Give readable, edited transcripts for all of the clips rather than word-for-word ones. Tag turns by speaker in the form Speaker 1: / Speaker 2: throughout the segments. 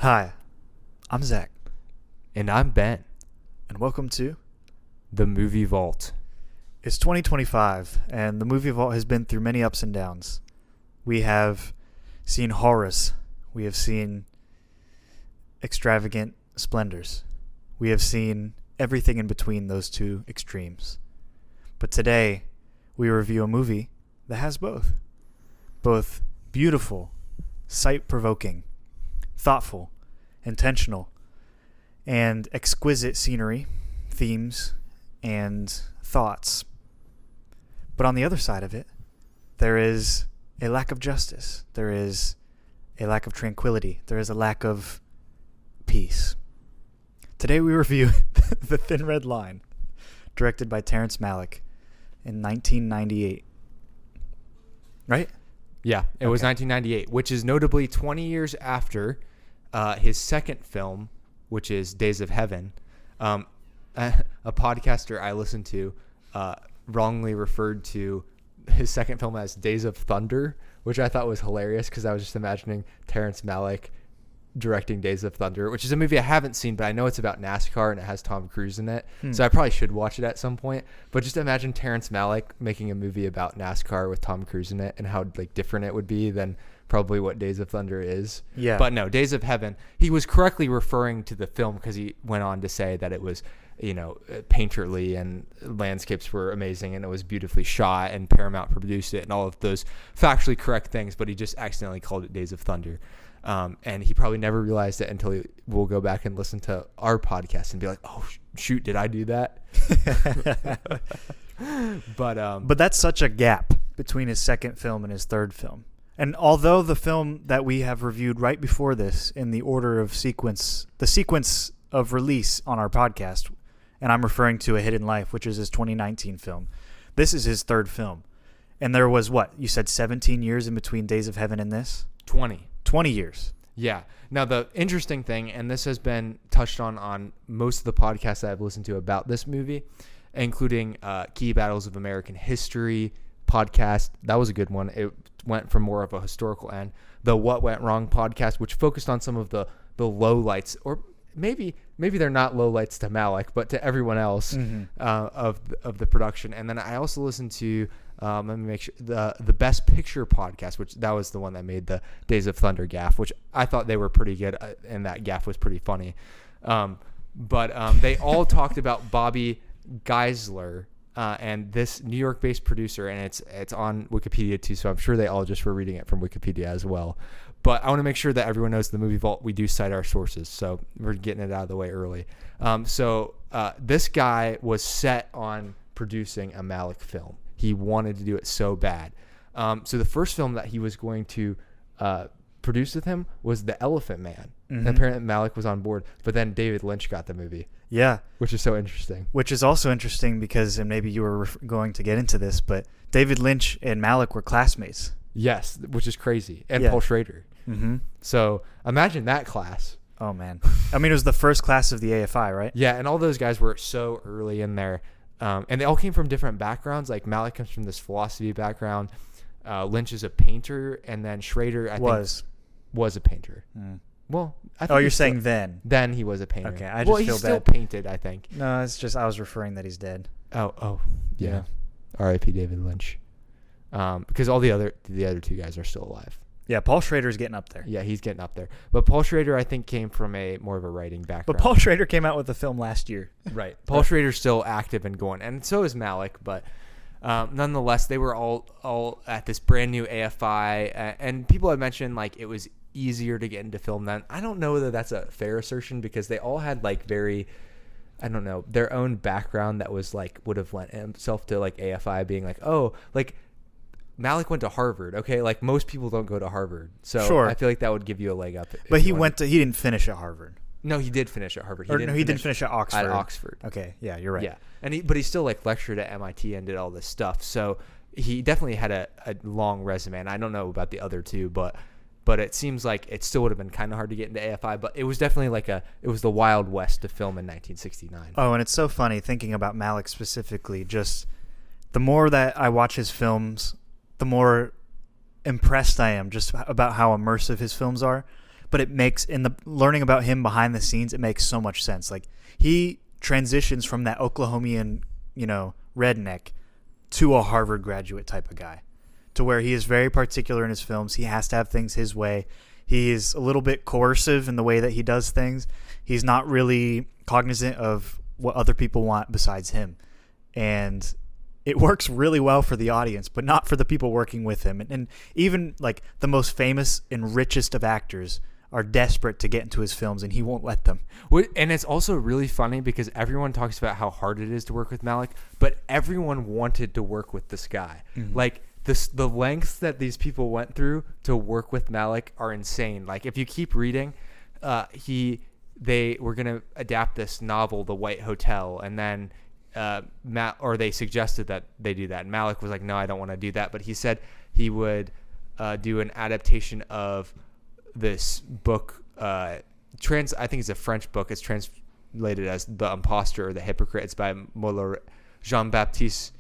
Speaker 1: Hi, I'm Zach,
Speaker 2: And I'm Ben,
Speaker 1: and welcome to
Speaker 2: the Movie Vault.
Speaker 1: It's 2025, and the Movie Vault has been through many ups and downs. We have seen horrors. We have seen extravagant splendors. We have seen everything in between those two extremes. But today, we review a movie that has both. Both beautiful, sight-provoking, thoughtful, intentional, and exquisite scenery, themes, and thoughts. But on the other side of it, there is a lack of justice. There is a lack of tranquility. There is a lack of peace. Today we review The Thin Red Line, directed by Terrence Malick in 1998. Right?
Speaker 2: Yeah, it was 1998, which is notably 20 years after his second film, which is Days of Heaven. A podcaster I listened to wrongly referred to his second film as Days of Thunder, which I thought was hilarious because I was just imagining Terrence Malick directing Days of Thunder, which is a movie I haven't seen, but I know it's about NASCAR and it has Tom Cruise in it. So I probably should watch it at some point. But just imagine Terrence Malick making a movie about NASCAR with Tom Cruise in it and how different it would be than probably what Days of Thunder is.
Speaker 1: Yeah.
Speaker 2: But no, Days of Heaven, he was correctly referring to the film because he went on to say that it was, painterly and landscapes were amazing and it was beautifully shot and Paramount produced it and all of those factually correct things, but he just accidentally called it Days of Thunder. And he probably never realized it until we'll go back and listen to our podcast and be like, oh, shoot, did I do that? But
Speaker 1: that's such a gap between his second film and his third film. And although the film that we have reviewed right before this in the order of sequence, the sequence of release on our podcast, and I'm referring to A Hidden Life, which is his 2019 film, this is his third film. And there was what? You said 17 years in between Days of Heaven and this?
Speaker 2: 20
Speaker 1: years.
Speaker 2: Yeah. Now, the interesting thing, and this has been touched on most of the podcasts that I've listened to about this movie, including Key Battles of American History podcast. That was a good one. It went from more of a historical end. The What Went Wrong podcast, which focused on some of the lowlights, or maybe they're not lowlights to Malick, but to everyone else of the production. And then I also listened to let me make sure the Best Picture podcast, which that was the one that made the Days of Thunder gaffe, which I thought they were pretty good, and that gaffe was pretty funny. But they all talked about Bobby Geisler and this New York-based producer, and it's on Wikipedia too, so I'm sure they all just were reading it from Wikipedia as well. But I want to make sure that everyone knows the Movie Vault, we do cite our sources, so we're getting it out of the way early. So this guy was set on producing a Malick film. He wanted to do it so bad. So the first film that he was going to produce with him was The Elephant Man. And apparently Malick was on board, but then David Lynch got the movie.
Speaker 1: Yeah.
Speaker 2: Which is so interesting. Which
Speaker 1: is also interesting because, and maybe you were going to get into this, but David Lynch and Malick were classmates.
Speaker 2: Yes, which is crazy. And
Speaker 1: yeah.
Speaker 2: Paul Schrader. So imagine that class.
Speaker 1: Oh, man. I mean, it was the first class of the AFI, right?
Speaker 2: Yeah, and all those guys were so early in there. And they all came from different backgrounds. Like Malick comes from this philosophy background. Lynch is a painter. And then Schrader, I think, was a painter. Well, I think
Speaker 1: you're saying then?
Speaker 2: Then he was a painter.
Speaker 1: Okay, I just feel bad.
Speaker 2: Well, he still painted, I think.
Speaker 1: No, it's just I was referring that he's dead.
Speaker 2: Oh, yeah. R.I.P. David Lynch. Because all the other two guys are still alive.
Speaker 1: Yeah, Paul Schrader's getting up there.
Speaker 2: Yeah, he's getting up there. But Paul Schrader, I think, came from more of a writing background.
Speaker 1: But Paul Schrader came out with a film last year.
Speaker 2: Right. Paul Schrader's still active and going, and so is Malick. But nonetheless, they were all at this brand new AFI, and people had mentioned it was easier to get into film then. I don't know whether that's a fair assertion because they all had very, I don't know, their own background that was would have lent himself to AFI being Malick went to Harvard, okay? Most people don't go to Harvard. So sure. I feel that would give you a leg up.
Speaker 1: But he didn't finish at Harvard.
Speaker 2: No, he did finish at Harvard.
Speaker 1: He didn't finish at Oxford.
Speaker 2: At Oxford.
Speaker 1: Okay, yeah, you're right.
Speaker 2: Yeah, but he still lectured at MIT and did all this stuff. So he definitely had a long resume. And I don't know about the other two, but it seems like it still would have been kind of hard to get into AFI. But it was definitely it was the Wild West to film in 1969.
Speaker 1: Oh, and it's so funny thinking about Malick specifically. Just the more that I watch his films, the more impressed I am just about how immersive his films are. but it makes, in the learning about him behind the scenes, it makes so much sense. Like, he transitions from that Oklahomian, redneck to a Harvard graduate type of guy, to where he is very particular in his films. He has to have things his way. He is a little bit coercive in the way that he does things. He's not really cognizant of what other people want besides him. And it works really well for the audience, but not for the people working with him. And even like the most famous and richest of actors are desperate to get into his films, and he won't let them.
Speaker 2: And it's also really funny because everyone talks about how hard it is to work with Malick, but everyone wanted to work with this guy. Mm-hmm. Like, the lengths that these people went through to work with Malick are insane. Like, if you keep reading, they were going to adapt this novel, The White Hotel, and then they suggested that they do that. And Malick was like, no, I don't want to do that. But he said he would do an adaptation of this book. I think it's a French book. It's translated as The Impostor or The Hypocrite. It's by Jean-Baptiste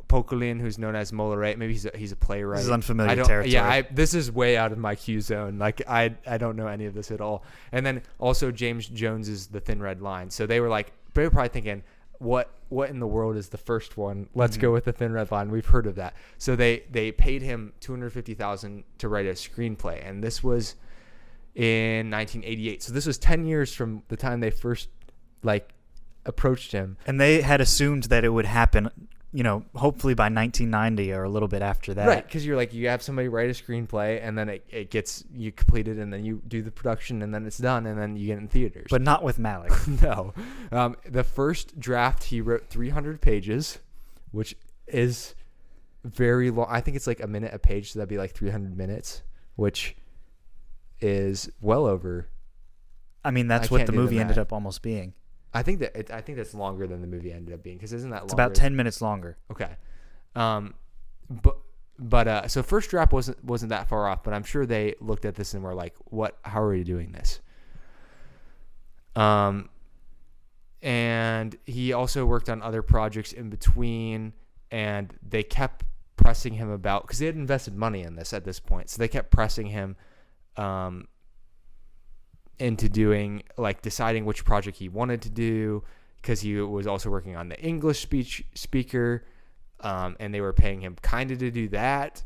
Speaker 2: Poquelin, who's known as Molière. Maybe he's a playwright.
Speaker 1: This is unfamiliar territory.
Speaker 2: Yeah, this is way out of my Q zone. Like, I don't know any of this at all. And then also James Jones's The Thin Red Line. So they were probably thinking, what in the world is the first one? Let's go with The Thin Red Line. We've heard of that. So they paid him $250,000 to write a screenplay, and this was in 1988. So this was 10 years from the time they first approached him.
Speaker 1: And they had assumed that it would happen, hopefully by 1990 or a little bit after that.
Speaker 2: Right, because you have somebody write a screenplay, and then it gets you completed, and then you do the production, and then it's done, and then you get in theaters.
Speaker 1: But not with Malick.
Speaker 2: No. The first draft, he wrote 300 pages, which is very long. I think it's like a minute a page, so that'd be like 300 minutes, which is well over.
Speaker 1: I mean, that's what the movie ended up almost being.
Speaker 2: I think that's longer than the movie ended up being, because isn't that longer?
Speaker 1: It's about 10 minutes longer.
Speaker 2: Okay. So first draft wasn't that far off, but I'm sure they looked at this and were like, how are we doing this? And he also worked on other projects in between, and they kept pressing him about, because they had invested money in this at this point. So they kept pressing him, into doing, deciding which project he wanted to do, because he was also working on the English speaker, and they were paying him kind of to do that.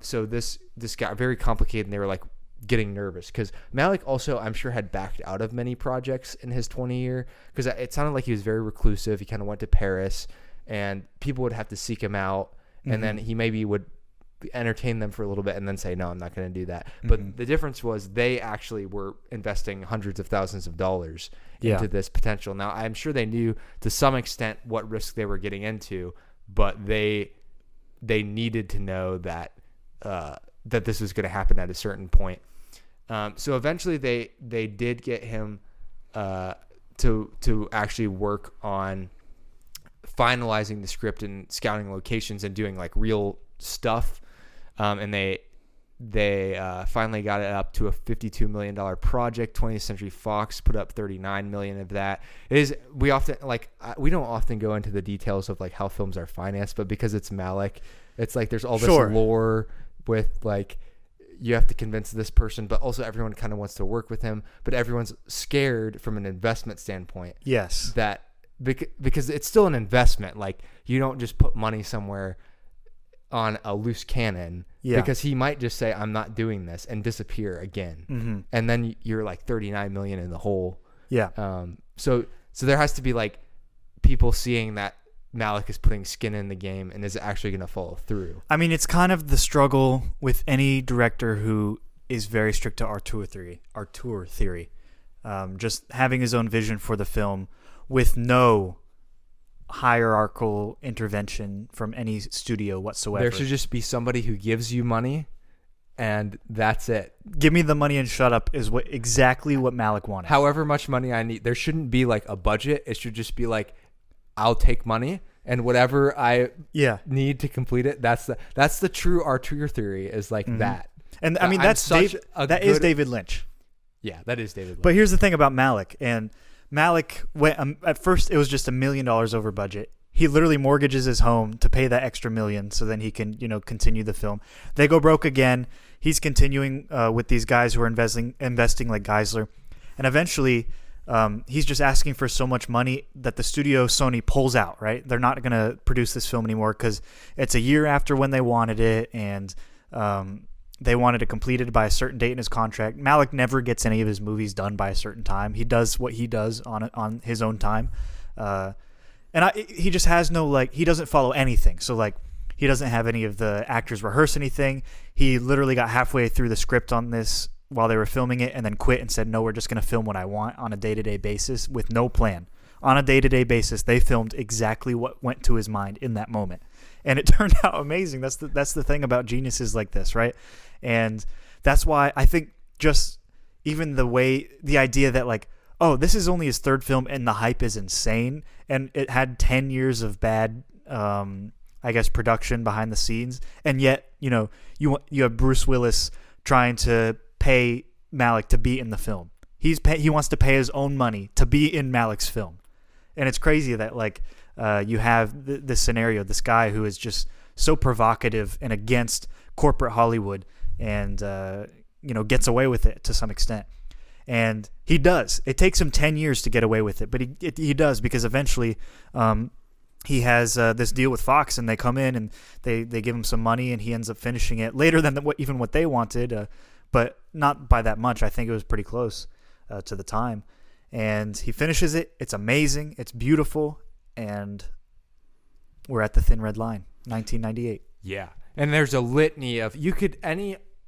Speaker 2: So this got very complicated, and they were getting nervous, because Malick also, I'm sure, had backed out of many projects in his 20-year, because it sounded like he was very reclusive. He kind of went to Paris, and people would have to seek him out, and then he maybe would entertain them for a little bit and then say, no, I'm not going to do that. But the difference was they actually were investing hundreds of thousands of dollars into this potential. Now, I'm sure they knew to some extent what risk they were getting into, but they needed to know that that this was going to happen at a certain point. So eventually they did get him to actually work on finalizing the script and scouting locations and doing real stuff. And they finally got it up to a $52 million project. 20th Century Fox put up $39 million of that. We don't often go into the details of how films are financed, but because it's Malick, it's there's all this lore with you have to convince this person, but also everyone kind of wants to work with him, but everyone's scared from an investment standpoint.
Speaker 1: Yes.
Speaker 2: That because it's still an investment. You don't just put money somewhere on a loose cannon, because he might just say, I'm not doing this, and disappear again. And then you're $39 million in the hole. So there has to be people seeing that Malick is putting skin in the game and is actually going to follow through.
Speaker 1: I mean, it's kind of the struggle with any director who is very strict to auteur theory. Just having his own vision for the film with no hierarchical intervention from any studio whatsoever.
Speaker 2: There should just be somebody who gives you money, and that's it.
Speaker 1: Give me the money and shut up is exactly what Malick wanted.
Speaker 2: However much money I need. There shouldn't be a budget. It should just be I'll take money, and whatever I need to complete it. That's the true auteur theory is that. And I mean,
Speaker 1: that is David Lynch.
Speaker 2: Yeah, that is David Lynch.
Speaker 1: But here's the thing about Malick. And Malick went, at first it was just $1 million over budget. He literally mortgages his home to pay that extra $1 million so then he can, continue the film. They go broke again. He's continuing with these guys who are investing like Geisler. And eventually, he's just asking for so much money that the studio, Sony, pulls out, right? They're not going to produce this film anymore because it's a year after when they wanted it, and they wanted it completed by a certain date in his contract. Malick never gets any of his movies done by a certain time. He does what he does on his own time. He just has no, he doesn't follow anything. So, he doesn't have any of the actors rehearse anything. He literally got halfway through the script on this while they were filming it and then quit and said, no, we're just going to film what I want on a day-to-day basis with no plan. On a day-to-day basis, they filmed exactly what went to his mind in that moment. And it turned out amazing. That's the thing about geniuses like this, right? And that's why I think just even the idea that oh, this is only his third film and the hype is insane. And it had 10 years of bad, production behind the scenes. And yet, you have Bruce Willis trying to pay Malick to be in the film. He wants to pay his own money to be in Malick's film. And it's crazy that you have this scenario, this guy who is just so provocative and against corporate Hollywood and, gets away with it to some extent. And he does. It takes him 10 years to get away with it, but he does because eventually he has this deal with Fox, and they come in and they give him some money, and he ends up finishing it later than what they wanted, but not by that much. I think it was pretty close to the time. And he finishes it. It's amazing. It's beautiful. And we're at the Thin Red Line, 1998.
Speaker 2: Yeah. And there's a litany of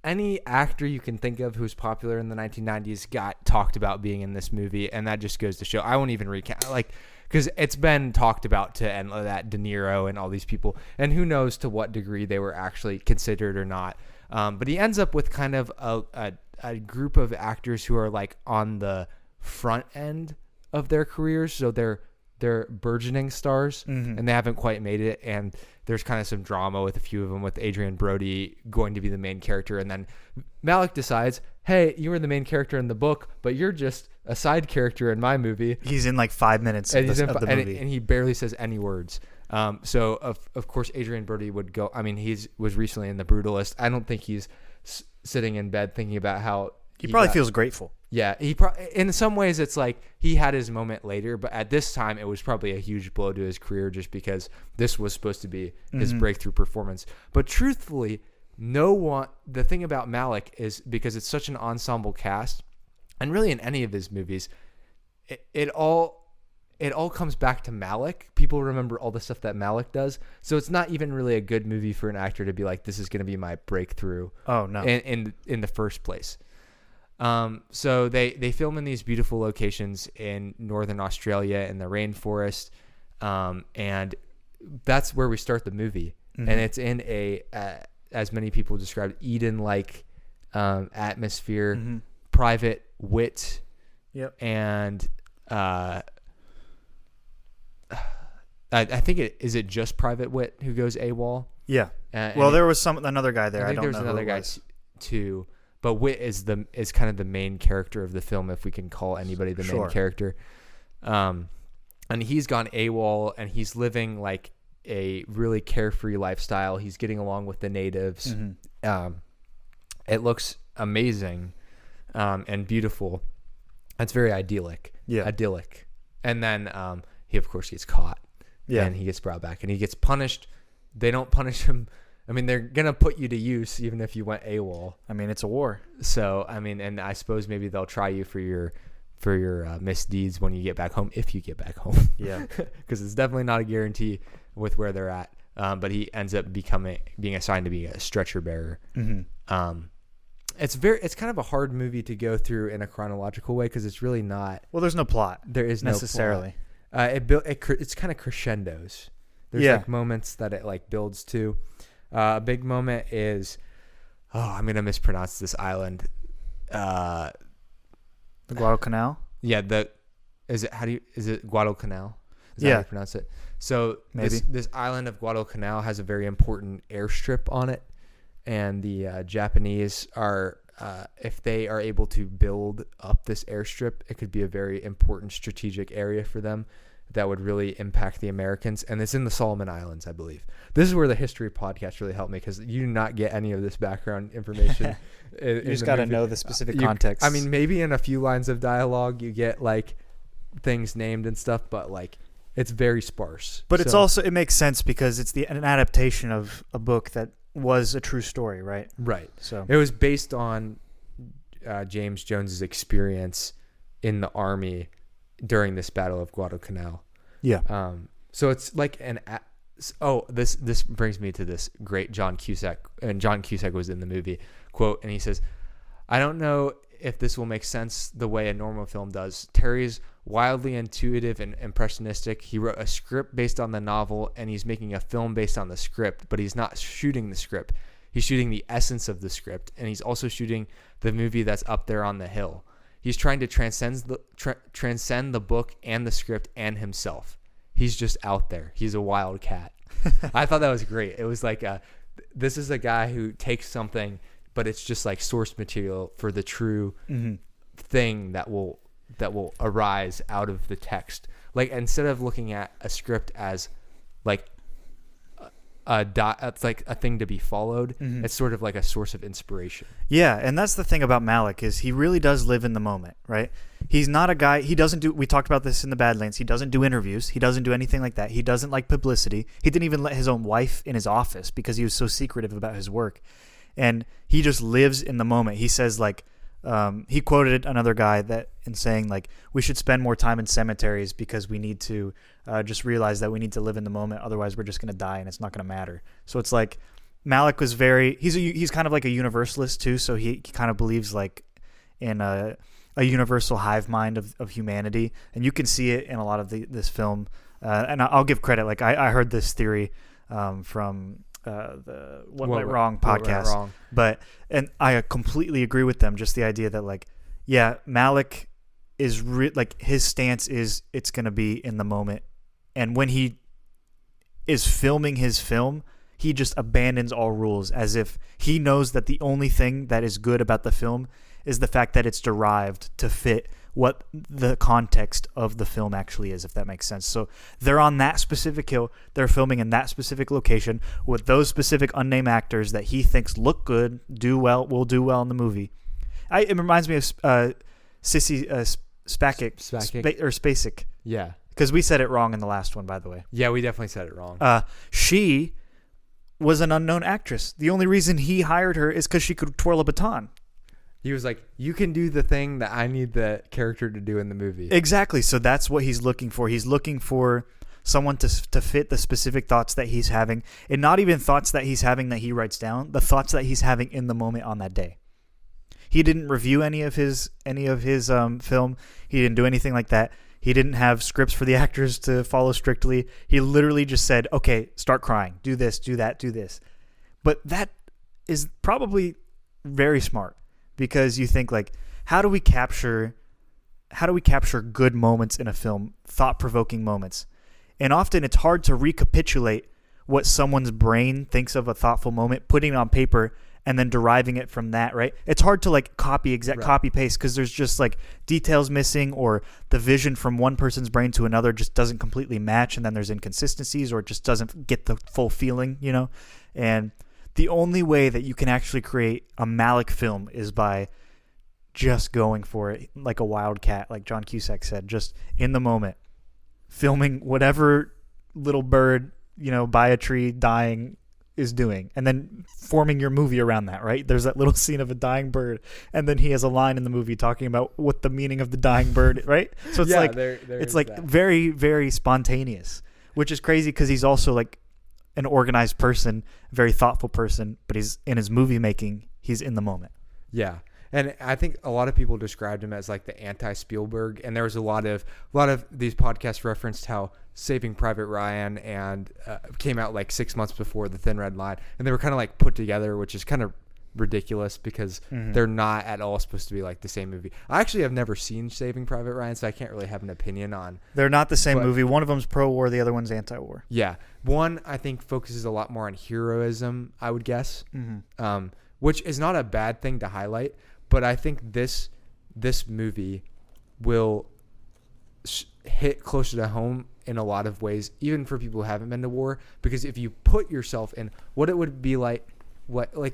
Speaker 2: any actor you can think of who's popular in the 1990s got talked about being in this movie, and that just goes to show. I won't even recount, because it's been talked about to end that De Niro and all these people, and who knows to what degree they were actually considered or not. But he ends up with kind of a group of actors who are on the front end of their careers, so they're burgeoning stars, and they haven't quite made it, and there's kind of some drama with a few of them, with Adrian Brody going to be the main character, and then Malick decides, hey, you were the main character in the book, but you're just a side character in my movie.
Speaker 1: He's in 5 minutes of the movie.
Speaker 2: And he barely says any words. So of course Adrian Brody would go. I mean, was recently in The Brutalist. I don't think he's sitting in bed thinking about how
Speaker 1: he probably feels grateful.
Speaker 2: Yeah, in some ways it's he had his moment later, but at this time it was probably a huge blow to his career just because this was supposed to be his breakthrough performance. But truthfully, the thing about Malick is, because it's such an ensemble cast, and really in any of his movies, it all comes back to Malick. People remember all the stuff that Malick does, so it's not even really a good movie for an actor to be this is going to be my breakthrough.
Speaker 1: Oh no!
Speaker 2: In the first place. So they film in these beautiful locations in northern Australia in the rainforest, and that's where we start the movie. And it's in as many people described, Eden-like atmosphere, private wit, and I think is it just Private Wit who goes AWOL?
Speaker 1: Yeah. There was another guy there. I think
Speaker 2: there's another guy too. But Wit is kind of the main character of the film, if we can call anybody the main character. And he's gone AWOL, and he's living a really carefree lifestyle. He's getting along with the natives. It looks amazing and beautiful. It's very idyllic.
Speaker 1: Yeah.
Speaker 2: Idyllic. And then he, of course, gets caught. Yeah. And he gets brought back, and he gets punished. They don't punish him. I mean, they're going to put you to use even if you went AWOL.
Speaker 1: I mean, it's a war.
Speaker 2: So, I mean, and I suppose maybe they'll try you for your misdeeds when you get back home, if you get back home.
Speaker 1: Yeah.
Speaker 2: Because it's definitely not a guarantee with where they're at. But he ends up being assigned to be a stretcher bearer. It's kind of a hard movie to go through in a chronological way, because it's really not.
Speaker 1: Well, there's no plot.
Speaker 2: There is
Speaker 1: necessarily.
Speaker 2: No plot. It's kind of crescendos. There's moments that it builds to. A big moment is, I'm gonna mispronounce this island.
Speaker 1: The Guadalcanal.
Speaker 2: Yeah. Is it Guadalcanal? Is that how you pronounce it? So
Speaker 1: maybe
Speaker 2: this island of Guadalcanal has a very important airstrip on it, and the Japanese are, if they are able to build up this airstrip, it could be a very important strategic area for them. that would really impact the Americans, and it's in the Solomon Islands, I believe. This is where the history podcast really helped me, because you do not get any of this background information.
Speaker 1: You just got to know the specific context.
Speaker 2: I mean, maybe in a few lines of dialogue you get like things named and stuff, but like it's very sparse.
Speaker 1: But it's also, it makes sense because it's an adaptation of a book that was a true story, right?
Speaker 2: Right.
Speaker 1: So
Speaker 2: it was based on James Jones's experience in the army during this Battle of Guadalcanal.
Speaker 1: Yeah.
Speaker 2: So it's like this brings me to this great John Cusack, and John Cusack was in the movie, quote, and he says, "I don't know if this will make sense the way a normal film does. Terry's wildly intuitive and impressionistic. He wrote a script based on the novel, and he's making a film based on the script, but he's not shooting the script. He's shooting the essence of the script, and he's also shooting the movie that's up there on the hill. He's trying to transcend the book and the script and himself. He's just out there. He's a wild cat." I thought that was great. It was like, this is a guy who takes something, but it's just like source material for the true thing that will arise out of the text. Like, instead of looking at a script as like it's like a thing to be followed, it's sort of like a source of inspiration.
Speaker 1: Yeah, and that's the thing about Malick, is he really does live in the moment, right? He's not a guy, we talked about this in the Badlands, he doesn't do interviews, he doesn't do anything like that, he doesn't like publicity, he didn't even let his own wife in his office because he was so secretive about his work, and he just lives in the moment. He says, like, he quoted another guy that in saying, like, we should spend more time in cemeteries because we need to just realize that we need to live in the moment, otherwise we're just going to die and it's not going to matter. So it's like Malick was he's kind of like a universalist too, so he kind of believes like in a universal hive mind of humanity, and you can see it in a lot of this film. And I'll give credit, like I heard this theory from the What Went Wrong podcast, and I completely agree with them. Just the idea that, like, yeah, Malick is like, his stance is it's going to be in the moment, and when he is filming his film, he just abandons all rules, as if he knows that the only thing that is good about the film is the fact that it's derived to fit what the context of the film actually is, if that makes sense. So they're on that specific hill, they're filming in that specific location with those specific unnamed actors that he thinks look good, will do well in the movie. It reminds me of Sissy Spacek.
Speaker 2: Yeah.
Speaker 1: Because we said it wrong in the last one, by the way.
Speaker 2: Yeah, we definitely said it wrong.
Speaker 1: She was an unknown actress. The only reason he hired her is because she could twirl a baton.
Speaker 2: He was like, you can do the thing that I need the character to do in the movie.
Speaker 1: Exactly. So that's what he's looking for. He's looking for someone to fit the specific thoughts that he's having, and not even thoughts that he's having that he writes down, the thoughts that he's having in the moment on that day. He didn't review any of his film. He didn't do anything like that. He didn't have scripts for the actors to follow strictly. He literally just said, okay, start crying. Do this, do that, do this. But that is probably very smart, because you think, like, how do we capture good moments in a film, thought-provoking moments? And often it's hard to recapitulate what someone's brain thinks of a thoughtful moment, putting it on paper, and then deriving it from that, right? It's hard to, like, copy paste, because there's just, like, details missing, or the vision from one person's brain to another just doesn't completely match, and then there's inconsistencies, or it just doesn't get the full feeling, you know? And the only way that you can actually create a Malick film is by just going for it like a wildcat, like John Cusack said, just in the moment, filming whatever little bird, by a tree dying is doing, and then forming your movie around that, right? There's that little scene of a dying bird, and then he has a line in the movie talking about what the meaning of the dying bird, right? So it's it's like that. Very, very spontaneous, which is crazy, because he's also like an organized person, very thoughtful person, but he's in his movie making, he's in the moment.
Speaker 2: Yeah. And I think a lot of people described him as like the anti-Spielberg, and there was a lot of these podcasts referenced how Saving Private Ryan and came out like 6 months before The Thin Red Line, and they were kind of like put together, which is kind of ridiculous, because they're not at all supposed to be like the same movie. I actually have never seen Saving Private Ryan, so I can't really have an opinion on.
Speaker 1: They're not the same movie. One of them's pro-war, the other one's anti-war.
Speaker 2: Yeah, one I think focuses a lot more on heroism, I would guess, which is not a bad thing to highlight. But I think this movie will hit closer to home in a lot of ways, even for people who haven't been to war, because if you put yourself in what it would be like,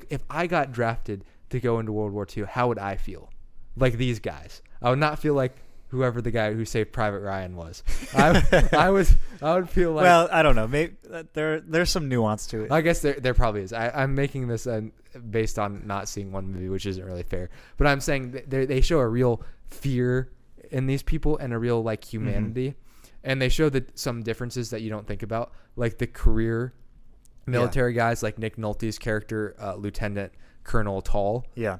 Speaker 2: if I got drafted to go into World War II, how would I feel? Like these guys. I would not feel like whoever the guy who saved Private Ryan was. I would feel like.
Speaker 1: Well, I don't know. Maybe there's some nuance to it.
Speaker 2: I guess there probably is. I'm making this based on not seeing one movie, which isn't really fair. But I'm saying they show a real fear in these people and a real like humanity, and they show some differences that you don't think about, like the career military guys, like Nick Nolte's character, Lieutenant Colonel Tall.
Speaker 1: Yeah.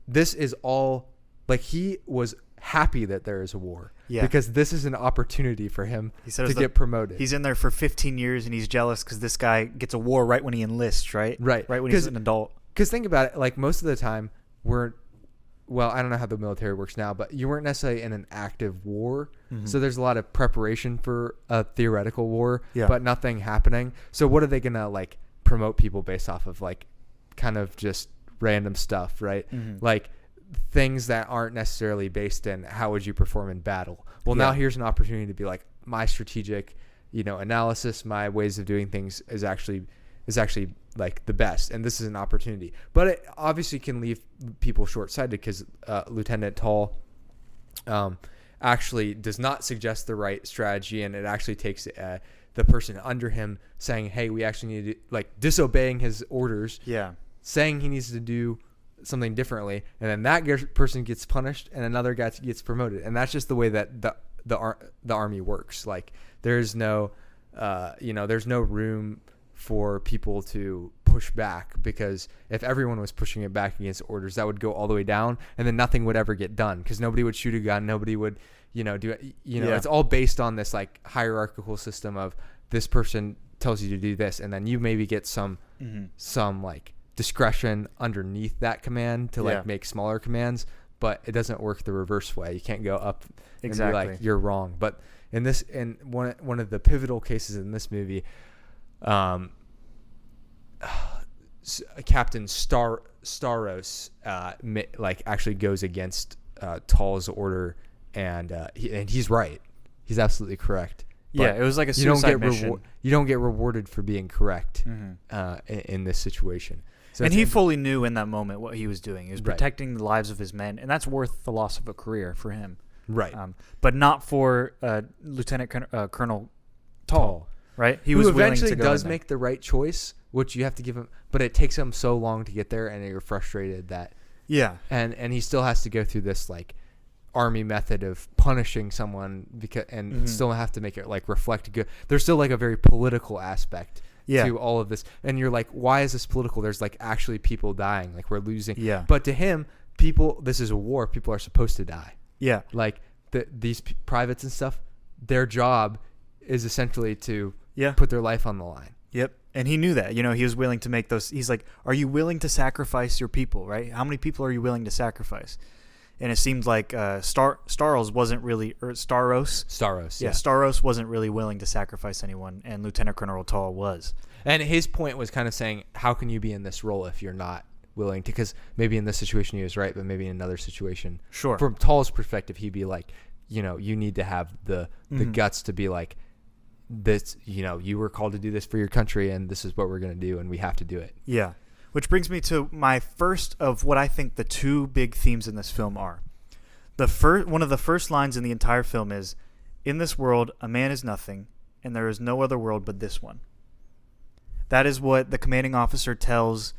Speaker 2: This is all like he was happy that there is a war because this is an opportunity for him to get promoted.
Speaker 1: He's in there for 15 years and he's jealous because this guy gets a war right when he enlists, right when he's an adult.
Speaker 2: Because think about it, like most of the time I don't know how the military works now, but you weren't necessarily in an active war, so there's a lot of preparation for a theoretical war, but nothing happening. So what are they gonna like promote people based off of, like kind of just random stuff, right? Like things that aren't necessarily based in how would you perform in battle. Well, now here's an opportunity to be like, my strategic, analysis, my ways of doing things is actually like the best, and this is an opportunity. But it obviously can leave people short-sighted because Lieutenant Tall actually does not suggest the right strategy, and it actually takes the person under him saying, hey, we actually need to, like, disobeying his orders, saying he needs to do something differently, and then that person gets punished and another guy gets promoted. And that's just the way that the army works. Like there's no there's no room for people to push back, because if everyone was pushing it back against orders, that would go all the way down, and then nothing would ever get done because nobody would shoot a gun, nobody would do it. It's all based on this like hierarchical system of this person tells you to do this, and then you maybe get some like discretion underneath that command to like make smaller commands, but it doesn't work the reverse way. You can't go up and be like, you're wrong. But in one of the pivotal cases in this movie, Captain Staros like actually goes against Tall's order, and he's right. He's absolutely correct. But
Speaker 1: it was like a suicide mission.
Speaker 2: You don't get rewarded for being correct in this situation. So
Speaker 1: and he fully knew in that moment what he was doing. He was protecting the lives of his men, and that's worth the loss of a career for him.
Speaker 2: Right.
Speaker 1: But not for Lieutenant Colonel Tall. Right.
Speaker 2: Who eventually does make the right choice, which you have to give him, but it takes him so long to get there, and you're frustrated that. Yeah. And he still has to go through this like army method of punishing someone still have to make it like reflect good. There's still like a very political aspect to all of this, and you're like, why is this political? There's like actually people dying, like we're losing. But to him, this is a war. People are supposed to die. Like these privates and stuff, their job is essentially to put their life on the line.
Speaker 1: And he knew that. He was willing to make those. He's like, are you willing to sacrifice your people, right? How many people are you willing to sacrifice? And it seemed like Staros wasn't really, or Staros. Staros wasn't really willing to sacrifice anyone, and Lieutenant Colonel Tall was.
Speaker 2: And his point was kind of saying, how can you be in this role if you're not willing to? Because maybe in this situation he was right, but maybe in another situation, from Tall's perspective, he'd be like, you need to have the guts to be like, this, you were called to do this for your country, and this is what we're going to do, and we have to do it. Which
Speaker 1: brings me to my first of what I think the two big themes in this film are. One of the first lines in the entire film is, in this world, a man is nothing, and there is no other world but this one. That is what the commanding officer tells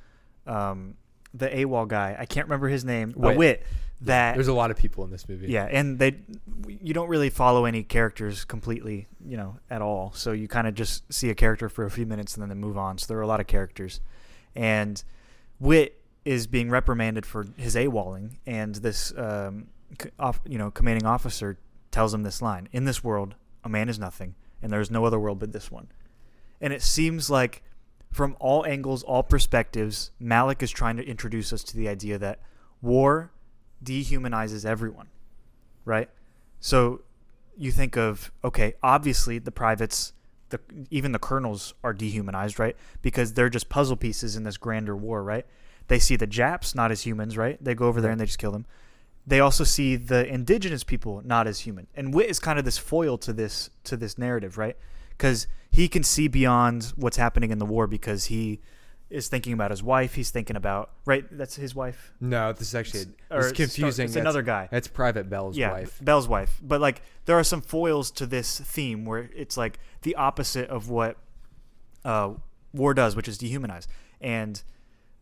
Speaker 1: the AWOL guy. I can't remember his name. Wit. That
Speaker 2: there's a lot of people in this movie.
Speaker 1: And you don't really follow any characters completely, at all. So you kind of just see a character for a few minutes and then they move on. So there are a lot of characters. And Wit is being reprimanded for his AWOLing, and this commanding officer tells him this line: in this world, a man is nothing, and there is no other world but this one. And it seems like from all angles, all perspectives, Malick is trying to introduce us to the idea that war dehumanizes everyone, right? So you think of, okay, obviously the privates, even the colonels are dehumanized, right? Because they're just puzzle pieces in this grander war, right? They see the Japs not as humans, right? They go over there and they just kill them. they also see the indigenous people not as human. And Wit is kind of this foil to this narrative, right? Because he can see beyond what's happening in the war because he is thinking about his wife. He's thinking about, right? That's his wife.
Speaker 2: No, this is actually it's confusing.
Speaker 1: It's another guy.
Speaker 2: It's Private Bell's wife.
Speaker 1: Bell's wife. But like there are some foils to this theme where it's like the opposite of what war does, which is dehumanize. And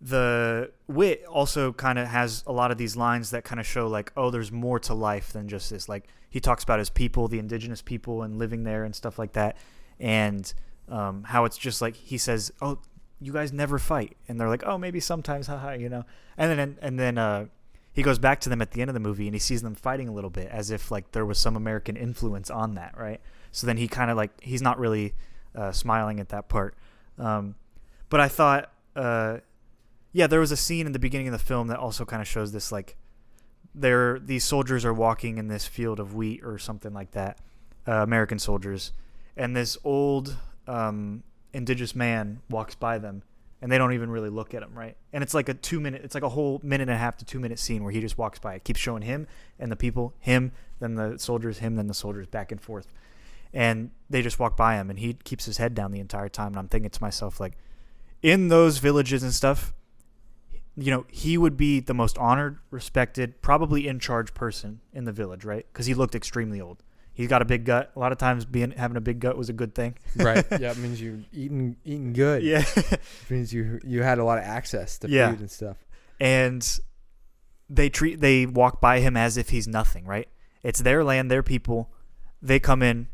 Speaker 1: the Wit also kind of has a lot of these lines that kind of show like, oh, there's more to life than just this. Like he talks about his people, the indigenous people, and living there and stuff like that, and how it's just like he says, oh, you guys never fight, and they're like, oh, maybe sometimes, haha, you know. And then he goes back to them at the end of the movie, and he sees them fighting a little bit, as if like there was some American influence on that, right? So then he kind of like he's not really smiling at that part. But I thought, there was a scene in the beginning of the film that also kind of shows this, like these soldiers are walking in this field of wheat or something like that, American soldiers, and this old indigenous man walks by them, and they don't even really look at him, right? And it's like it's like a whole 1.5 to 2 minute scene where he just walks by. It keeps showing him and the people, him, then the soldiers, him, then the soldiers, back and forth. And they just walk by him, and he keeps his head down the entire time. And I'm thinking to myself, like, in those villages and stuff, you know, he would be the most honored, respected, probably in charge person in the village, right? Because he looked extremely old. He's got a big gut. A lot of times having a big gut was a good thing.
Speaker 2: Right. Yeah, it means you eating good.
Speaker 1: Yeah.
Speaker 2: It means you had a lot of access to food and stuff.
Speaker 1: And they walk by him as if he's nothing, right? It's their land, their people. They come in,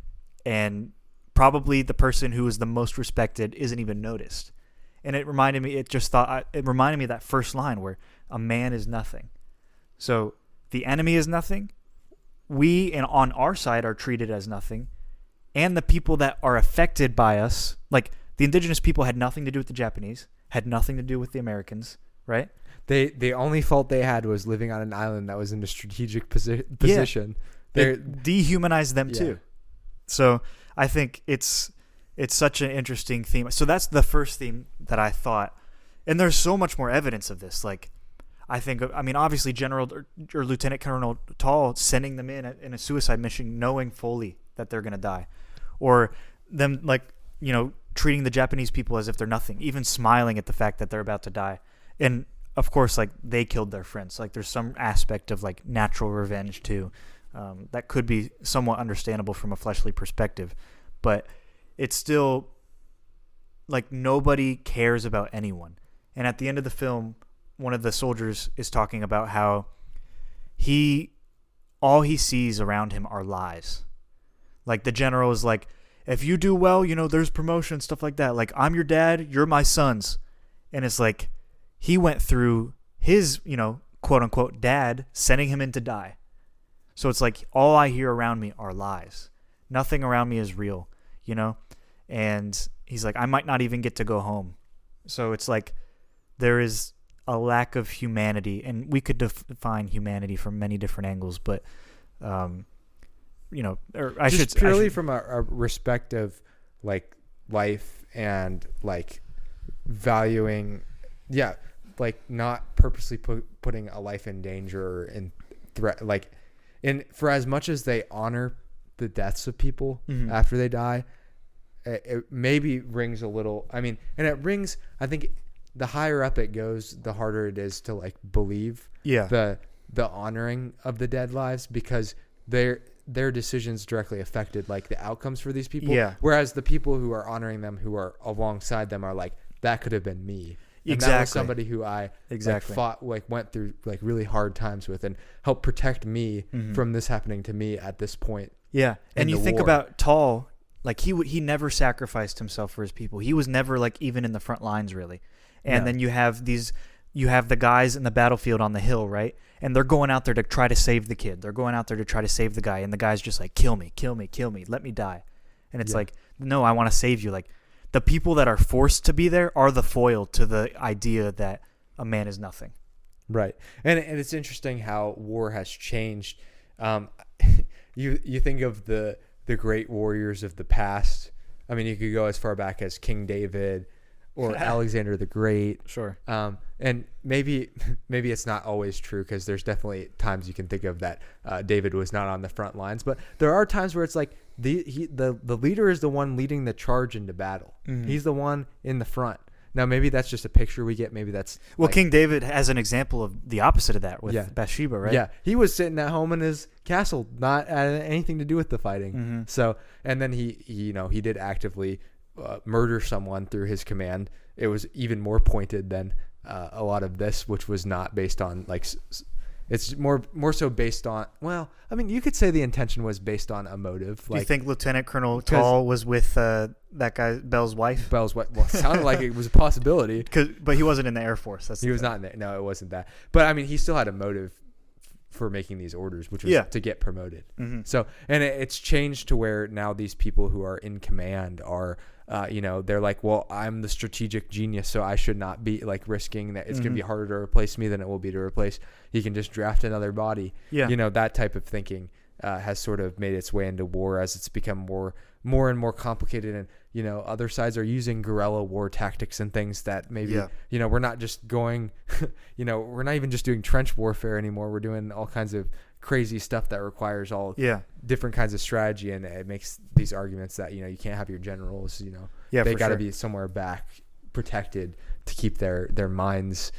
Speaker 1: and probably the person who is the most respected isn't even noticed. And it reminded me of that first line where a man is nothing. So the enemy is nothing. We on our side are treated as nothing, and the people that are affected by us, like the indigenous people, had nothing to do with the Japanese, had nothing to do with the Americans, right?
Speaker 2: The only fault they had was living on an island that was in a strategic position.
Speaker 1: They dehumanized them too. So I think it's such an interesting theme. So that's the first theme that I thought, and there's so much more evidence of this. Like, I mean, obviously General or Lieutenant Colonel Tall sending them in a suicide mission, knowing fully that they're going to die, or them, like, you know, treating the Japanese people as if they're nothing, even smiling at the fact that they're about to die. And of course, like, they killed their friends. Like, there's some aspect of like natural revenge too, that could be somewhat understandable from a fleshly perspective, but it's still like nobody cares about anyone. And at the end of the film, one of the soldiers is talking about how all he sees around him are lies. Like, the general is like, if you do well, you know, there's promotion, stuff like that. Like, I'm your dad, you're my sons. And it's like, he went through his, you know, quote unquote dad sending him in to die. So it's like, all I hear around me are lies. Nothing around me is real, you know? And he's like, I might not even get to go home. So it's like, there is a lack of humanity, and we could define humanity from many different angles, but you know, or
Speaker 2: purely from a respect of like life and like valuing, like not purposely putting a life in danger or in threat. Like, for as much as they honor the deaths of people after they die, it maybe rings a little. I mean, and it rings. I think the higher up it goes, the harder it is to like believe the honoring of the dead lives, because their decisions directly affected like the outcomes for these people. Yeah. Whereas the people who are honoring them, who are alongside them, are like, that could have been me. And
Speaker 1: exactly.
Speaker 2: That was somebody who I fought, like went through like really hard times with, and helped protect me from this happening to me at this point. Yeah.
Speaker 1: And you think about Tall, like he never sacrificed himself for his people. He was never like even in the front lines really. And then you have the guys in the battlefield on the hill, right? And they're going out there to try to save the kid. They're going out there to try to save the guy. And the guy's just like, kill me, kill me, kill me. Let me die. And it's like, no, I want to save you. Like, the people that are forced to be there are the foil to the idea that a man is nothing.
Speaker 2: Right. And it's interesting how war has changed. You think of the great warriors of the past. I mean, you could go as far back as King David or Alexander the Great.
Speaker 1: Sure.
Speaker 2: and maybe it's not always true, because there's definitely times you can think of that David was not on the front lines, but there are times where it's like the leader is the one leading the charge into battle. He's the one in the front. Now, maybe that's just a picture we get. Maybe that's
Speaker 1: King David has an example of the opposite of that with Bathsheba, right?
Speaker 2: Yeah, he was sitting at home in his castle, not had anything to do with the fighting. So, and then he did actively murder someone through his command. It was even more pointed than a lot of this, which was not based on it's more so based on, well, I mean, you could say the intention was based on a motive.
Speaker 1: Do you think Lieutenant Colonel Tall was with that guy, Bell's wife?
Speaker 2: Bell's wife. Well, it sounded like it was a possibility.
Speaker 1: But he wasn't in the Air Force.
Speaker 2: He was not in there. No, it wasn't that. But, I mean, he still had a motive for making these orders, which was to get promoted. So, and it's changed to where now these people who are in command are, they're like, well, I'm the strategic genius, so I should not be risking that it's going to be harder to replace me than it will be to replace. You can just draft another body. That type of thinking has sort of made its way into war as it's become more and more complicated. And, other sides are using guerrilla war tactics and things that maybe, we're not just going, we're not even just doing trench warfare anymore. We're doing all kinds of crazy stuff that requires all different kinds of strategy. And it makes these arguments that, you can't have your generals, they got to be somewhere back protected to keep their minds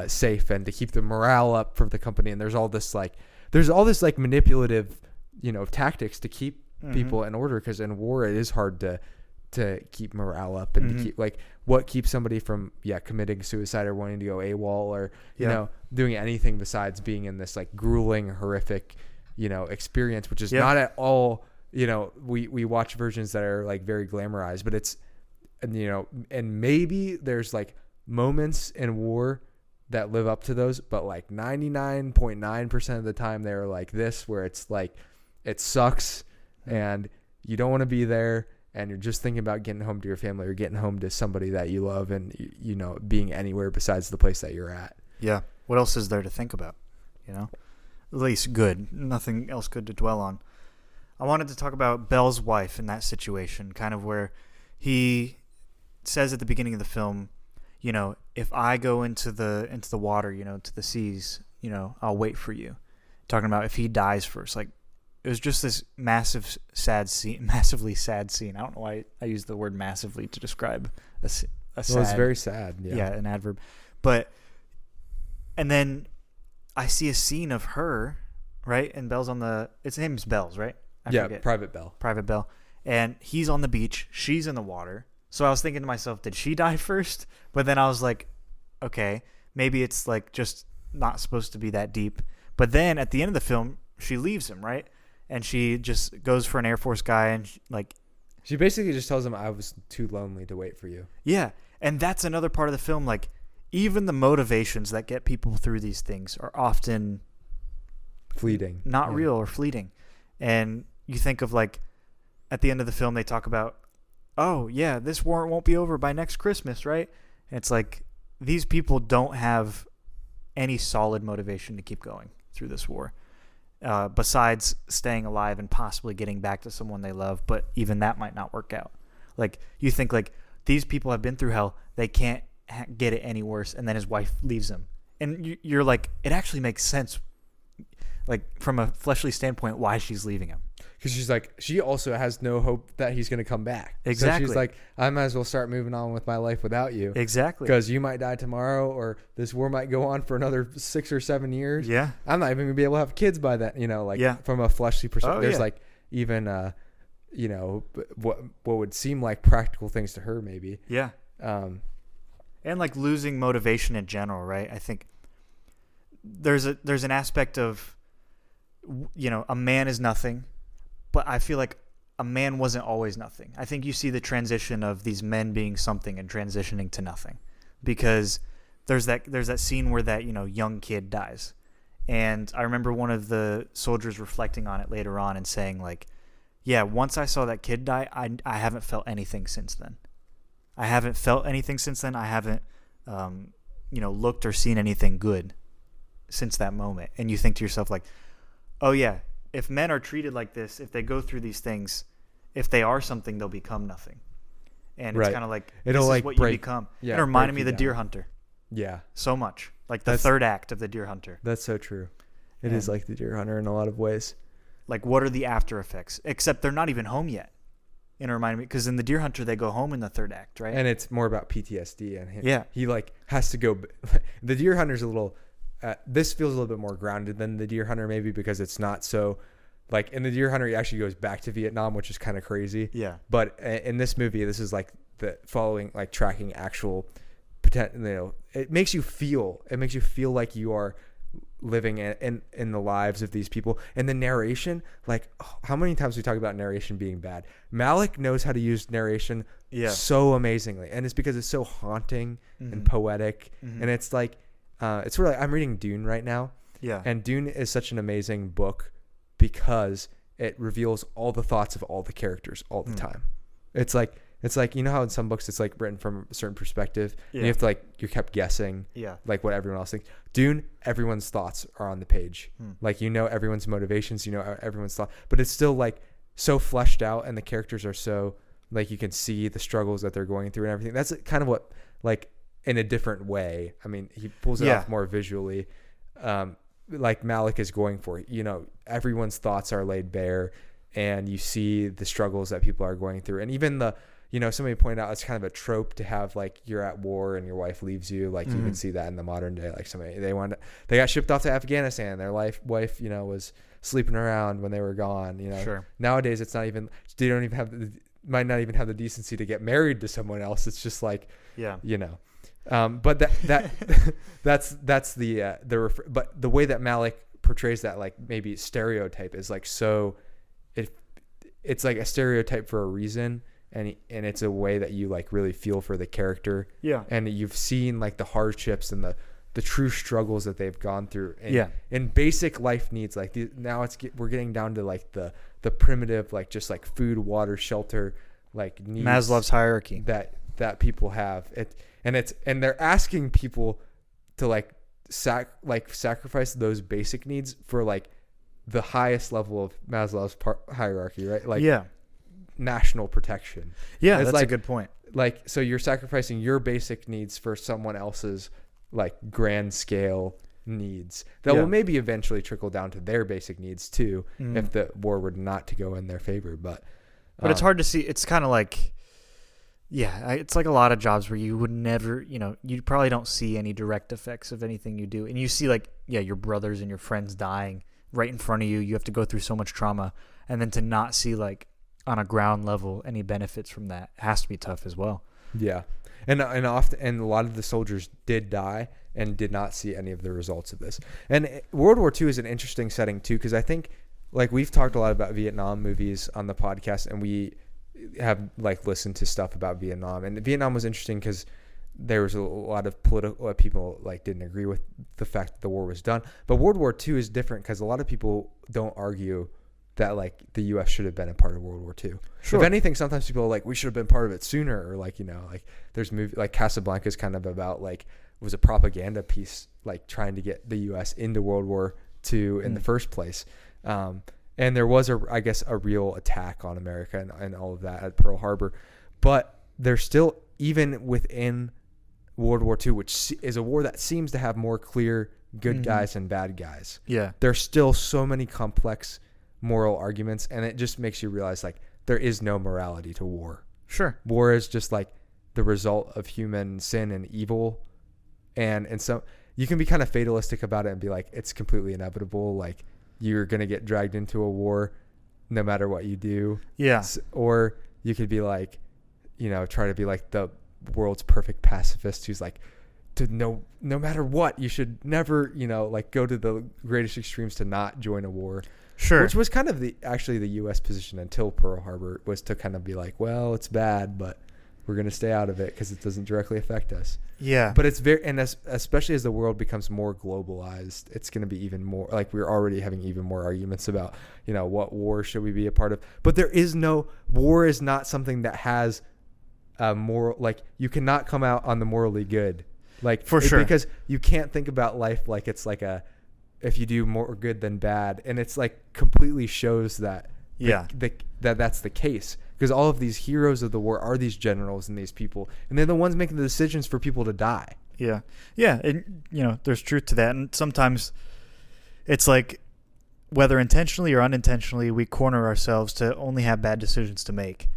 Speaker 2: safe and to keep the morale up for the company. And there's all this manipulative, tactics to keep people in order, because in war it is hard to keep morale up and to keep what keeps somebody from committing suicide or wanting to go AWOL or doing anything besides being in this grueling, horrific experience, which is not at all we watch versions that are very glamorized, but it's and maybe there's moments in war that live up to those, but 99.9% of the time they're like this, where it's it sucks and you don't want to be there, and you're just thinking about getting home to your family or getting home to somebody that you love, and being anywhere besides the place that you're at.
Speaker 1: Yeah. What else is there to think about? At least good. Nothing else good to dwell on. I wanted to talk about Bell's wife in that situation, kind of where he says at the beginning of the film, if I go into the water, to the seas, I'll wait for you. Talking about if he dies first. It was just this massively sad scene. I don't know why I used the word massively to describe a sad.
Speaker 2: Well, it's very sad.
Speaker 1: Yeah, an adverb. And then I see a scene of her, right? And Bell's its name's Bell's, right? I forget.
Speaker 2: Private Bell.
Speaker 1: And he's on the beach. She's in the water. So I was thinking to myself, did she die first? But then I was like, okay, maybe it's just not supposed to be that deep. But then at the end of the film, she leaves him, right? And she just goes for an Air Force guy, and
Speaker 2: she basically just tells him, I was too lonely to wait for you.
Speaker 1: Yeah. And that's another part of the film. Even the motivations that get people through these things are often
Speaker 2: fleeting,
Speaker 1: not real or fleeting. And you think of at the end of the film, they talk about, oh yeah, this war won't be over by next Christmas, right? And it's these people don't have any solid motivation to keep going through this war, besides staying alive and possibly getting back to someone they love. But even that might not work out. You think these people have been through hell, they can't get it any worse, and then his wife leaves him, and you're it actually makes sense, from a fleshly standpoint, why she's leaving him.
Speaker 2: Because she's she also has no hope that he's going to come back.
Speaker 1: Exactly.
Speaker 2: So she's I might as well start moving on with my life without you.
Speaker 1: Exactly.
Speaker 2: Because you might die tomorrow, or this war might go on for another 6 or 7 years.
Speaker 1: Yeah.
Speaker 2: I'm not even going to be able to have kids by then, from a fleshly perspective.
Speaker 1: Oh,
Speaker 2: there's even, what would seem like practical things to her maybe.
Speaker 1: Yeah. And losing motivation in general, right? I think there's an aspect of, a man is nothing. But I feel a man wasn't always nothing. I think you see the transition of these men being something and transitioning to nothing, because there's that scene where that young kid dies, and I remember one of the soldiers reflecting on it later on and saying once I saw that kid die, I haven't felt anything since then. I haven't looked or seen anything good since that moment. And you think to yourself oh yeah. If men are treated like this, if they go through these things, if they are something, they'll become nothing. And it's kind of this is what you become. Yeah, it reminded me of the Deer Hunter.
Speaker 2: Yeah.
Speaker 1: So much. Like the third act of The Deer Hunter.
Speaker 2: That's so true. It is like The Deer Hunter in a lot of ways.
Speaker 1: Like, what are the after effects? Except they're not even home yet. And it reminded me, because in The Deer Hunter, they go home in the third act, right?
Speaker 2: And it's more about PTSD. And
Speaker 1: yeah.
Speaker 2: He like has to go. The Deer Hunter's a little, this feels a little bit more grounded than The Deer Hunter, maybe because it's not so, like in The Deer Hunter, he actually goes back to Vietnam, which is kind of crazy.
Speaker 1: Yeah.
Speaker 2: But in this movie, this is like the following, like tracking actual, it makes you feel like you are living in the lives of these people. And the narration, like, how many times we talk about narration being bad? Malick knows how to use narration so amazingly, and it's because it's so haunting and poetic. And it's like it's sort of like, I'm reading Dune right now, and Dune is such an amazing book because it reveals all the thoughts of all the characters all the time. It's like, you know how in some books it's like written from a certain perspective, and you have to, like, you're kept guessing, like what everyone else thinks. Dune, everyone's thoughts are on the page. Like, you know, everyone's motivations, you know, everyone's thought, but it's still like so fleshed out, and the characters are so, like, you can see the struggles that they're going through and everything. That's kind of what, like, in a different way. I mean, he pulls it off more visually. Like Malick is going for, you know, everyone's thoughts are laid bare, and you see the struggles that people are going through. And even you know, somebody pointed out it's kind of a trope to have, like, you're at war and your wife leaves you. Like, you can see that in the modern day. Like, they got shipped off to Afghanistan. Their wife, you know, was sleeping around when they were gone. You know, nowadays it's not even, they don't even might not even have the decency to get married to someone else. It's just like, you know, but that's but the way that Malick portrays that, like, maybe stereotype is like, so it's like a stereotype for a reason. And it's a way that you, like, really feel for the character. Yeah. And you've seen, like, the hardships and the true struggles that they've gone through. And basic life needs, like, now we're getting down to, like, the primitive, like, just like food, water, shelter, like, needs.
Speaker 1: Maslow's hierarchy.
Speaker 2: That people have. And they're asking people to, like, sacrifice those basic needs for, like, the highest level of Maslow's hierarchy, right? Like, national protection.
Speaker 1: That's like a good point.
Speaker 2: Like, so you're sacrificing your basic needs for someone else's, like, grand scale needs that will maybe eventually trickle down to their basic needs too, if the war were not to go in their favor. But
Speaker 1: it's hard to see. It's kind of like, it's like a lot of jobs where you would never, you know, you probably don't see any direct effects of anything you do, and you see, like, your brothers and your friends dying right in front of you. You have to go through so much trauma, and then to not see, like, on a ground level any benefits from that has to be tough as well. And often, and a lot of the soldiers did die and did not see any of the results of this. And World War II is an interesting setting too, because I think, like, we've talked a lot about Vietnam movies on the podcast, and we have, like, listened to stuff about Vietnam, and Vietnam was interesting because there was a lot of political people, like, didn't agree with the fact that the war was done. But World War II is different because a lot of people don't argue that, like, the U.S. should have been a part of World War II. Sure. If anything, sometimes people are like, we should have been part of it sooner, or, like, you know, like, there's movie like Casablanca is kind of about, like, it was a propaganda piece, like, trying to get the U.S. into World War II in the first place. And there was I guess a real attack on America and all of that at Pearl Harbor, but there's still, even within World War II, which is a war that seems to have more clear good guys and bad guys. There's still so many complex moral arguments, and it just makes you realize, like, there is no morality to war. War is just, like, the result of human sin and evil, and so you can be kind of fatalistic about it and be like, it's completely inevitable, like, you're gonna get dragged into a war no matter what you do. Or you could be like, you know, try to be like the world's perfect pacifist who's like, no matter what, you should never, you know, like, go to the greatest extremes to not join a war. Which was kind of the U.S. position until Pearl Harbor, was to kind of be like, well, it's bad, but we're going to stay out of it because it doesn't directly affect us. But it's especially as the world becomes more globalized, it's going to be even more, like, we're already having even more arguments about, you know, what war should we be a part of. But war is not something that has a moral, like, you cannot come out on the morally good. Like, for sure. Because you can't think about life like it's like if you do more good than bad, and it's like completely shows that that's the case, because all of these heroes of the war are these generals and these people, and they're the ones making the decisions for people to die. Yeah. Yeah. And, there's truth to that. And sometimes it's like, whether intentionally or unintentionally, we corner ourselves to only have bad decisions to make.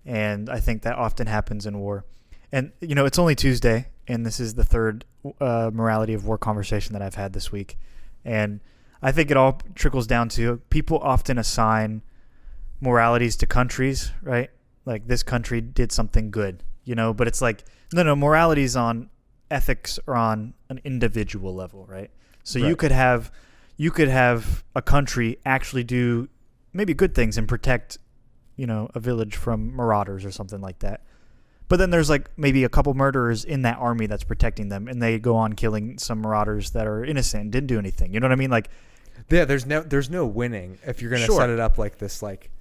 Speaker 1: And I think that often happens in war. And, it's only Tuesday, and this is the third morality of war conversation that I've had this week. And I think it all trickles down to people often assign moralities to countries, right? Like, this country did something good, but it's like, no, moralities on ethics are on an individual level, right? So right. You could have a country actually do maybe good things and protect, a village from marauders or something like that. But then there's like maybe a couple murderers in that army that's protecting them, and they go on killing some marauders that are innocent and didn't do anything. You know what I mean? Like,
Speaker 2: yeah, there's no winning if you're going to set it up like this. Like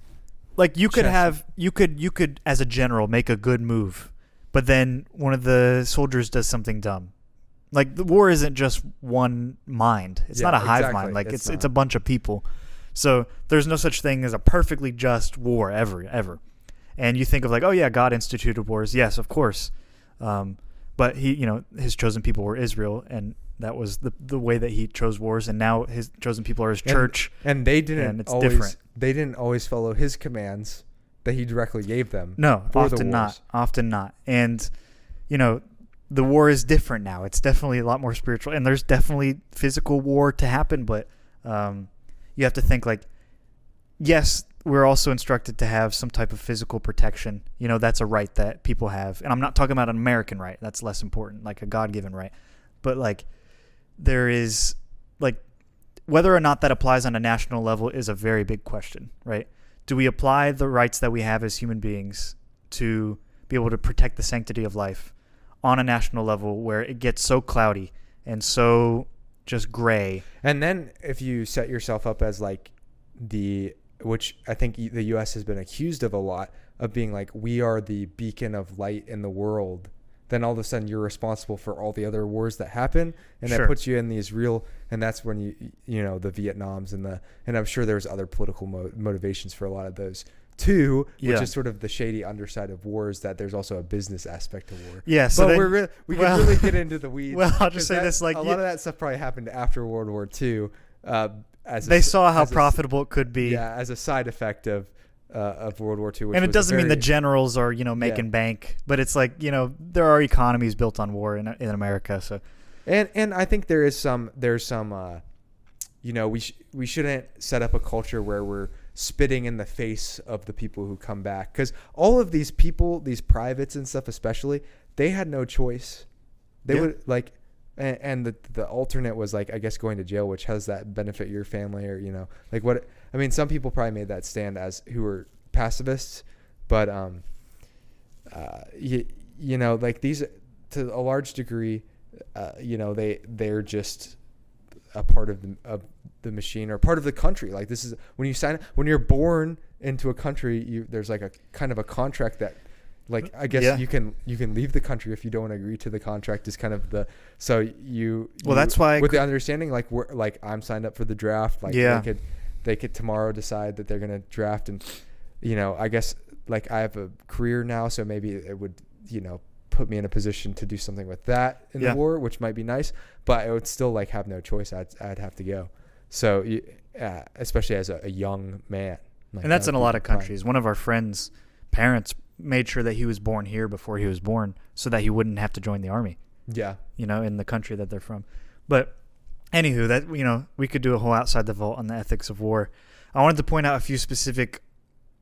Speaker 1: you could you could as a general make a good move, but then one of the soldiers does something dumb. Like, the war isn't just one mind. It's not a hive mind. Like, it's a bunch of people. So there's no such thing as a perfectly just war ever. And you think of like, oh yeah, God instituted wars. Yes, of course. But he, his chosen people were Israel, and that was the way that he chose wars. And now his chosen people are his church.
Speaker 2: And they didn't
Speaker 1: and it's different.
Speaker 2: They didn't always follow his commands that he directly gave them.
Speaker 1: No, often not. And, the war is different now. It's definitely a lot more spiritual, and there's definitely physical war to happen. But you have to think like, yes, we're also instructed to have some type of physical protection. That's a right that people have. And I'm not talking about an American right. That's less important, like a God-given right. But like, there is like, whether or not that applies on a national level is a very big question, right? Do we apply the rights that we have as human beings to be able to protect the sanctity of life on a national level where it gets so cloudy and so just gray?
Speaker 2: And then if you set yourself up as like which I think the U.S. has been accused of a lot, of being like, we are the beacon of light in the world, then all of a sudden you're responsible for all the other wars that happen. And that puts you in these and that's when the Vietnams and I'm sure there's other political motivations for a lot of those too, which is sort of the shady underside of wars, that there's also a business aspect to war.
Speaker 1: Yeah. So
Speaker 2: but we can really get into the weeds.
Speaker 1: Well, I'll just say this, like,
Speaker 2: a lot of that stuff probably happened after World War II.
Speaker 1: They saw how profitable it could be.
Speaker 2: Yeah, as a side effect of World War II.
Speaker 1: And it doesn't mean the generals are, making bank, but it's like, there are economies built on war in America. So,
Speaker 2: and I think there's some, we shouldn't set up a culture where we're spitting in the face of the people who come back, because all of these people, these privates and stuff especially, they had no choice. They would like. And the alternate was like, I guess, going to jail, which has that benefit your family, or like what I mean. Some people probably made that stand as who were pacifists, but like these, to a large degree, they're just a part of the machine, or part of the country. Like, this is when you're born into a country, there's like a kind of a contract that. Like, I guess you can leave the country if you don't agree to the contract, is kind of that's why with the understanding, like, I'm signed up for the draft. Like, they could tomorrow decide that they're going to draft, and I guess, like, I have a career now, so maybe it would put me in a position to do something with that in the war, which might be nice, but I would still like have no choice. I'd have to go. So especially as a young man, like,
Speaker 1: and that's in a lot of countries. One of our friends' parents made sure that he was born here before he was born, so that he wouldn't have to join the army.
Speaker 2: Yeah.
Speaker 1: In the country that they're from. But anywho, that, we could do a whole outside the vault on the ethics of war. I wanted to point out a few specific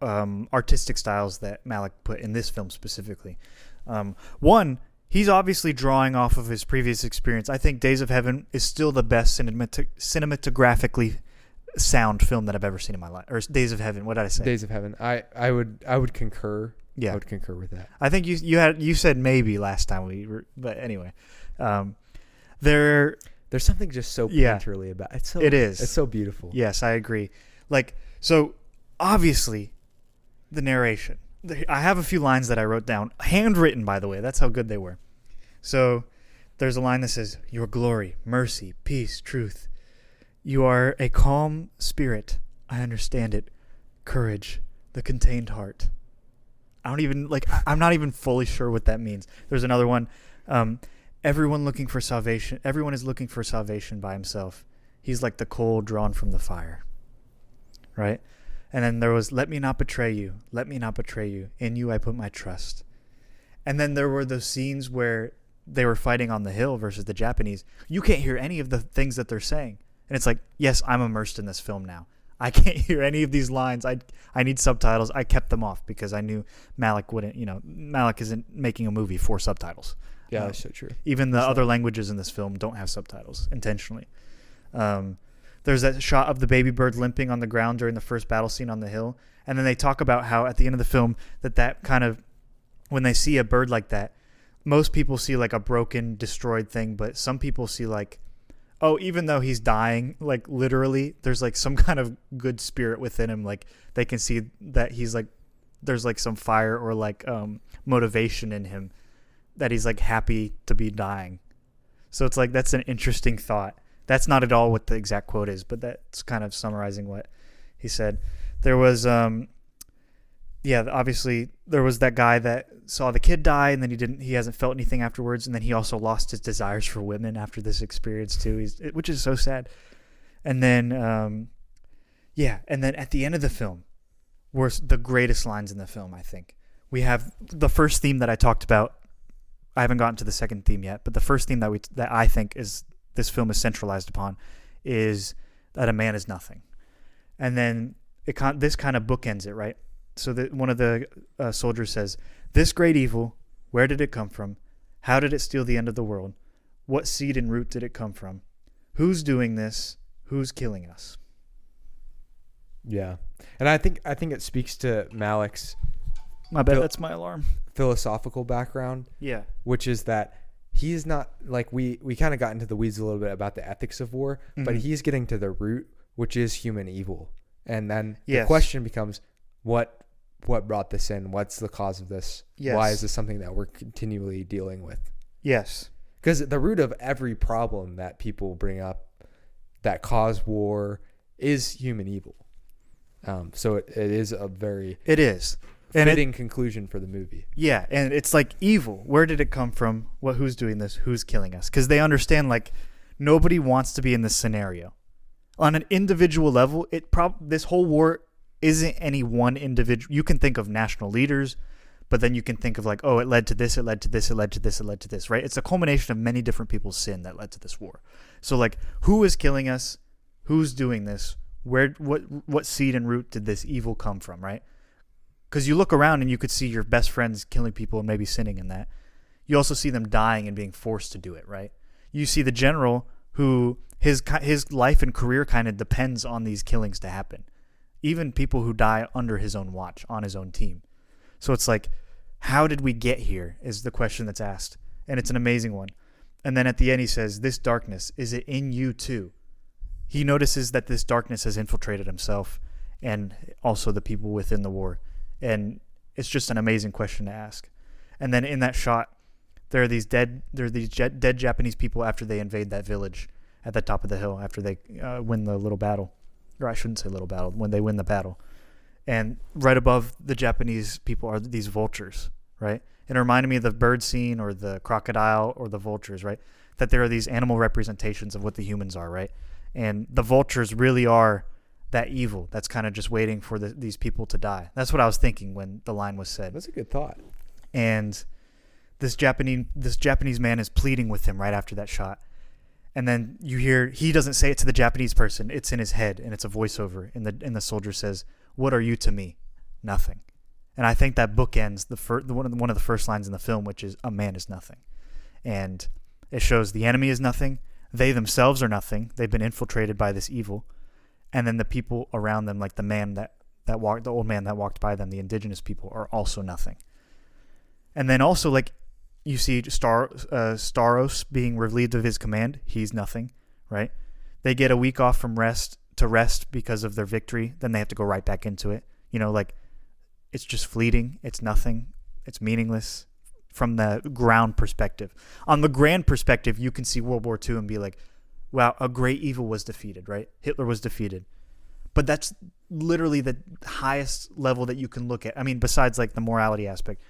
Speaker 1: artistic styles that Malick put in this film specifically. One, he's obviously drawing off of his previous experience. I think Days of Heaven is still the best cinematographically sound film that I've ever seen in my life. Or Days of Heaven. What did I say?
Speaker 2: Days of Heaven. I would concur.
Speaker 1: Yeah,
Speaker 2: I would concur with that.
Speaker 1: I think you said maybe last time we were, but anyway, there's
Speaker 2: something just so painterly about it.
Speaker 1: It is.
Speaker 2: It's so beautiful.
Speaker 1: Yes, I agree. Like, so obviously, the narration. I have a few lines that I wrote down, handwritten, by the way. That's how good they were. So there's a line that says, "Your glory, mercy, peace, truth. You are a calm spirit. I understand it. Courage, the contained heart." I'm not even fully sure what that means. There's another one. everyone looking for salvation. Everyone is looking for salvation by himself. He's like the coal drawn from the fire, right? And then there was, let me not betray you. Let me not betray you. In you I put my trust. And then there were those scenes where they were fighting on the hill versus the Japanese. You can't hear any of the things that they're saying. And it's like, yes, I'm immersed in this film now. I can't hear any of these lines. I need subtitles. I kept them off because I knew Malick wouldn't, Malick isn't making a movie for subtitles.
Speaker 2: Yeah, that's so true.
Speaker 1: Even the other languages in this film don't have subtitles intentionally. There's that shot of the baby bird limping on the ground during the first battle scene on the hill. And then they talk about how at the end of the film that kind of, when they see a bird like that, most people see like a broken, destroyed thing, but some people see like, oh, even though he's dying, like literally, there's like some kind of good spirit within him. Like they can see that he's like, there's like some fire or like motivation in him, that he's like happy to be dying. So it's like, that's an interesting thought. That's not at all what the exact quote is, but that's kind of summarizing what he said. There was, obviously there was that guy that saw the kid die, and then he hasn't felt anything afterwards. And then he also lost his desires for women after this experience too, which is so sad. And then, and then at the end of the film were the greatest lines in the film. I think we have the first theme that I talked about. I haven't gotten to the second theme yet, but the first theme that I think is this film is centralized upon is that a man is nothing. And then this kind of bookends it, right? So that one of the soldiers says, "This great evil, where did it come from? How did it steal the end of the world? What seed and root did it come from? Who's doing this? Who's killing us?"
Speaker 2: Yeah. And I think it speaks to Malick's,
Speaker 1: my bad, that's my alarm,
Speaker 2: philosophical background.
Speaker 1: Yeah.
Speaker 2: Which is that he's not, like, we kind of got into the weeds a little bit about the ethics of war, but he's getting to the root, which is human evil. And then the question becomes, what brought this in? What's the cause of this?
Speaker 1: Yes.
Speaker 2: Why is this something that we're continually dealing with?
Speaker 1: Yes.
Speaker 2: Because the root of every problem that people bring up that cause war is human evil. So it is a very fitting conclusion for the movie.
Speaker 1: Yeah, and it's like evil. Where did it come from? Who's doing this? Who's killing us? Because they understand, like, nobody wants to be in this scenario. On an individual level, this whole war isn't any one individual. You can think of national leaders, but then you can think of like, oh, it led to this, it led to this, it led to this, it led to this, right? It's a culmination of many different people's sin that led to this war. So like, who is killing us? Who's doing this? What seed and root did this evil come from, right? Because you look around and you could see your best friends killing people and maybe sinning in that. You also see them dying and being forced to do it, right? You see the general who his life and career kind of depends on these killings to happen. Even people who die under his own watch, on his own team. So it's like, how did we get here is the question that's asked. And it's an amazing one. And then at the end he says, this darkness, is it in you too? He notices that this darkness has infiltrated himself and also the people within the war. And it's just an amazing question to ask. And then in that shot, there are these dead Japanese people after they invade that village at the top of the hill, after they win the little battle. Or I shouldn't say little battle, when they win the battle. And right above the Japanese people are these vultures, right? It reminded me of the bird scene or the crocodile or the vultures, right? That there are these animal representations of what the humans are, right? And the vultures really are that evil that's kind of just waiting for these people to die. That's what I was thinking when the line was said.
Speaker 2: That's a good thought.
Speaker 1: And this Japanese man is pleading with him right after that shot. And then you hear, he doesn't say it to the Japanese person. It's in his head, and it's a voiceover. And the soldier says, "What are you to me? Nothing." And I think that bookends one of the first lines in the film, which is, "A man is nothing." And it shows the enemy is nothing. They themselves are nothing. They've been infiltrated by this evil. And then the people around them, like the old man that walked by them, the indigenous people, are also nothing. And then also, like, you see Staros being relieved of his command. He's nothing, right? They get a week off from rest because of their victory. Then they have to go right back into it. Like, it's just fleeting. It's nothing. It's meaningless from the ground perspective. On the grand perspective, you can see World War II and be like, wow, a great evil was defeated, right? Hitler was defeated. But that's literally the highest level that you can look at. I mean, besides like the morality aspect.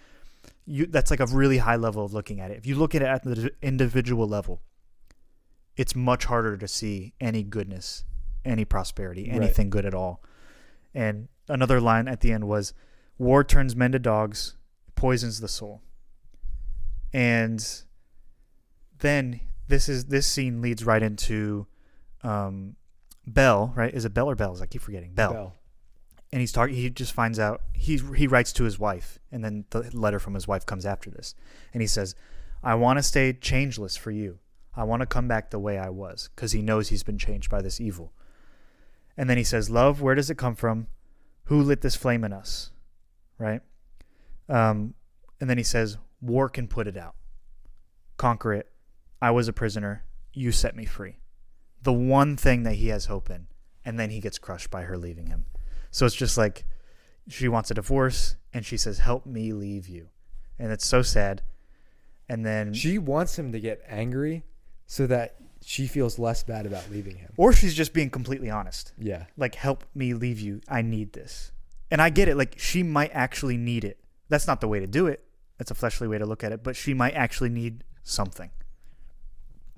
Speaker 1: that's like a really high level of looking at it. If you look at it at the individual level, it's much harder to see any goodness, any prosperity, anything good at all. And another line at the end was, war turns men to dogs, poisons the soul. And then this scene leads right into Bell, right? Is it Bell or Bells? I keep forgetting. Bell. And he just finds out, he writes to his wife, and then the letter from his wife comes after this. And he says, I want to stay changeless for you. I want to come back the way I was, because he knows he's been changed by this evil. And then he says, love, where does it come from? Who lit this flame in us? Right? And then he says, war can put it out. Conquer it. I was a prisoner. You set me free. The one thing that he has hope in. And then he gets crushed by her leaving him. So it's just like, she wants a divorce, and she says, help me leave you. And it's so sad. And then
Speaker 2: she wants him to get angry so that she feels less bad about leaving him.
Speaker 1: Or she's just being completely honest.
Speaker 2: Yeah.
Speaker 1: Like, help me leave you. I need this. And I get it. Like, she might actually need it. That's not the way to do it. That's a fleshly way to look at it. But she might actually need something.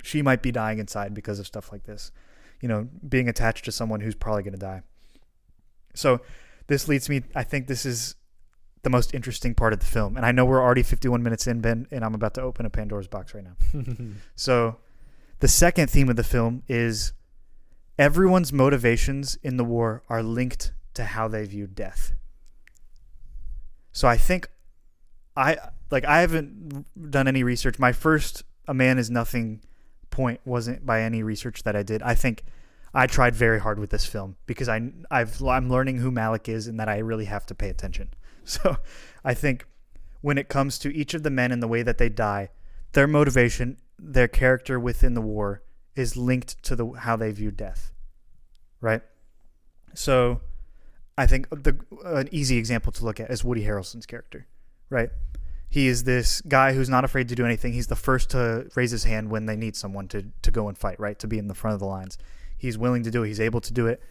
Speaker 1: She might be dying inside because of stuff like this. You know, being attached to someone who's probably going to die. So this leads me, I think this is the most interesting part of the film. And I know we're already 51 minutes in, Ben, and I'm about to open a Pandora's box right now. So the second theme of the film is everyone's motivations in the war are linked to how they view death. So I think I haven't done any research. My first A Man Is Nothing point wasn't by any research that I did. I think I tried very hard with this film because I'm learning who Malick is and that I really have to pay attention. So I think when it comes to each of the men and the way that they die, their motivation, their character within the war is linked to how they view death, right? So I think an easy example to look at is Woody Harrelson's character, right? He is this guy who's not afraid to do anything. He's the first to raise his hand when they need someone to go and fight, right? To be in the front of the lines. He's willing to do it. He's able to do it.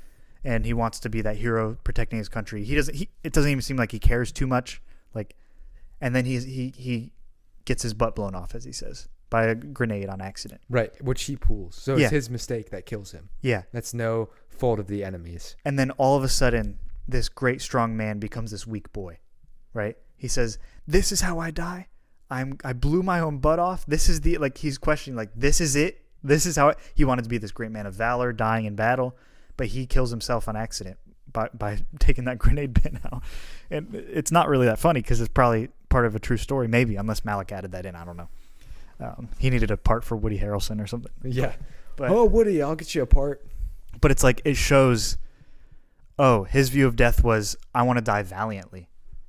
Speaker 1: And he wants to be that hero protecting his country. It doesn't even seem like he cares too much. And then he gets his butt blown off, as he says, by a grenade on accident.
Speaker 2: Right, which he pulls. So it's his mistake that kills him. Yeah. That's no fault of the enemies.
Speaker 1: And then all of a sudden, this great strong man becomes this weak boy, right? He says, this is how I die. I blew my own butt off. This is he's questioning, this is it. This is how he wanted to be this great man of valor, dying in battle, but he kills himself on accident by taking that grenade pin out. And it's not really that funny because it's probably part of a true story, maybe, unless Malick added that in. I don't know. He needed a part for Woody Harrelson or something.
Speaker 2: Yeah. But, Woody, I'll get you a part.
Speaker 1: But it's like, it shows, his view of death was, I want to die valiantly.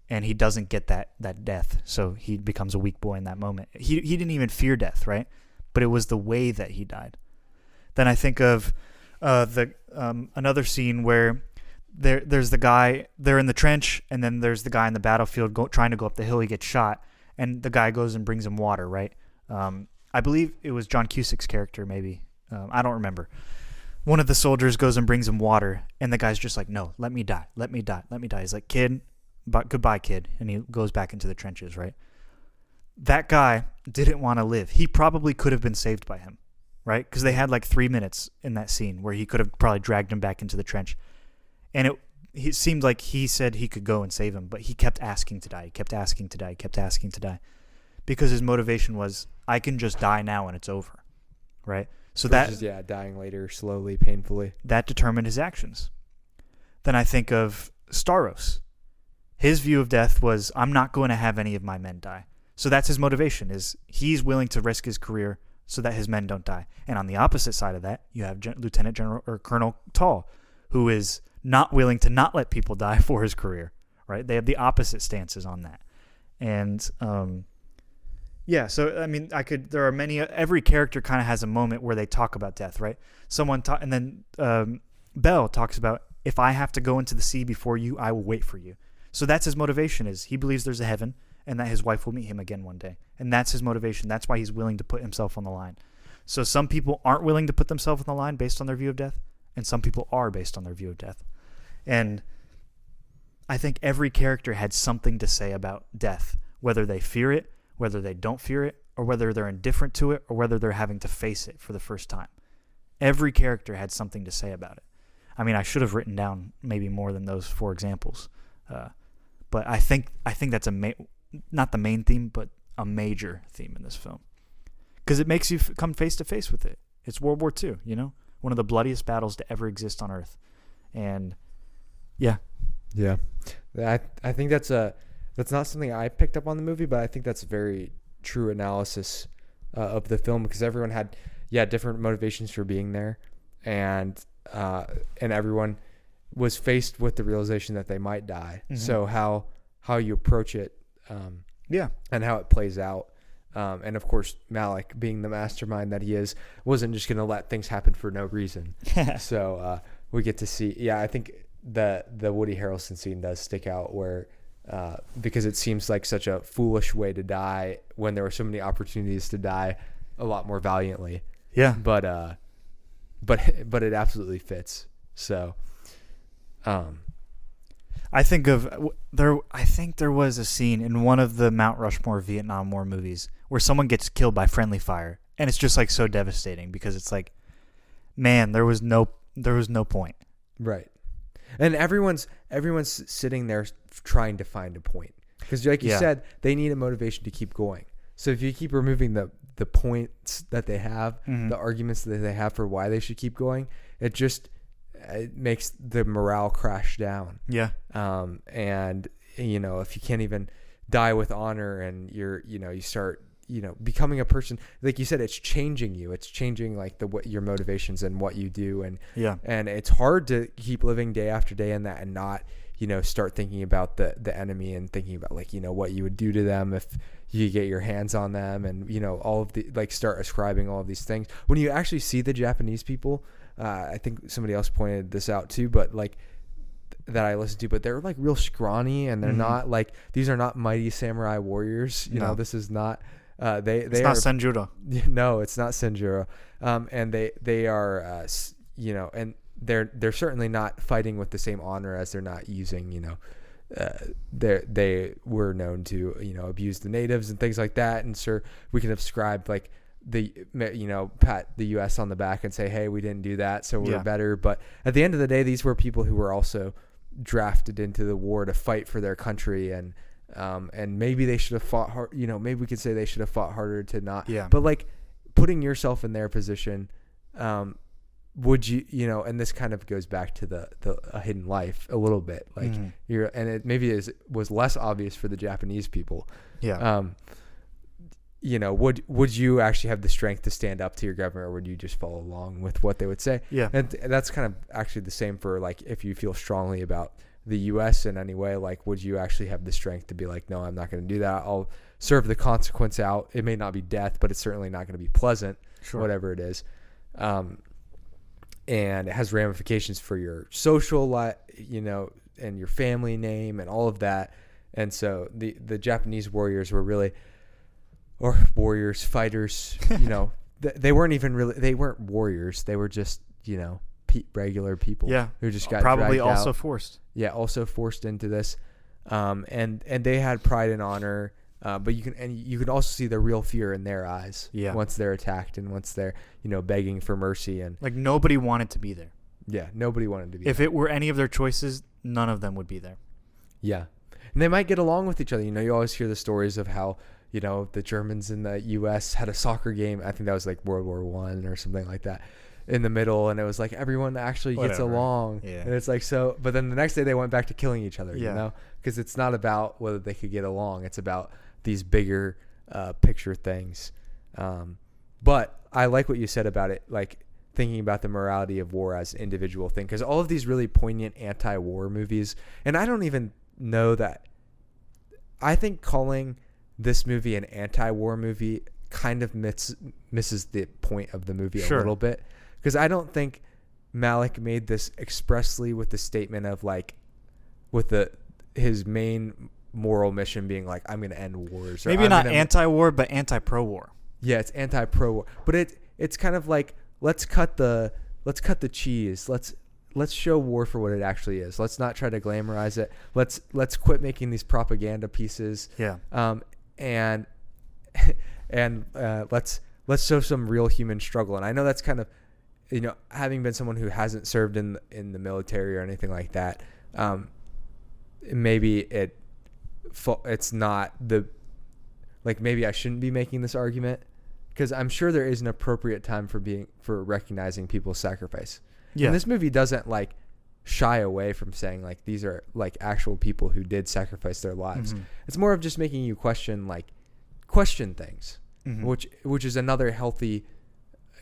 Speaker 1: And he doesn't get that death. So he becomes a weak boy in that moment. He didn't even fear death, right? But it was the way that he died. Then I think of another scene where there's the guy, they're in the trench, and then there's the guy in the battlefield trying to go up the hill. He gets shot, and the guy goes and brings him water, right? I believe it was John Cusack's character, maybe. I don't remember. One of the soldiers goes and brings him water, and the guy's just like, no, let me die. Let me die. Let me die. He's like, kid, goodbye, kid. And he goes back into the trenches, right? That guy didn't want to live. He probably could have been saved by him, right? Because they had 3 minutes in that scene where he could have probably dragged him back into the trench. And it seemed like he said he could go and save him, but he kept asking to die. He kept asking to die. He kept asking to die. Because his motivation was, I can just die now and it's over, right? So
Speaker 2: dying later, slowly, painfully. That
Speaker 1: determined his actions. Then I think of Staros. His view of death was, I'm not going to have any of my men die. So that's his motivation, is he's willing to risk his career so that his men don't die. And on the opposite side of that, you have Lieutenant General or Colonel Tall, who is not willing to not let people die for his career, right? They have the opposite stances on that. And so I mean, there are many. Every character kind of has a moment where they talk about death, right? And then Bell talks about, if I have to go into the sea before you, I will wait for you. So that's his motivation, is he believes there's a heaven and that his wife will meet him again one day. And that's his motivation. That's why he's willing to put himself on the line. So some people aren't willing to put themselves on the line based on their view of death, and some people are based on their view of death. And I think every character had something to say about death, whether they fear it, whether they don't fear it, or whether they're indifferent to it, or whether they're having to face it for the first time. Every character had something to say about it. I mean, I should have written down maybe more than those 4 examples. But I think that's not the main theme, but a major theme in this film. Because it makes you come face to face with it. It's World War II, you know? One of the bloodiest battles to ever exist on Earth. And, yeah.
Speaker 2: Yeah. I think that's not something I picked up on the movie, but I think that's a very true analysis of the film, because everyone had, different motivations for being there. And everyone was faced with the realization that they might die. Mm-hmm. So how you approach it, and how it plays out. And of course, Malick, being the mastermind that he is, wasn't just going to let things happen for no reason. So we get to see, I think the Woody Harrelson scene does stick out, where because it seems like such a foolish way to die when there were so many opportunities to die a lot more valiantly.
Speaker 1: Yeah.
Speaker 2: But it absolutely fits. So,
Speaker 1: I think there was a scene in one of the Mount Rushmore Vietnam War movies where someone gets killed by friendly fire, and it's just like so devastating, because it's like, man, there was no point.
Speaker 2: Right. And everyone's sitting there trying to find a point, because like you said, they need a motivation to keep going. So if you keep removing the points that they have, mm-hmm. the arguments that they have for why they should keep going, it makes the morale crash down.
Speaker 1: Yeah.
Speaker 2: And if you can't even die with honor, and you start, becoming a person, like you said, it's changing you. It's changing like what your motivations and what you do. And it's hard to keep living day after day in that, and not, start thinking about the enemy, and thinking about like, what you would do to them if you get your hands on them, and, all of the, like, start ascribing all of these things. When you actually see the Japanese people, I think somebody else pointed this out too, but like that I listened to, but they're like real scrawny, and they're mm-hmm. not like, these are not mighty samurai warriors. This is not, it's not
Speaker 1: Senjuro.
Speaker 2: No, it's not Senjuro. And they are, and they're certainly not fighting with the same honor, as they're not using, they were known to, abuse the natives and things like that. And sure, we can ascribe like pat the U.S. on the back and say, hey, we didn't do that, so we're better. But at the end of the day, these were people who were also drafted into the war to fight for their country, and maybe they should have fought hard. Maybe we could say they should have fought harder to not. Yeah. But like putting yourself in their position, would you, and this kind of goes back to the A Hidden Life a little bit, like mm-hmm. and it maybe was less obvious for the Japanese people. Yeah. Would you actually have the strength to stand up to your government, or would you just follow along with what they would say? Yeah. And that's kind of actually the same for like, if you feel strongly about the U.S. in any way, like, would you actually have the strength to be like, no, I'm not going to do that. I'll serve the consequence out. It may not be death, but it's certainly not going to be pleasant, whatever it is. And it has ramifications for your social life, and your family name and all of that. And so the Japanese warriors were really, or warriors, fighters, they weren't warriors. They were just, regular people. Yeah. Who just got
Speaker 1: probably also
Speaker 2: out.
Speaker 1: Forced.
Speaker 2: Yeah. Also forced into this. And they had pride and honor. But you can also see the real fear in their eyes. Yeah. Once they're attacked, and once they're, begging for mercy, and
Speaker 1: like nobody wanted to be there.
Speaker 2: Yeah. Nobody wanted to be
Speaker 1: If it were any of their choices, none of them would be there.
Speaker 2: Yeah. And they might get along with each other. You always hear the stories of how, the Germans in the U.S. had a soccer game. I think that was like World War I or something like that, in the middle. And it was like everyone actually gets along. Yeah. And it's like, so, but then the next day they went back to killing each other, because it's not about whether they could get along. It's about these bigger picture things. But I like what you said about it, like thinking about the morality of war as an individual thing, because all of these really poignant anti-war movies, and I don't even know that, I think calling this movie an anti-war movie kind of misses the point of the movie a little bit, because I don't think Malick made this expressly with the statement of like, with his main moral mission being like, I'm going to end wars. Or
Speaker 1: maybe not anti-war, but anti-pro-war.
Speaker 2: Yeah, it's anti-pro-war, but it's kind of like, let's cut the cheese. Let's show war for what it actually is. Let's not try to glamorize it. Let's quit making these propaganda pieces. Yeah. and and let's show some real human struggle. And I know that's kind of, having been someone who hasn't served in the military or anything like that, maybe it's not maybe I shouldn't be making this argument, because I'm sure there is an appropriate time for recognizing people's sacrifice. Yeah. And this movie doesn't shy away from saying these are actual people who did sacrifice their lives. Mm-hmm. It's more of just making you question things, mm-hmm. which is another healthy,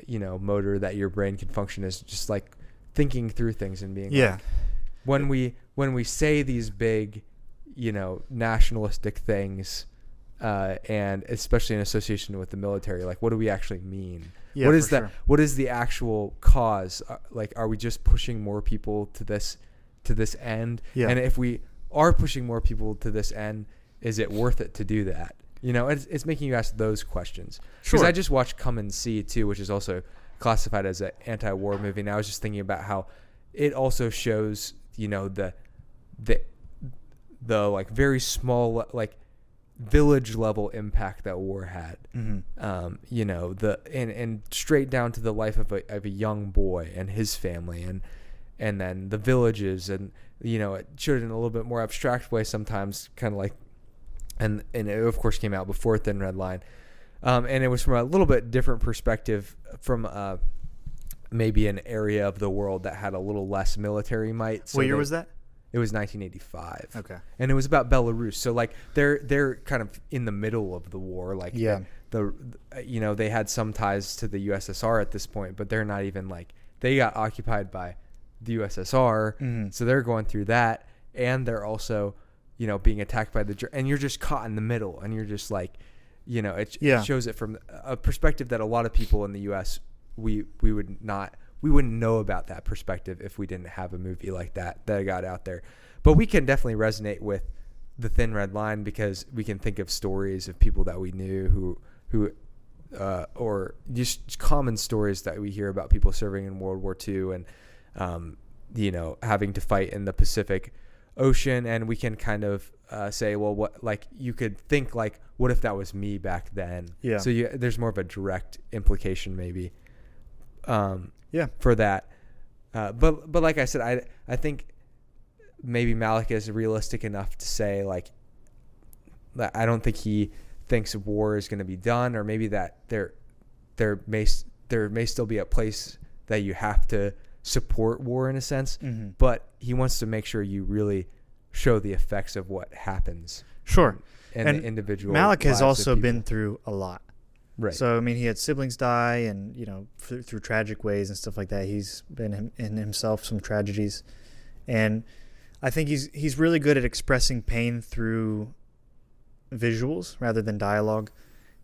Speaker 2: motor that your brain can function, is just thinking through things and being when we say these big, nationalistic things, and especially in association with the military, what do we actually mean? Yeah, what is that? Sure. What is the actual cause? Are we just pushing more people to this end? Yeah. And if we are pushing more people to this end, is it worth it to do that? It's making you ask those questions. Because sure. I just watched Come and See too, which is also classified as an anti-war movie. And I was just thinking about how it also shows, the very small, village level impact that war had. Mm-hmm. And straight down to the life of a young boy and his family, and then the villages, and it showed it in a little bit more abstract way sometimes, kind of and it of course came out before Thin Red Line, and it was from a little bit different perspective, from maybe an area of the world that had a little less military might.
Speaker 1: So what year was that?
Speaker 2: It was 1985.
Speaker 1: Okay.
Speaker 2: And it was about Belarus. So they're kind of in the middle of the war. They had some ties to the USSR at this point, but they're not even they got occupied by the USSR. Mm-hmm. So they're going through that, and they're also, being attacked by and you're just caught in the middle, and you're just it shows it from a perspective that a lot of people in the US we wouldn't know about that perspective if we didn't have a movie like that got out there. But we can definitely resonate with the Thin Red Line, because we can think of stories of people that we knew who or just common stories that we hear about people serving in World War II, and having to fight in the Pacific Ocean. And we can kind of say, well, what, you could think what if that was me back then? Yeah. So there's more of a direct implication maybe. For that. But like I said, I think maybe Malick is realistic enough to say that I don't think he thinks war is going to be done, or maybe that there may still be a place that you have to support war in a sense, mm-hmm. but he wants to make sure you really show the effects of what happens.
Speaker 1: Sure.
Speaker 2: And the individual.
Speaker 1: Malick has also been through a lot. Right. So, I mean, he had siblings die, and, through tragic ways and stuff like that. He's been in himself some tragedies. And I think he's really good at expressing pain through visuals rather than dialogue.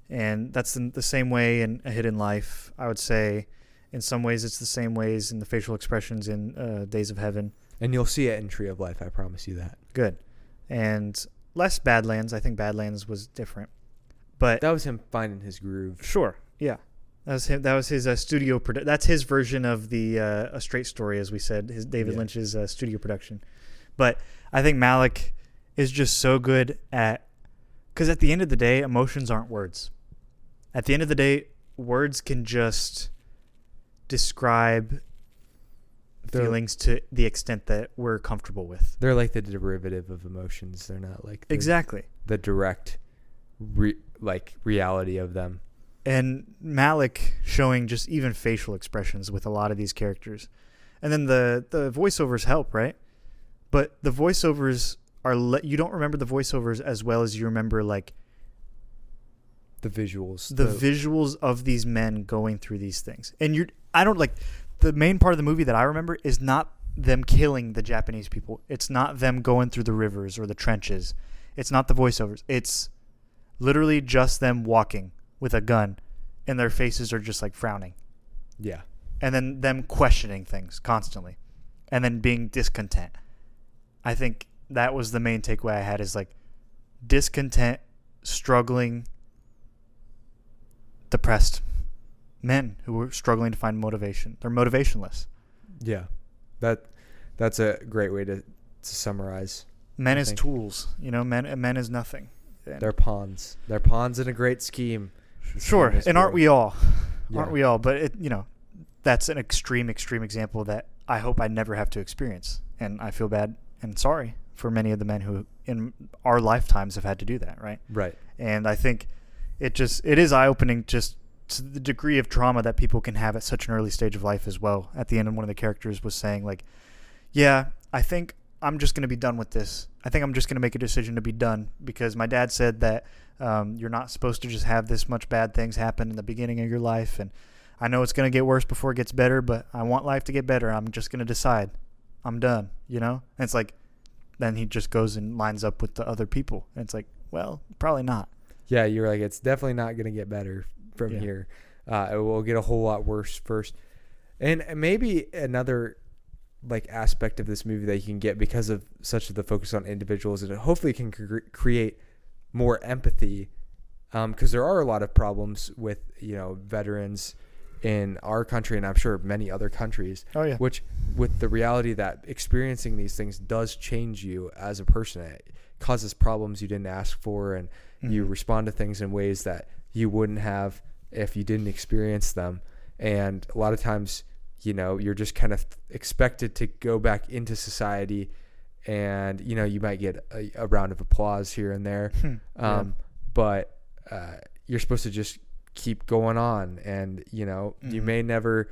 Speaker 1: And that's the same way in A Hidden Life, I would say. In some ways, it's the same ways in the facial expressions in Days of Heaven.
Speaker 2: And you'll see it in Tree of Life, I promise you that.
Speaker 1: Good. And less Badlands. I think Badlands was different. But
Speaker 2: that was him finding his groove.
Speaker 1: Sure, yeah, that was him. That was his studio. That's his version of the A Straight Story, as we said, his David Lynch's studio production. But I think Malick is just so good because at the end of the day, emotions aren't words. At the end of the day, words can just describe feelings to the extent that we're comfortable with.
Speaker 2: They're like the derivative of emotions. They're not
Speaker 1: exactly
Speaker 2: the direct reality of them.
Speaker 1: And Malick showing just even facial expressions with a lot of these characters. And then the voiceovers help, right? But the voiceovers are you don't remember the voiceovers as well as you remember
Speaker 2: the visuals.
Speaker 1: The visuals of these men going through these things. And the main part of the movie that I remember is not them killing the Japanese people. It's not them going through the rivers or the trenches. It's not the voiceovers. It's literally just them walking with a gun, and their faces are just frowning.
Speaker 2: Yeah.
Speaker 1: And then them questioning things constantly, and then being discontent. I think that was the main takeaway I had, is discontent, struggling, depressed men who were struggling to find motivation. They're motivationless.
Speaker 2: Yeah. That's a great way to summarize.
Speaker 1: Men as tools, men is nothing.
Speaker 2: They're pawns. They're pawns in a great scheme.
Speaker 1: Sure, and aren't we all?
Speaker 2: Yeah.
Speaker 1: Aren't we all? But that's an extreme example that I hope I never have to experience, and I feel bad and sorry for many of the men who in our lifetimes have had to do that, right?
Speaker 2: Right.
Speaker 1: And I think it is eye-opening just to the degree of trauma that people can have at such an early stage of life as well. At the end, one of the characters was saying, like, yeah, I think I'm just going to be done with this. I think I'm just going to make a decision to be done because my dad said that you're not supposed to just have this much bad things happen in the beginning of your life. And I know it's going to get worse before it gets better, but I want life to get better. I'm just going to decide. I'm done, And it's like, then he just goes and lines up with the other people. And it's like, well, probably not.
Speaker 2: Yeah, you're like, it's definitely not going to get better from here. It will get a whole lot worse first. And maybe another aspect of this movie that you can get because of such of the focus on individuals, and it hopefully can create more empathy, because there are a lot of problems with veterans in our country, and I'm sure many other countries.
Speaker 1: Oh yeah.
Speaker 2: Which, with the reality that experiencing these things does change you as a person. It causes problems you didn't ask for, and you respond to things in ways that you wouldn't have if you didn't experience them. And a lot of times, you're just kind of expected to go back into society, and you might get a round of applause here and there, but you're supposed to just keep going on, and you may never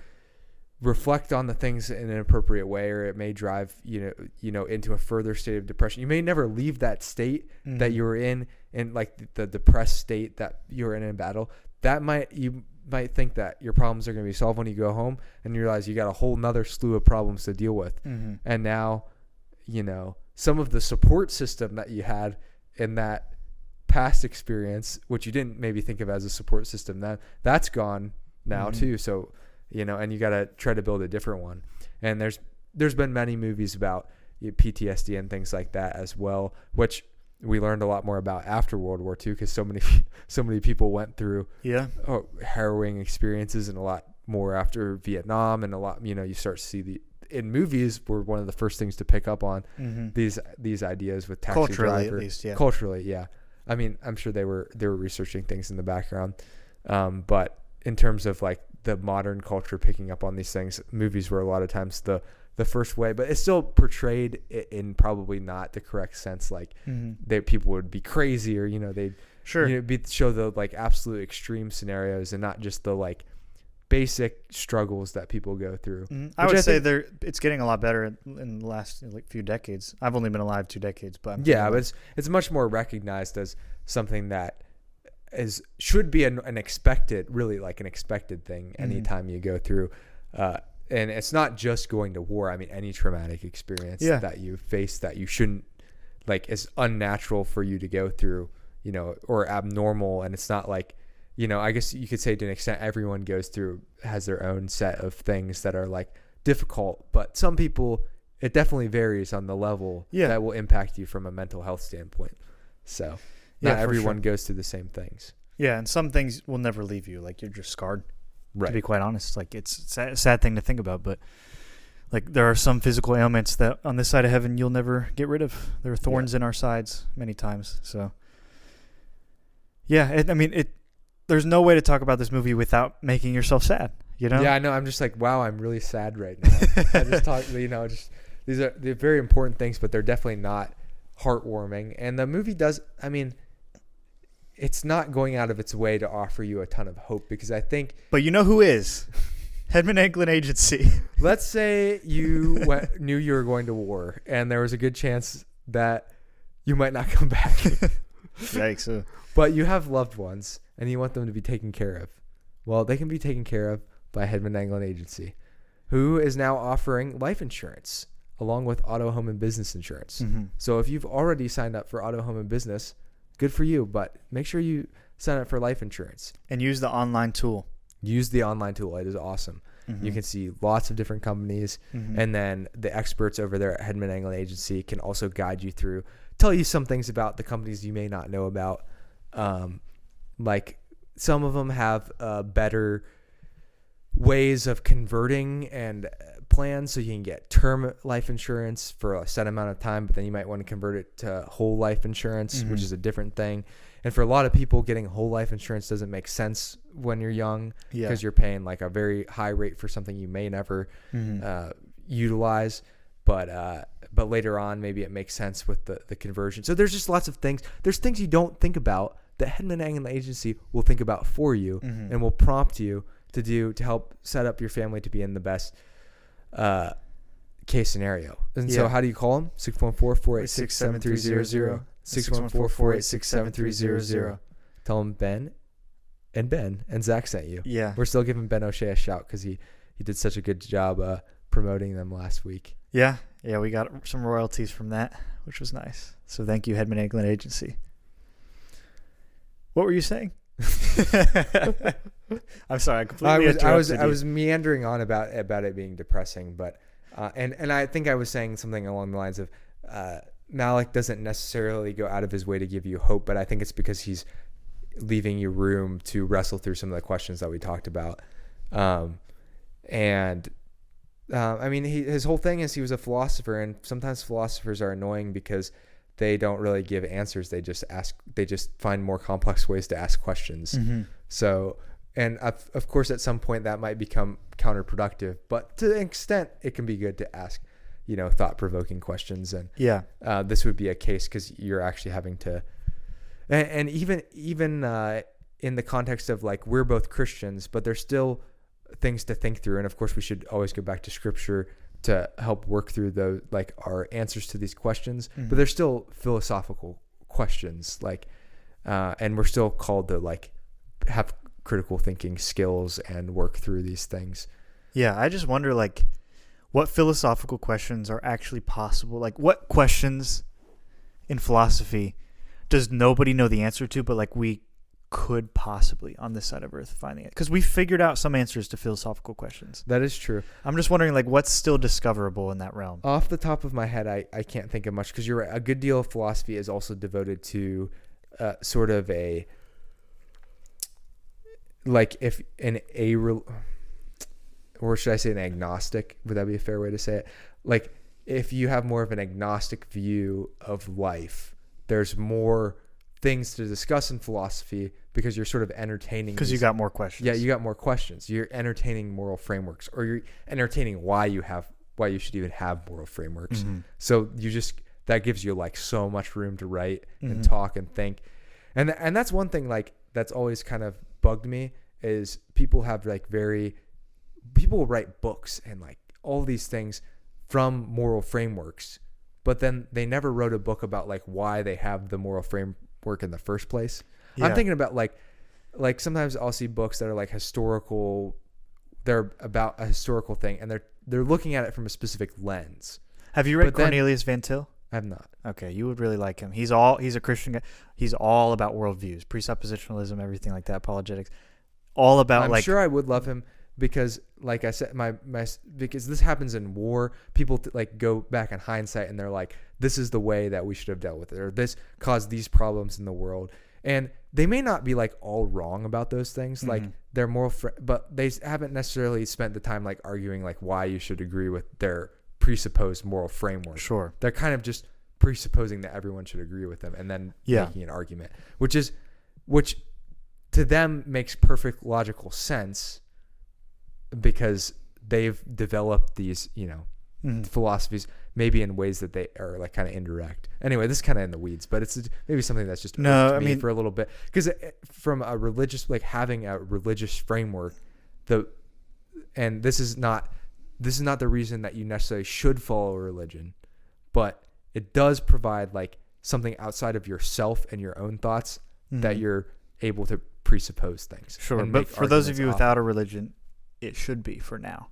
Speaker 2: reflect on the things in an appropriate way, or it may drive into a further state of depression. You may never leave that state that you were in like the depressed state that you were in battle. You might think that your problems are going to be solved when you go home, and you realize you got a whole nother slew of problems to deal with. And now some of the support system that you had in that past experience, which you didn't maybe think of as a support system, that's gone now too. So and you got to try to build a different one. And there's been many movies about PTSD and things like that as well, which we learned a lot more about after World War II, because so many people went through harrowing experiences, and a lot more after Vietnam, and a lot you start to see in movies were one of the first things to pick up on these ideas with Taxi
Speaker 1: culturally
Speaker 2: Driver.
Speaker 1: At least, yeah.
Speaker 2: Culturally, yeah. I mean, I'm sure they were researching things in the background, but in terms of the modern culture picking up on these things, movies were a lot of times the first way, but it's still portrayed in probably not the correct sense. People would be crazy, or they'd show the absolute extreme scenarios, and not just the basic struggles that people go through.
Speaker 1: I would say it's getting a lot better in the last few decades. I've only been alive 2 decades, but
Speaker 2: but it's much more recognized as something that should be an expected, really an expected thing anytime you go through. And it's not just going to war. I mean, any traumatic experience that you face that you shouldn't is unnatural for you to go through, or abnormal. And it's not I guess you could say to an extent everyone has their own set of things that are difficult, but some people, it definitely varies on the level that will impact you from a mental health standpoint. So not everyone goes through the same things.
Speaker 1: Yeah. And some things will never leave you. You're just scarred.
Speaker 2: Right.
Speaker 1: To be quite honest, it's a sad thing to think about, but there are some physical ailments that on this side of heaven you'll never get rid of. There are thorns in our sides many times. So there's no way to talk about this movie without making yourself sad.
Speaker 2: Yeah, I know. I'm just wow, I'm really sad right now. I just talk, these are very important things, but they're definitely not heartwarming. And the movie does. I mean, it's not going out of its way to offer you a ton of hope, because I think...
Speaker 1: But you know who is? Hedman Anglin Agency.
Speaker 2: Let's say you knew you were going to war, and there was a good chance that you might not come back.
Speaker 1: Yikes.
Speaker 2: But you have loved ones, and you want them to be taken care of. Well, they can be taken care of by Hedman Anglin Agency, who is now offering life insurance, along with auto, home, and business insurance. So if you've already signed up for auto, home, and business... good for you, but make sure you sign up for life insurance.
Speaker 1: And use the online tool.
Speaker 2: Use the online tool. It is awesome. You can see lots of different companies, and then the experts over there at Hedman Anglin Agency can also guide you through, tell you some things about the companies you may not know about. Some of them have better ways of converting and plan so you can get term life insurance for a set amount of time, but then you might want to convert it to whole life insurance, which is a different thing. And for a lot of people, getting whole life insurance doesn't make sense when you're young because you're paying like a very high rate for something you may never utilize. But later on, maybe it makes sense with the conversion. So there's just lots of things. There's things you don't think about that Hedman Anglin Agency will think about for you and will prompt you to help set up your family to be in the best case scenario. And so how do you call them? 614-486-7300. 614-486-7300. Tell them Ben and Zach sent you.
Speaker 1: Yeah.
Speaker 2: We're still giving Ben O'Shea a shout because he did such a good job promoting them last week.
Speaker 1: Yeah. Yeah, we got some royalties from that, which was nice. So thank you, Hedman Anglin Agency. What were you saying? I'm sorry, I completely interrupted you.
Speaker 2: I was meandering on about it being depressing, but and I think I was saying something along the lines of Malick doesn't necessarily go out of his way to give you hope, but I think it's because he's leaving you room to wrestle through some of the questions that we talked about. I mean, his whole thing is he was a philosopher, and sometimes philosophers are annoying because they don't really give answers. They just find more complex ways to ask questions. So, and of course, at some point that might become counterproductive, but to an extent, it can be good to ask, thought-provoking questions. And this would be a case because you're actually having to, and even in the context of like, we're both Christians, but there's still things to think through. And of course, we should always go back to scripture to help work through those, like our answers to these questions, but they're still philosophical questions, like, and we're still called to like have critical thinking skills and work through these things.
Speaker 1: Yeah. I just wonder like what philosophical questions are actually possible. Like what questions in philosophy does nobody know the answer to, but like we could possibly on this side of Earth finding it, because we figured out some answers to philosophical questions.
Speaker 2: That is true.
Speaker 1: I'm just wondering like what's still discoverable in that realm.
Speaker 2: Off the top of my head, I can't think of much, because you're right, a good deal of philosophy is also devoted to sort of a, like if or should I say an agnostic, would that be a fair way to say it? Like if you have more of an agnostic view of life, there's more things to discuss in philosophy because you're sort of entertaining.
Speaker 1: Because you got more questions.
Speaker 2: Yeah, you got more questions. You're entertaining moral frameworks, or you're entertaining why you should even have moral frameworks. So that gives you like so much room to write and talk and think. And that's one thing like that's always kind of bugged me is people write books and like all these things from moral frameworks, but then they never wrote a book about like why they have the moral framework in the first place. I'm thinking about like sometimes I'll see books that are like historical, they're about a historical thing and they're looking at it from a specific lens.
Speaker 1: Have you read Cornelius Van Til?
Speaker 2: I have not.
Speaker 1: Okay, you would really like him. He's a Christian guy. He's all about worldviews, presuppositionalism, everything like that, apologetics. All about
Speaker 2: I'm sure I would love him because, like I said, because this happens in war. People like go back in hindsight and they're like, "This is the way that we should have dealt with it," or "This caused these problems in the world." And they may not be like all wrong about those things. Like they're moral, but they haven't necessarily spent the time like arguing like why you should agree with their presupposed moral framework.
Speaker 1: Sure,
Speaker 2: they're kind of just presupposing that everyone should agree with them and then making an argument, which to them makes perfect logical sense because they've developed these, philosophies maybe in ways that they are like kind of indirect. Anyway, this is kind of in the weeds, but it's maybe something that's just me for a little bit, because from a religious, like having a religious framework, and this is not the reason that you necessarily should follow a religion, but it does provide like something outside of yourself and your own thoughts that you're able to presuppose things.
Speaker 1: Sure, but for those of you without a religion, it should be for now.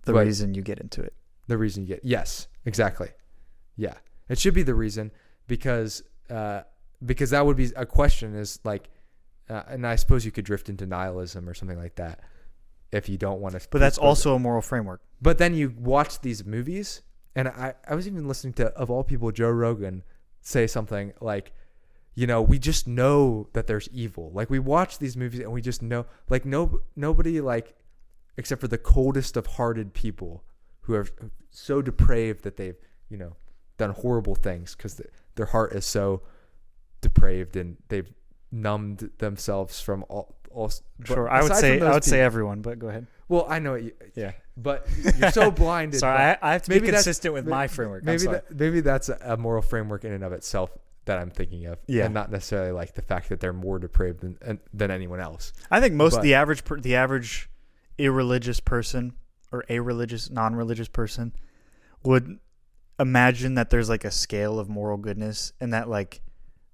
Speaker 1: The reason you get into it.
Speaker 2: Yes, exactly. Yeah, it should be the reason because that would be a question is like, and I suppose you could drift into nihilism or something like that if you don't want to.
Speaker 1: But that's also a moral framework.
Speaker 2: But then you watch these movies, and I was even listening to, of all people, Joe Rogan say something like, we just know that there's evil. Like we watch these movies and we just know, like nobody like except for the coldest of hearted people who are so depraved that they've, done horrible things because their heart is so depraved and they've numbed themselves from all.
Speaker 1: Sure, I would say everyone, but go ahead.
Speaker 2: Well, I know what you. Yeah, but you're so blinded.
Speaker 1: Sorry, I have to be consistent with my framework.
Speaker 2: Maybe that's a moral framework in and of itself that I'm thinking of, and not necessarily like the fact that they're more depraved than anyone else.
Speaker 1: I think the average irreligious person or non-religious person would imagine that there's like a scale of moral goodness, and that like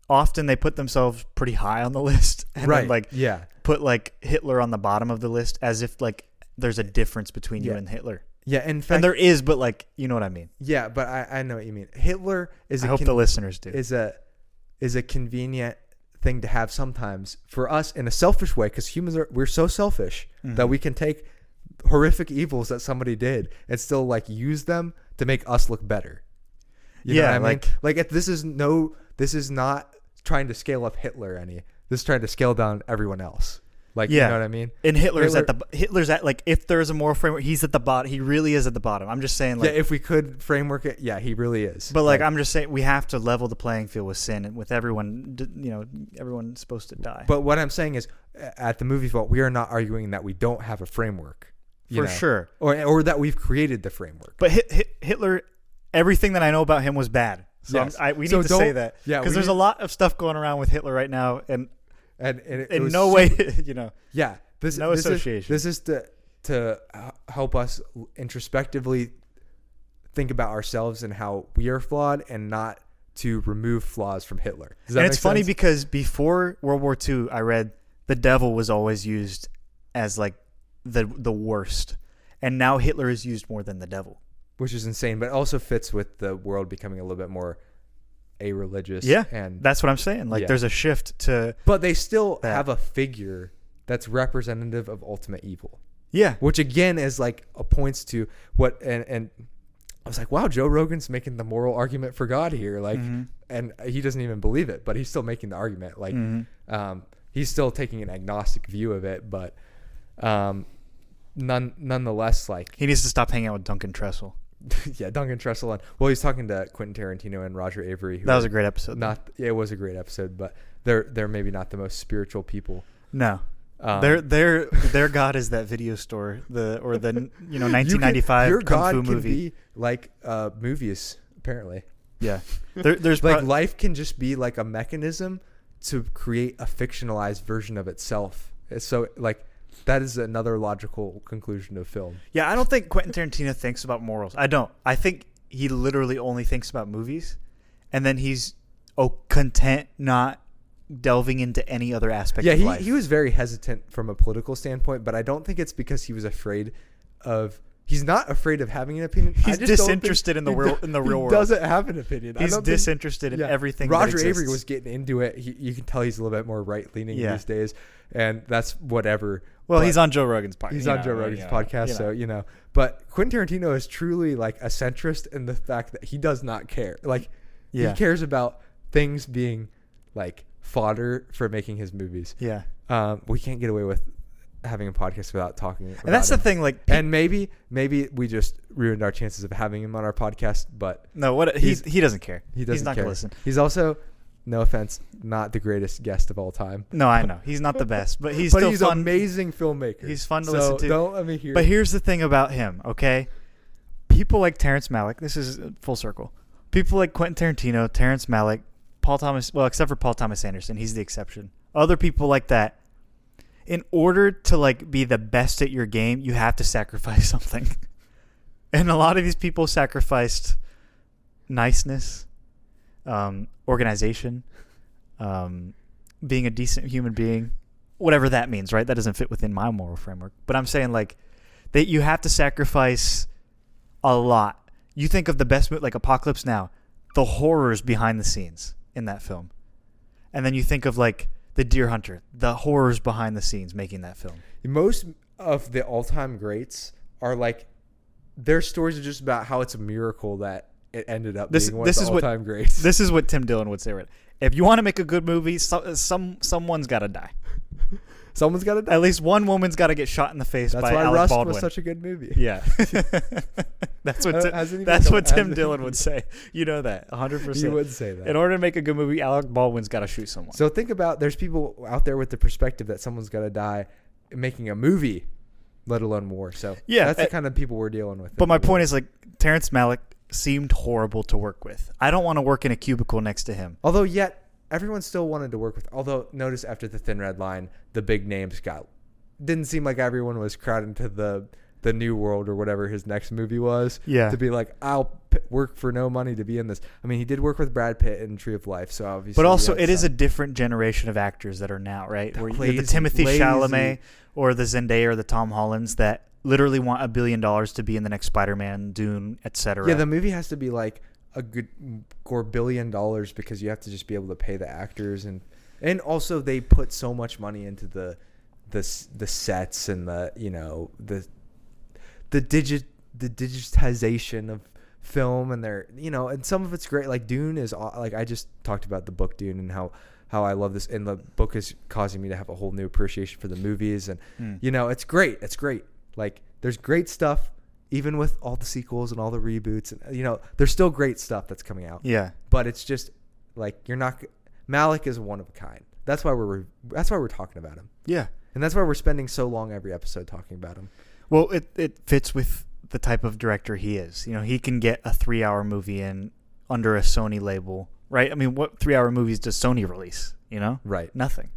Speaker 1: often they put themselves pretty high on the list, and then put like Hitler on the bottom of the list as if like there's a difference between you and Hitler.
Speaker 2: Yeah, in fact,
Speaker 1: and there is, but like, you know what I mean.
Speaker 2: Yeah, but I know what you mean. Hitler is.
Speaker 1: I hope the listeners do.
Speaker 2: Is a convenient thing to have sometimes for us in a selfish way, because we're so selfish that we can take horrific evils that somebody did and still like use them to make us look better. You know what I mean? Like this is not trying to scale up Hitler any. This is trying to scale down everyone else. Like, you know what I mean?
Speaker 1: And Hitler's at like, if there's a moral framework, he's at the bottom. He really is at the bottom. I'm just saying, like,
Speaker 2: if we could framework it, he really is.
Speaker 1: But like I'm just saying, we have to level the playing field with sin, and with everyone, everyone's supposed to die.
Speaker 2: But what I'm saying is, at the Movie Vault, we are not arguing that we don't have a framework.
Speaker 1: For sure.
Speaker 2: Or that we've created the framework.
Speaker 1: But Hitler, everything that I know about him was bad. So
Speaker 2: yes.
Speaker 1: We need to say that. Yeah. Because there's a lot of stuff going around with Hitler right now, and in no way,
Speaker 2: Yeah.
Speaker 1: No association.
Speaker 2: This is to help us introspectively think about ourselves and how we are flawed, and not to remove flaws from Hitler.
Speaker 1: And it's funny because before World War II, I read the devil was always used as like the worst, and now Hitler is used more than the devil,
Speaker 2: which is insane, but also fits with the world becoming a little bit more a-religious.
Speaker 1: Yeah,
Speaker 2: and
Speaker 1: that's what I'm saying. Like, there's a shift to,
Speaker 2: but they still have a figure that's representative of ultimate evil.
Speaker 1: Yeah,
Speaker 2: which again is like points to what, and I was like, wow, Joe Rogan's making the moral argument for God here, like, and he doesn't even believe it, but he's still making the argument. Like, he's still taking an agnostic view of it, but nonetheless, like,
Speaker 1: he needs to stop hanging out with Duncan Trussell.
Speaker 2: Yeah, Duncan Trussell. He's talking to Quentin Tarantino and Roger Avery.
Speaker 1: That was a great episode.
Speaker 2: It was a great episode, but they're maybe not the most spiritual people.
Speaker 1: No, their God is that video store, the 1995
Speaker 2: your
Speaker 1: kung
Speaker 2: God
Speaker 1: fu
Speaker 2: can
Speaker 1: movie.
Speaker 2: Be like movies, apparently.
Speaker 1: Yeah, there's
Speaker 2: like life can just be like a mechanism to create a fictionalized version of itself. So like, that is another logical conclusion of film.
Speaker 1: Yeah, I don't think Quentin Tarantino thinks about morals. I don't. I think he literally only thinks about movies, and then he's content not delving into any other aspect of life.
Speaker 2: He was very hesitant from a political standpoint, but I don't think it's because he was afraid of... He's not afraid of having an opinion.
Speaker 1: He's disinterested in the real world.
Speaker 2: He doesn't have an opinion.
Speaker 1: He's disinterested in everything.
Speaker 2: Roger Avery was getting into it. You can tell he's a little bit more right-leaning these days, and that's whatever.
Speaker 1: Well, he's on Joe Rogan's podcast.
Speaker 2: He's on Joe Rogan's podcast, so. But Quentin Tarantino is truly like a centrist in the fact that he does not care. Like, he cares about things being like fodder for making his movies.
Speaker 1: Yeah.
Speaker 2: We can't get away with having a podcast without talking about
Speaker 1: and that's
Speaker 2: him.
Speaker 1: The thing, like,
Speaker 2: and maybe we just ruined our chances of having him on our podcast, but
Speaker 1: no, he doesn't care. He's not
Speaker 2: care.
Speaker 1: Gonna listen.
Speaker 2: He's also, no offense, not the greatest guest of all time.
Speaker 1: No, I know he's not the best, but he's
Speaker 2: but
Speaker 1: still
Speaker 2: he's
Speaker 1: fun.
Speaker 2: An amazing filmmaker.
Speaker 1: He's fun to listen to.
Speaker 2: Don't let me hear.
Speaker 1: But here's the thing about him, okay? People like Terrence Malick. This is full circle. People like Quentin Tarantino, Terrence Malick, Paul Thomas. Well, except for Paul Thomas Anderson, he's the exception. Other people like that. In order to like be the best at your game, you have to sacrifice something. And a lot of these people sacrificed niceness, organization, being a decent human being, whatever that means, right? That doesn't fit within my moral framework. But I'm saying like that you have to sacrifice a lot. You think of the best movie, like Apocalypse Now, the horrors behind the scenes in that film. And then you think of like The Deer Hunter, the horrors behind the scenes making that film.
Speaker 2: Most of the all-time greats are like, their stories are just about how it's a miracle that it ended up being one of the all-time greats.
Speaker 1: This is what Tim Dillon would say. Right? If you want to make a good movie, someone's got to die.
Speaker 2: Someone's got to die.
Speaker 1: At least one woman's got to get shot in the face
Speaker 2: That's
Speaker 1: by
Speaker 2: why
Speaker 1: Alec
Speaker 2: Rust
Speaker 1: Baldwin.
Speaker 2: was such a good movie.
Speaker 1: Yeah. That's what Tim Dillon would say. You know that, 100%.
Speaker 2: He would say that.
Speaker 1: In order to make a good movie, Alec Baldwin's got to shoot someone.
Speaker 2: So think about, there's people out there with the perspective that someone's got to die making a movie, let alone war. So
Speaker 1: yeah,
Speaker 2: that's the kind of people we're dealing with.
Speaker 1: But my point is, like, Terrence Malick seemed horrible to work with. I don't want to work in a cubicle next to him.
Speaker 2: Although yet everyone still wanted to work with. Although notice after the Thin Red Line, the big names didn't seem like everyone was crowded into the New World or whatever his next movie was.
Speaker 1: Yeah.
Speaker 2: To be like, I'll work for no money to be in this. I mean, he did work with Brad Pitt in Tree of Life, so obviously.
Speaker 1: But also, it is a different generation of actors that are now, right? Where the Timothy Chalamet or the Zendaya or the Tom Hollands that literally want $1 billion to be in the next Spider-Man, Dune, etc.
Speaker 2: Yeah, the movie has to be like a good $1 billion because you have to just be able to pay the actors, and also they put so much money into the sets and the digitization of film, and and some of it's great. Like Dune is like, I just talked about the book Dune and how I love this, and the book is causing me to have a whole new appreciation for the movies, and it's great. Like there's great stuff even with all the sequels and all the reboots, and there's still great stuff that's coming out.
Speaker 1: Yeah,
Speaker 2: but it's just like Malick is one of a kind. That's why we're talking about him.
Speaker 1: Yeah,
Speaker 2: and that's why we're spending so long every episode talking about him.
Speaker 1: Well, it fits with the type of director he is. He can get a 3-hour movie in under a Sony label, right? I mean, what 3-hour movies does Sony release?
Speaker 2: Right?
Speaker 1: Nothing.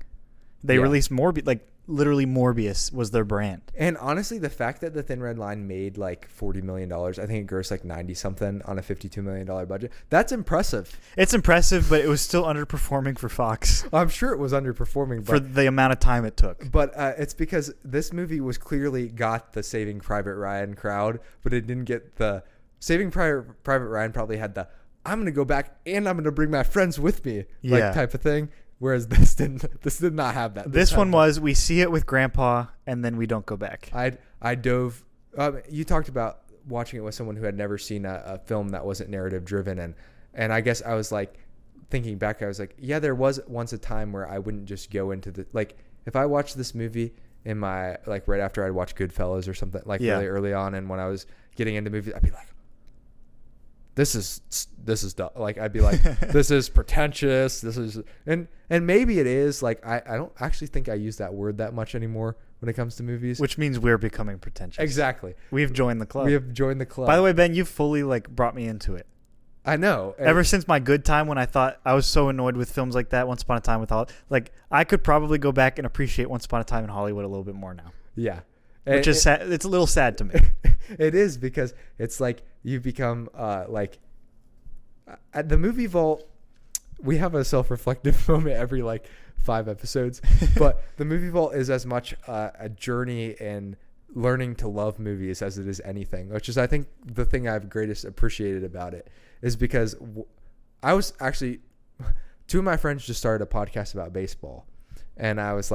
Speaker 1: They released Morbius, like literally Morbius was their brand.
Speaker 2: And honestly, the fact that the Thin Red Line made like $40 million, I think it grossed like 90 something on a $52 million budget. That's impressive.
Speaker 1: It's impressive, but it was still underperforming for Fox.
Speaker 2: I'm sure it was underperforming
Speaker 1: for the amount of time it took.
Speaker 2: But it's because this movie was clearly got the Saving Private Ryan crowd, but it didn't get the Saving Private Ryan. Probably had the I'm going to go back and I'm going to bring my friends with me type of thing. Whereas this did not have that.
Speaker 1: This one was, we see it with Grandpa and then we don't go back.
Speaker 2: I dove. You talked about watching it with someone who had never seen a film that wasn't narrative driven, and I guess I was like thinking back. I was like, yeah, there was once a time where I wouldn't just go into if I watched this movie in my right after I'd watched Goodfellas or something really early on, and when I was getting into movies, I'd be like, this is dumb. I'd be like, this is pretentious. This is, and maybe it is. I don't actually think I use that word that much anymore when it comes to movies.
Speaker 1: Which means we're becoming pretentious.
Speaker 2: Exactly.
Speaker 1: We've joined the club. By the way, Ben, you fully brought me into it.
Speaker 2: I know.
Speaker 1: Ever since my good time, when I thought I was so annoyed with films like that, Once Upon a Time with Hollywood, I could probably go back and appreciate Once Upon a Time in Hollywood a little bit more now.
Speaker 2: Yeah.
Speaker 1: Which is sad. It's a little sad to me.
Speaker 2: It is, because it's like you become at the Movie Vault. We have a self-reflective moment every 5 episodes, but the Movie Vault is as much a journey in learning to love movies as it is anything, which is, I think, the thing I've greatest appreciated about it, is because I was actually, 2 of my friends just started a podcast about baseball, and I was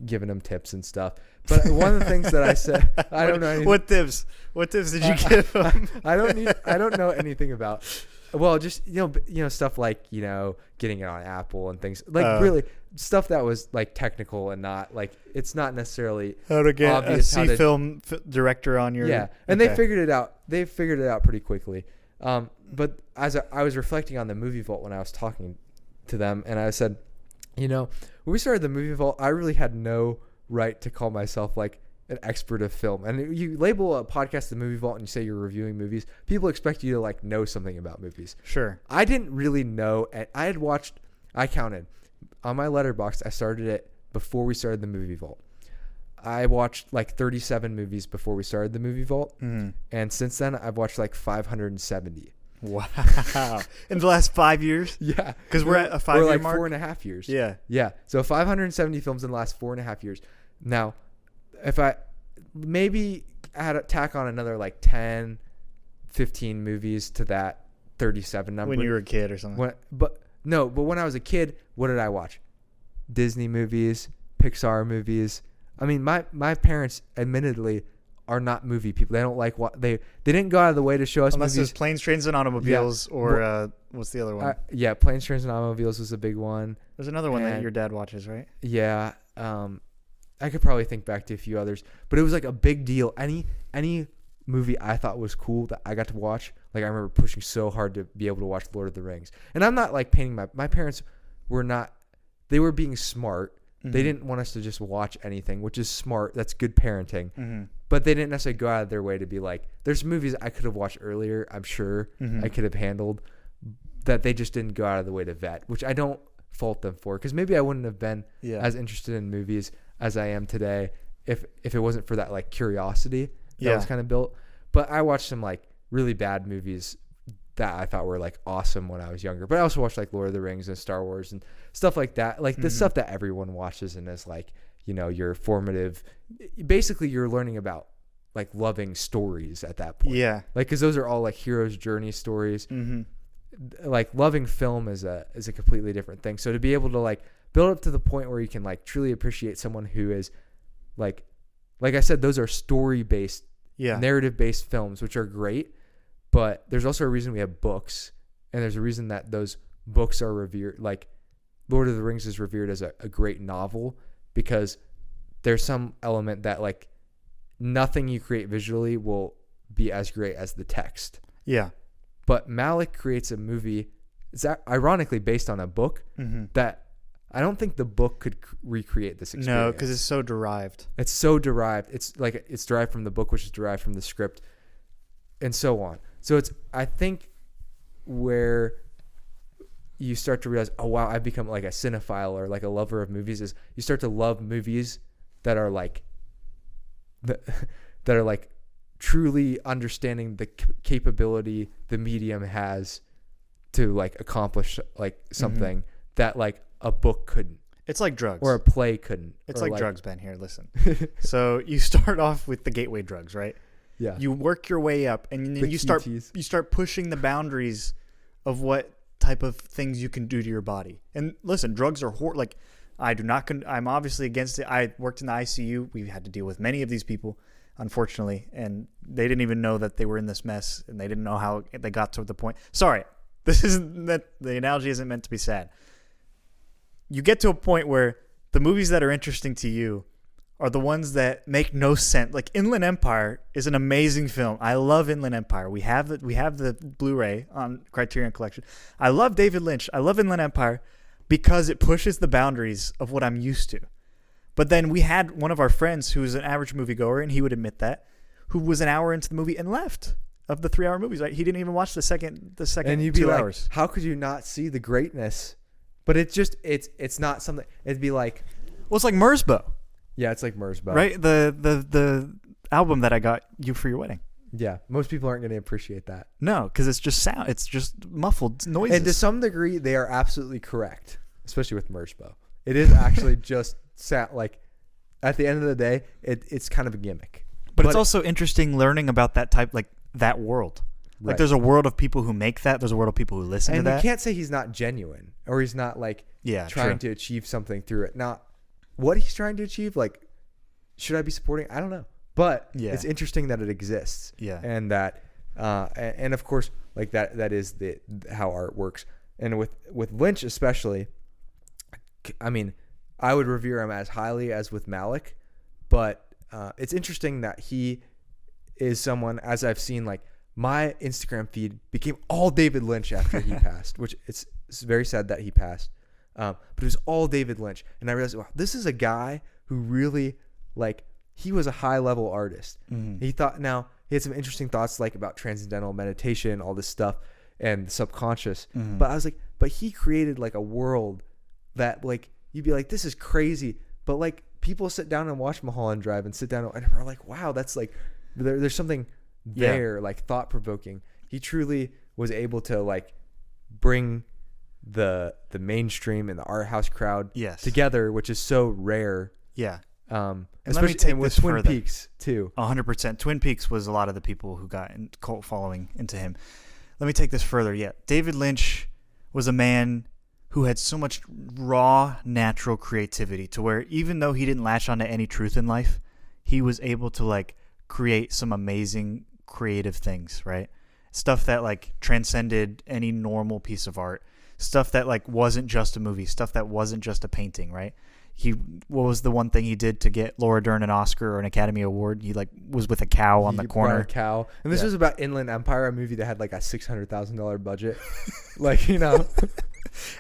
Speaker 2: giving them tips and stuff. But one of the things that I said, I don't know anything.
Speaker 1: What tips did you give them?
Speaker 2: I don't know anything about. Well, just stuff getting it on Apple and things really stuff that was technical and not it's not necessarily
Speaker 1: how to get a film director on your
Speaker 2: and they figured it out. They figured it out pretty quickly. But as I was reflecting on the Movie Vault when I was talking to them, and I said, when we started the Movie Vault, I really had no right to call myself an expert of film. And you label a podcast the Movie Vault and you say you're reviewing movies, people expect you to know something about movies.
Speaker 1: Sure.
Speaker 2: I didn't really know. I counted on my Letterboxd. I started it before we started the Movie Vault. I watched 37 movies before we started the Movie Vault. Mm-hmm. And since then I've watched 570.
Speaker 1: Wow. In the last 5 years?
Speaker 2: Yeah.
Speaker 1: Because we're at a 5-year mark?
Speaker 2: 4.5 years.
Speaker 1: Yeah.
Speaker 2: Yeah. So 570 films in the last 4.5 years. Now, if I maybe tack on another 10, 15 movies to that 37 number.
Speaker 1: When you were a kid or something.
Speaker 2: But when I was a kid, what did I watch? Disney movies, Pixar movies. I mean, my parents admittedly are not movie people. They don't like what they didn't go out of the way to show us
Speaker 1: unless
Speaker 2: movies.
Speaker 1: It's Planes, Trains, and Automobiles what's the other one?
Speaker 2: Planes, Trains, and Automobiles was a big one.
Speaker 1: There's another one that your dad watches, right?
Speaker 2: Yeah. I could probably think back to a few others, but it was like a big deal. Any movie I thought was cool that I got to watch, like I remember pushing so hard to be able to watch Lord of the Rings. And I'm not like painting my parents were not, they were being smart. Mm-hmm. They didn't want us to just watch anything, which is smart. That's good parenting. Mm-hmm. But they didn't necessarily go out of their way to be like, there's movies I could have watched earlier, I'm sure I could have handled, that they just didn't go out of the way to vet, which I don't fault them for, because maybe I wouldn't have been as interested in movies as I am today if it wasn't for that like curiosity that was kind of built. But I watched some like really bad movies that I thought were like awesome when I was younger. But I also watched like Lord of the Rings and Star Wars and stuff like that, like the stuff that everyone watches and is like, you know, your formative, basically you're learning about like loving stories at that point. Yeah. Like, cause those are all like hero's journey stories. Like loving film is a completely different thing. So to be able to like build up to the point where you can like truly appreciate someone who is like I said, those are story based, narrative based films, which are great. But there's also a reason we have books, and there's a reason that those books are revered. Like Lord of the Rings is revered as a great novel, because there's some element that like nothing you create visually will be as great as the text. Yeah. But Malick creates a movie. It's ironically based on a book that I don't think the book could recreate this experience.
Speaker 1: No, because it's so derived.
Speaker 2: It's so derived. It's like it's derived from the book, which is derived from the script, and so on. So it's, I think, where you start to realize, oh wow, I've become like a cinephile or like a lover of movies, is you start to love movies that are like that are like truly understanding the capability the medium has to like accomplish like something that like a book couldn't.
Speaker 1: It's like drugs.
Speaker 2: Or a play couldn't.
Speaker 1: It's like drugs, Ben. Here, listen. So you start off with the gateway drugs, right? Yeah. You work your way up, and then you start pushing the boundaries of what type of things you can do to your body. And listen, drugs are like, I do not. I'm obviously against it. I worked in the ICU. We had to deal with many of these people, unfortunately, and they didn't even know that they were in this mess, and they didn't know how they got to the point. Sorry, this isn't that. The analogy isn't meant to be sad. You get to a point where the movies that are interesting to you are the ones that make no sense. Like Inland Empire is an amazing film. I love Inland Empire. We have the Blu-ray on Criterion Collection. I love David Lynch. I love Inland Empire because it pushes the boundaries of what I'm used to. But then we had one of our friends who was an average moviegoer, and he would admit that, who was an hour into the movie and left of the 3-hour movies. Right? He didn't even watch the second
Speaker 2: and you'd 2 hours. Like, how could you not see the greatness? But it's just it's not something. It'd be like,
Speaker 1: well, it's like Mersbo.
Speaker 2: Yeah, it's like Mersbo.
Speaker 1: Right? The album that I got you for your wedding.
Speaker 2: Yeah, most people aren't going to appreciate that.
Speaker 1: No, because it's just sound. It's just muffled noises.
Speaker 2: And to some degree, they are absolutely correct, especially with Mersbo. It is actually just sound. Like at the end of the day, it's kind of a gimmick.
Speaker 1: But it's also interesting learning about that type, like that world. Like right. There's a world of people who make that. There's a world of people who listen to that.
Speaker 2: And you can't say he's not genuine or he's not like trying to achieve something through it. Now, what he's trying to achieve, like, should I be supporting? I don't know. But it's interesting that it exists. Yeah. And that, and of course, like that is how art works. And with Lynch especially, I mean, I would revere him as highly as with Malick, but it's interesting that he is someone, as I've seen, like, my Instagram feed became all David Lynch after he passed, which it's very sad that he passed. But it was all David Lynch. And I realized, wow, this is a guy who really, like, he was a high level artist. Mm-hmm. He had some interesting thoughts, like, about transcendental meditation, all this stuff, and the subconscious. Mm-hmm. But I was like, but he created like a world that, like, you'd be like, this is crazy. But like, people sit down and watch Mulholland Drive and sit down and are like, wow, that's like, there's something there, like thought provoking. He truly was able to like bring the mainstream and the art house crowd together, which is so rare. Yeah.
Speaker 1: Especially with Twin Peaks too. 100%. Twin Peaks was a lot of the people who got cult following into him. Let me take this further. Yeah. David Lynch was a man who had so much raw, natural creativity to where even though he didn't latch onto any truth in life, he was able to like create some amazing creative things, right? Stuff that like transcended any normal piece of art, stuff that like wasn't just a movie, stuff that wasn't just a painting, right? what was the one thing he did to get Laura Dern an Oscar or an Academy Award? He like was with a cow on the corner.
Speaker 2: A cow. And this was about Inland Empire, a movie that had like a $600,000 budget. Like, you know.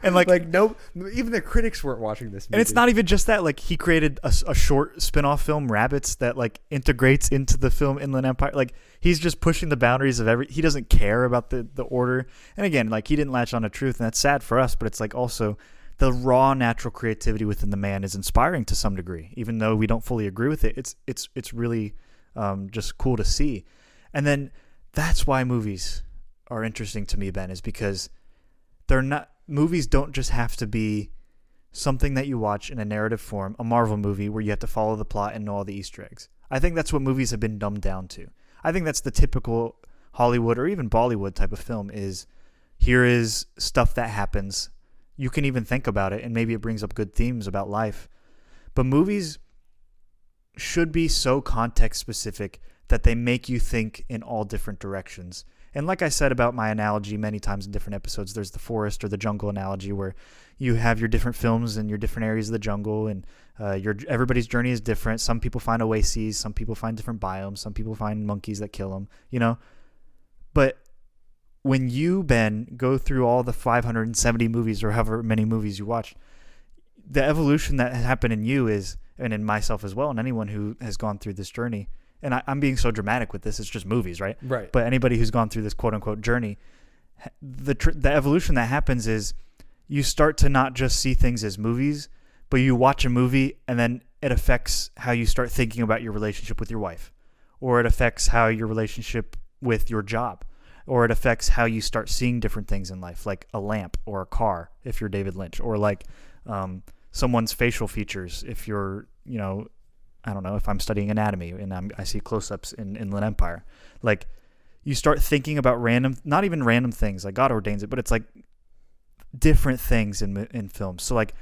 Speaker 2: And like no, even the critics weren't watching this movie.
Speaker 1: And it's not even just that. Like, he created a short spin-off film, Rabbits, that like integrates into the film Inland Empire. Like, he's just pushing the boundaries of he doesn't care about the order. And again, like, he didn't latch on to truth, and that's sad for us, but it's like also the raw natural creativity within the man is inspiring to some degree, even though we don't fully agree with it. It's really just cool to see. And then that's why movies are interesting to me, Ben, is because movies don't just have to be something that you watch in a narrative form, a Marvel movie where you have to follow the plot and know all the Easter eggs. I think that's what movies have been dumbed down to. I think that's the typical Hollywood or even Bollywood type of film is, here is stuff that happens. You can even think about it, and maybe it brings up good themes about life. But movies should be so context specific that they make you think in all different directions. And like I said about my analogy many times in different episodes, there's the forest or the jungle analogy, where you have your different films and your different areas of the jungle, and everybody's journey is different. Some people find oases, some people find different biomes, some people find monkeys that kill them, you know. But when you, Ben, go through all the 570 movies or however many movies you watch, the evolution that happened in you is, and in myself as well, and anyone who has gone through this journey, and I'm being so dramatic with this, it's just movies, right?
Speaker 2: Right.
Speaker 1: But anybody who's gone through this quote-unquote journey, the evolution that happens is you start to not just see things as movies, but you watch a movie and then it affects how you start thinking about your relationship with your wife, or it affects how your relationship with your job, or it affects how you start seeing different things in life, like a lamp or a car if you're David Lynch, or like someone's facial features if you're, you know, I don't know, if I'm studying anatomy and I see close-ups in Inland Empire. Like, you start thinking about not even random things, like God ordains it, but it's like different things in films. So like,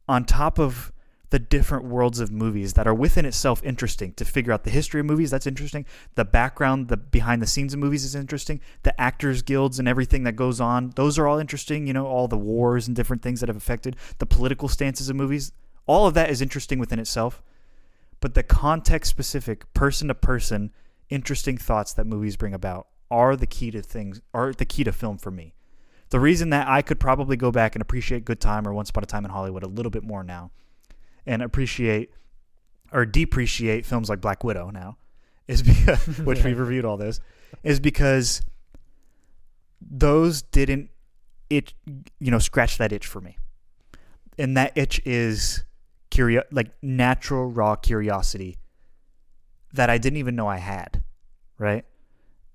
Speaker 1: on top of the different worlds of movies that are within itself interesting to figure out the history of movies, that's interesting. The background, the behind the scenes of movies is interesting. The actors guilds and everything that goes on, those are all interesting. You know, all the wars and different things that have affected the political stances of movies. All of that is interesting within itself. But the context-specific, person-to-person, interesting thoughts that movies bring about are the key to film for me. The reason that I could probably go back and appreciate Good Time or Once Upon a Time in Hollywood a little bit more now, and appreciate or depreciate films like Black Widow now, is because, which we've reviewed all those, is because those didn't scratch that itch for me. And that itch is like natural, raw curiosity that I didn't even know I had, right?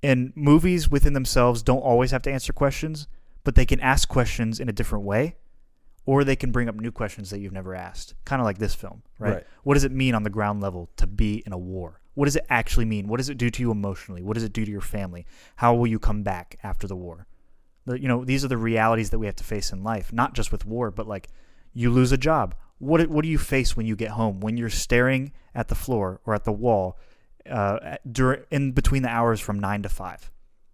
Speaker 1: And movies within themselves don't always have to answer questions, but they can ask questions in a different way, or they can bring up new questions that you've never asked, kind of like this film, right? What does it mean on the ground level to be in a war? What does it actually mean? What does it do to you emotionally? What does it do to your family? How will you come back after the war? You know, these are the realities that we have to face in life, not just with war, but like, you lose a job. What do you face when you get home? When you're staring at the floor or at the wall in between the hours from 9 to 5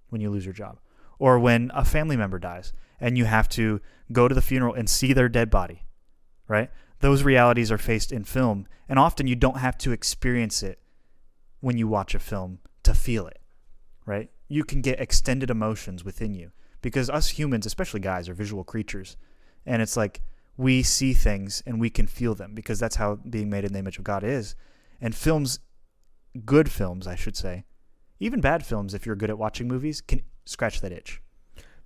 Speaker 1: when you lose your job? Or when a family member dies and you have to go to the funeral and see their dead body, right? Those realities are faced in film, and often you don't have to experience it when you watch a film to feel it, right? You can get extended emotions within you, because us humans, especially guys, are visual creatures. And it's like, we see things and we can feel them, because that's how being made in the image of God is. And films, good films, I should say, even bad films, if you're good at watching movies, can scratch that itch.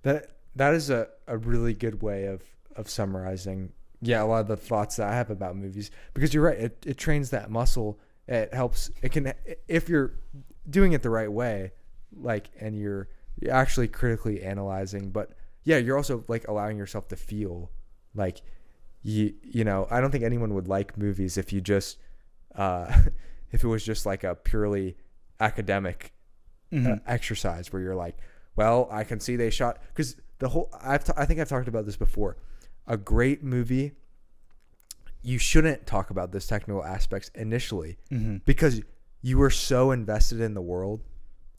Speaker 2: That is a really good way of summarizing, a lot of the thoughts that I have about movies, because you're right. It trains that muscle. It helps. It can, if you're doing it the right way, like, and you're actually critically analyzing, but you're also like allowing yourself to feel like, you know, I don't think anyone would like movies if you just, if it was just like a purely academic exercise where you're like, well, I can see they shot, because I think I've talked about this before. A great movie, you shouldn't talk about those technical aspects initially, because you were so invested in the world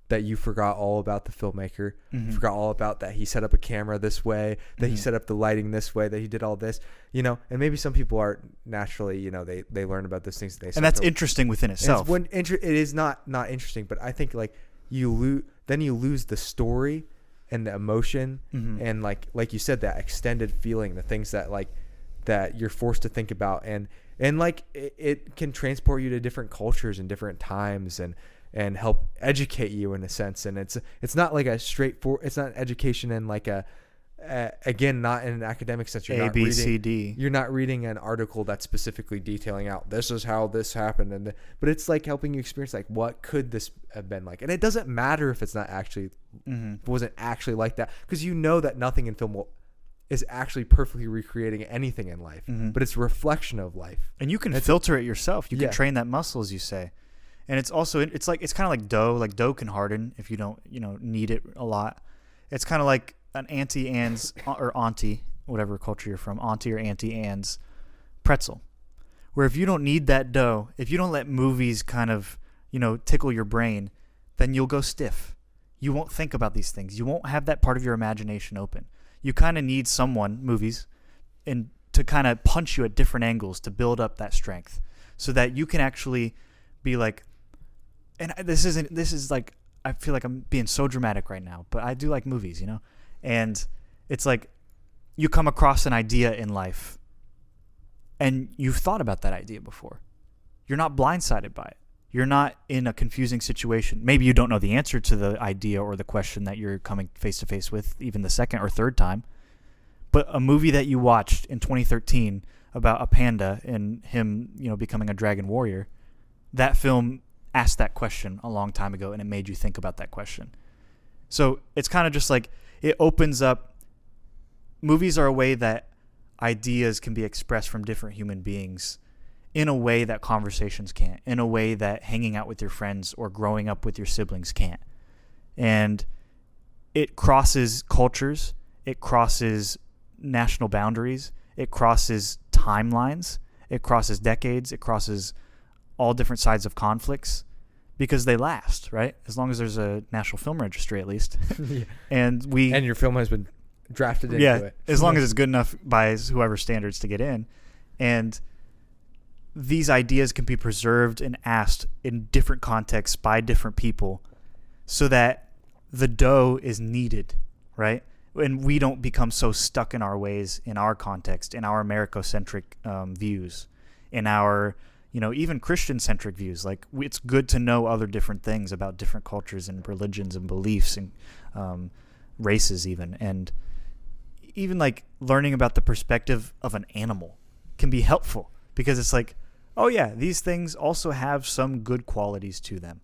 Speaker 2: that you forgot all about the filmmaker.
Speaker 1: Mm-hmm.
Speaker 2: You forgot all about that he set up a camera this way, that he set up the lighting this way, that he did all this, and maybe some people are naturally, they learn about those things. And
Speaker 1: that's interesting within itself.
Speaker 2: It is not interesting, but I think like you lose the story and the emotion and like you said, that extended feeling, the things that that you're forced to think about, and like it can transport you to different cultures and different times and help educate you in a sense. And it's not like a straightforward, it's not education in like again, not in an academic sense. You're not reading an article that's specifically detailing out this is how this happened, but it's like helping you experience like what could this have been like. And it doesn't matter if it's not actually wasn't actually like that, because that nothing in film is actually perfectly recreating anything in life, but it's a reflection of life.
Speaker 1: And you can filter it yourself. You can train that muscle, as you say. And it's also, it's kind of like dough. Like dough can harden if you don't, knead it a lot. It's kind of like an Auntie Anne's or Auntie, whatever culture you're from, Auntie or Auntie Anne's pretzel. Where if you don't knead that dough, if you don't let movies kind of, tickle your brain, then you'll go stiff. You won't think about these things. You won't have that part of your imagination open. You kind of need movies, and to kind of punch you at different angles to build up that strength, so that you can actually be like, and this is like, I feel like I'm being so dramatic right now, but I do like movies, and it's like you come across an idea in life and you've thought about that idea before. You're not blindsided by it. You're not in a confusing situation. Maybe you don't know the answer to the idea or the question that you're coming face to face with even the second or third time. But a movie that you watched in 2013 about a panda and him, becoming a dragon warrior, that film asked that question a long time ago, and it made you think about that question. So it's kind of just like it opens up. Movies are a way that ideas can be expressed from different human beings in a way that conversations can't, in a way that hanging out with your friends or growing up with your siblings can't. And it crosses cultures, it crosses national boundaries, it crosses timelines, it crosses decades, it crosses all different sides of conflicts, because they last, right? As long as there's a National Film Registry, at least.
Speaker 2: Yeah.
Speaker 1: And
Speaker 2: your film has been drafted into it.
Speaker 1: As long as it's good enough by whoever standards to get in. And these ideas can be preserved and asked in different contexts by different people, so that the dough is kneaded, right? And we don't become so stuck in our ways, in our context, in our Americocentric views, in our, even Christian-centric views. Like, it's good to know other different things about different cultures and religions and beliefs and races even. And even like learning about the perspective of an animal can be helpful, because it's like, oh yeah, these things also have some good qualities to them.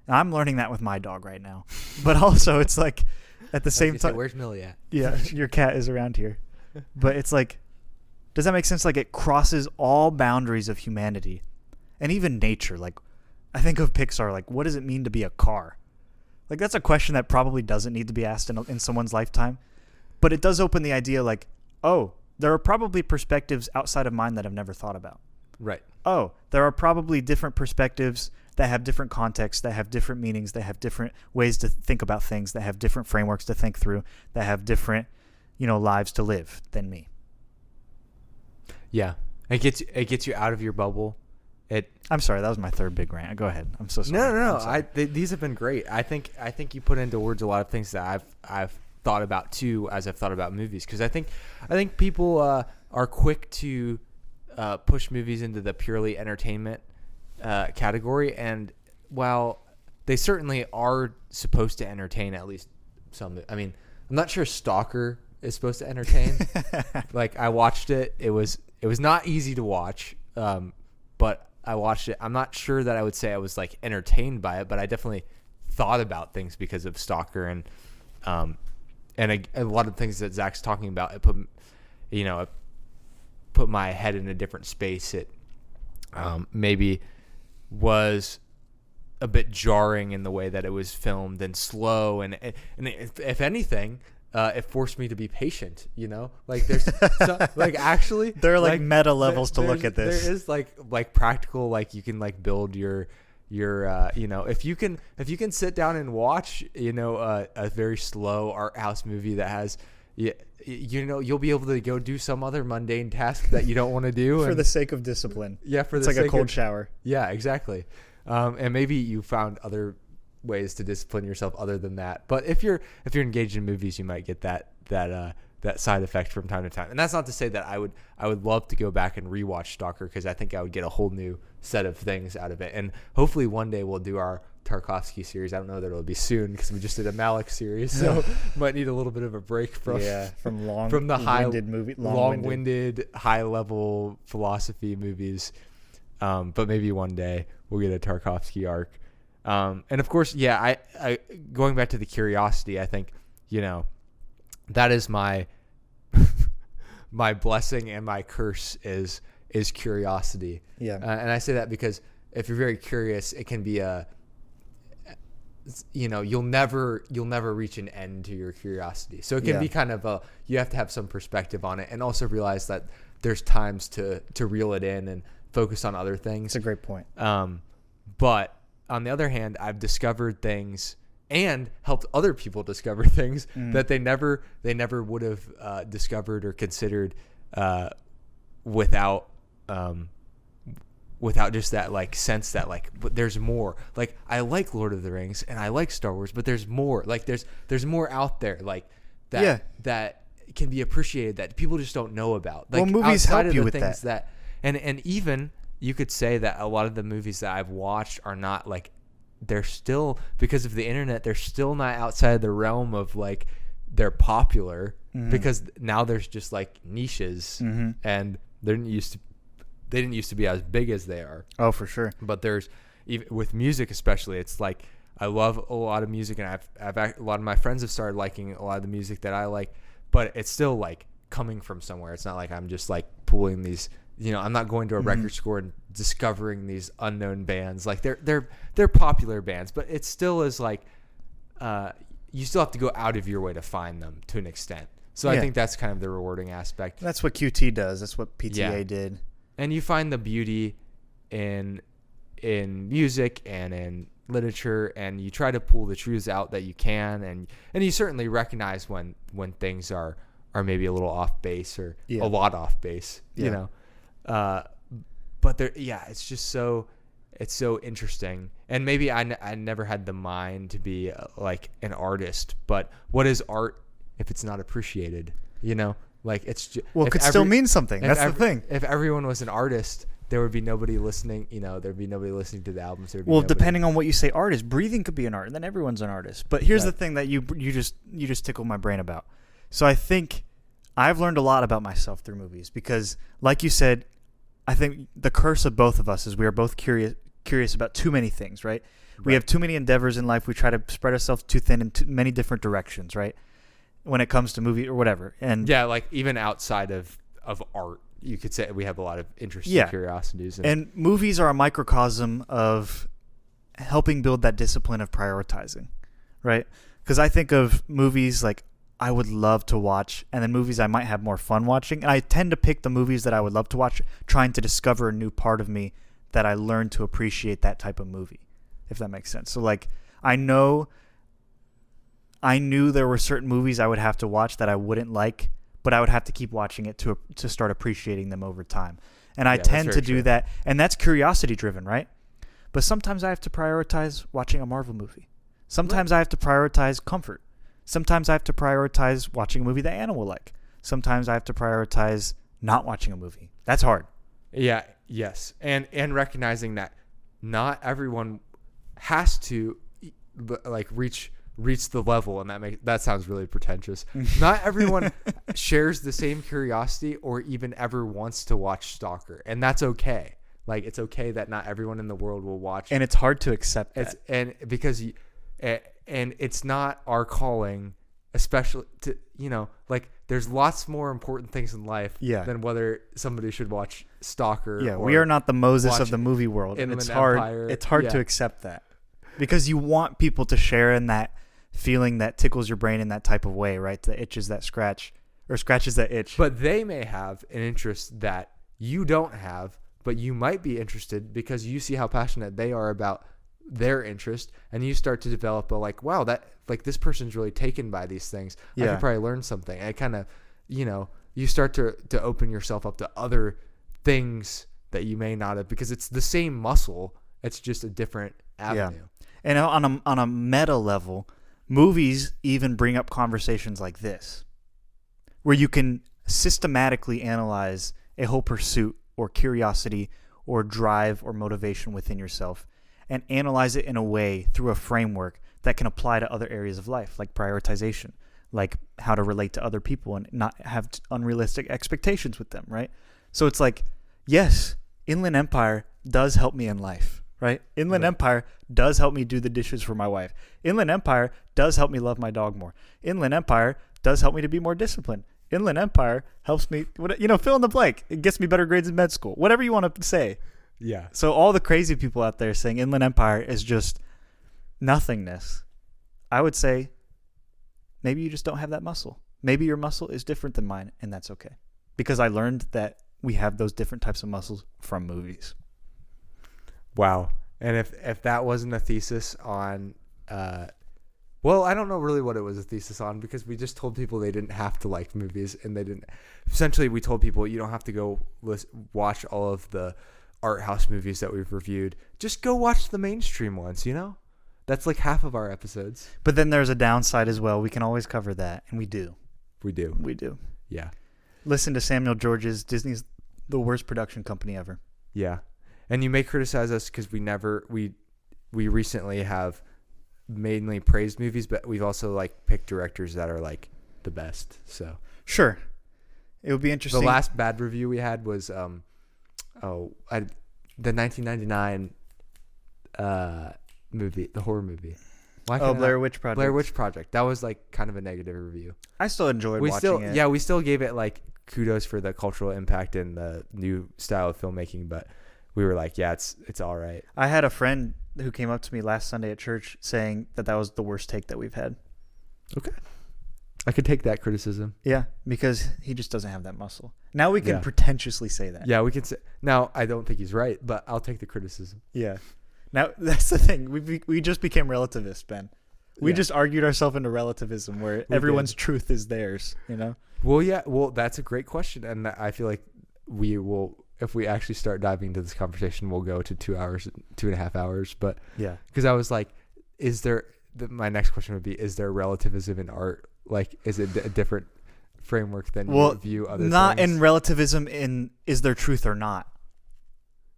Speaker 1: And I'm learning that with my dog right now. But also it's like, at the same time,
Speaker 2: where's Millie at?
Speaker 1: Yeah, your cat is around here. But it's like, does that make sense? Like, it crosses all boundaries of humanity and even nature. Like, I think of Pixar, like, what does it mean to be a car? Like, that's a question that probably doesn't need to be asked in someone's lifetime. But it does open the idea, like, oh, there are probably perspectives outside of mine that I've never thought about.
Speaker 2: Right.
Speaker 1: Oh, there are probably different perspectives that have different contexts, that have different meanings, that have different ways to think about things, that have different frameworks to think through, that have different, lives to live than me.
Speaker 2: Yeah. It gets you out of your bubble.
Speaker 1: I'm sorry, that was my third big rant. Go ahead. I'm so sorry.
Speaker 2: No. These have been great. I think you put into words a lot of things that I've thought about too, as I've thought about movies, because I think people are quick to push movies into the purely entertainment category, and while they certainly are supposed to entertain, at least some. I mean, I'm not sure Stalker is supposed to entertain. Like, I watched it. It was not easy to watch, but I watched it. I'm not sure that I would say I was like entertained by it, but I definitely thought about things because of Stalker, and a lot of things that Zach's talking about. It put my head in a different space. It maybe was a bit jarring in the way that it was filmed and slow, and if anything, it forced me to be patient. Like there's actually
Speaker 1: there are like meta levels to look at this.
Speaker 2: There is like practical, like you can like build your you're if you can sit down and watch a very slow art house movie that has you'll be able to go do some other mundane task that you don't want to do
Speaker 1: for the sake of discipline.
Speaker 2: Yeah,
Speaker 1: it's like a cold shower.
Speaker 2: Yeah, exactly. And maybe you found other ways to discipline yourself other than that. But if you're engaged in movies, you might get that side effect from time to time. And that's not to say that I would love to go back and rewatch Stalker, because I think I would get a whole new set of things out of it. And hopefully one day we'll do our Tarkovsky series. I don't know that it'll be soon, because we just did a Malick series, so might need a little bit of a break from the long-winded, high-level philosophy movies. But maybe one day we'll get a Tarkovsky arc. And of course, I going back to the curiosity, I think that is my my blessing and my curse is curiosity. Yeah. And I say that because if you're very curious, it can be you'll never reach an end to your curiosity. So it can be kind of you have to have some perspective on it, and also realize that there's times to reel it in and focus on other things.
Speaker 1: That's a great point.
Speaker 2: But on the other hand, I've discovered things and helped other people discover things that they never would have discovered or considered without just that like sense that like, but there's more. Like, I like Lord of the Rings and I like Star Wars, but there's more. Like there's more out there like that that can be appreciated that people just don't know about. Like,
Speaker 1: movies help you with that.
Speaker 2: And even you could say that a lot of the movies that I've watched are not like, they're still, because of the internet, they're still not outside the realm of like they're popular, because now there's just like niches, and they didn't used to be as big as they are.
Speaker 1: Oh, for sure.
Speaker 2: But there's, even with music especially, it's like I love a lot of music, and I've a lot of my friends have started liking a lot of the music that I like, but it's still like coming from somewhere. It's not like I'm just like pulling these. I'm not going to a record store and discovering these unknown bands. Like they're popular bands, but it still is like you still have to go out of your way to find them to an extent. So I think that's kind of the rewarding aspect.
Speaker 1: That's what QT does. That's what PTA did.
Speaker 2: And you find the beauty in music and in literature, and you try to pull the truths out that you can, and you certainly recognize when things are maybe a little off base or a lot off base. But there, it's just it's so interesting. And maybe I never had the mind to be like an artist, but what is art if it's not appreciated? Like it's just,
Speaker 1: it could still mean something. That's the thing.
Speaker 2: If everyone was an artist, there would be nobody listening. There'd be nobody listening to the albums.
Speaker 1: Depending on what you say, artist, breathing could be an art, and then everyone's an artist. But here's the thing that you just tickled my brain about. So I think I've learned a lot about myself through movies, because, like you said, I think the curse of both of us is we are both curious about too many things, right? We have too many endeavors in life. We try to spread ourselves too thin in many different directions, right? When it comes to movie or whatever. And
Speaker 2: like even outside of art, you could say we have a lot of interests and curiosities.
Speaker 1: And movies are a microcosm of helping build that discipline of prioritizing, right? Because I think of movies like I would love to watch, and then movies I might have more fun watching. And I tend to pick the movies that I would love to watch, trying to discover a new part of me that I learned to appreciate that type of movie, if that makes sense. So like I knew there were certain movies I would have to watch that I wouldn't like, but I would have to keep watching it to start appreciating them over time. And I tend to do that, and that's curiosity driven, right? But sometimes I have to prioritize watching a Marvel movie. Sometimes I have to prioritize comfort. Sometimes I have to prioritize watching a movie that Anna will like. Sometimes I have to prioritize not watching a movie. That's hard.
Speaker 2: Yeah. Yes. And recognizing that not everyone has to like reach the level, and that sounds really pretentious. Not everyone shares the same curiosity or even ever wants to watch Stalker, and that's okay. Like, it's okay that not everyone in the world will watch.
Speaker 1: And it's hard to accept that.
Speaker 2: And it's not our calling, especially to, like there's lots more important things in life than whether somebody should watch Stalker.
Speaker 1: Yeah, we are not the Moses of the movie world. And it's hard.
Speaker 2: Empire.
Speaker 1: It's hard to accept that, because you want people to share in that feeling that tickles your brain in that type of way, right? That itches that scratch, or scratches that itch.
Speaker 2: But they may have an interest that you don't have, but you might be interested because you see how passionate they are about their interest, and you start to develop a like, wow, that like this person's really taken by these things. I could probably learn something. And it kind of, you start to open yourself up to other things that you may not have, because it's the same muscle. It's just a different avenue.
Speaker 1: And on a meta level, movies even bring up conversations like this, where you can systematically analyze a whole pursuit or curiosity or drive or motivation within yourself, and analyze it in a way through a framework that can apply to other areas of life, like prioritization, like how to relate to other people and not have unrealistic expectations with them, right? So it's like, yes, Inland Empire does help me in life, right? Inland Empire does help me do the dishes for my wife. Inland Empire does help me love my dog more. Inland Empire does help me to be more disciplined. Inland Empire helps me, fill in the blank. It gets me better grades in med school. Whatever you want to say.
Speaker 2: Yeah.
Speaker 1: So all the crazy people out there saying Inland Empire is just nothingness, I would say maybe you just don't have that muscle. Maybe your muscle is different than mine, and that's okay. Because I learned that we have those different types of muscles from movies.
Speaker 2: Wow. And if that wasn't a thesis on, well, I don't know really what it was a thesis on, because we just told people they didn't have to like movies, and they didn't. Essentially, we told people you don't have to go watch all of the art house movies that we've reviewed. Just go watch the mainstream ones, That's like half of our episodes.
Speaker 1: But then there's a downside as well. We can always cover that, and we do.
Speaker 2: We do.
Speaker 1: We do.
Speaker 2: Yeah.
Speaker 1: Listen to Samuel George's Disney's the worst production company ever.
Speaker 2: Yeah. And you may criticize us because we recently have mainly praised movies, but we've also like picked directors that are like the best. So
Speaker 1: sure, it would be interesting.
Speaker 2: The last bad review we had was the 1999 movie, the horror movie.
Speaker 1: Blair Witch Project.
Speaker 2: Blair Witch Project. That was like kind of a negative review.
Speaker 1: I still enjoyed watching it.
Speaker 2: Yeah, we still gave it like kudos for the cultural impact and the new style of filmmaking, but we were like, yeah, it's all right.
Speaker 1: I had a friend who came up to me last Sunday at church saying that was the worst take that we've had.
Speaker 2: Okay. I could take that criticism.
Speaker 1: Yeah, because he just doesn't have that muscle. Now we can pretentiously say that.
Speaker 2: Yeah, we can say. Now, I don't think he's right, but I'll take the criticism.
Speaker 1: Yeah. Now, that's the thing. We just became relativists, Ben. We just argued ourselves into relativism where everyone's truth is theirs,
Speaker 2: Well, yeah. Well, that's a great question. And I feel like we will, if we actually start diving into this conversation, we'll go to 2.5 hours. But
Speaker 1: yeah,
Speaker 2: because I was like, my next question would be, is there relativism in art? Like, is it a different framework than you view other things?
Speaker 1: Not in relativism in is there truth or not.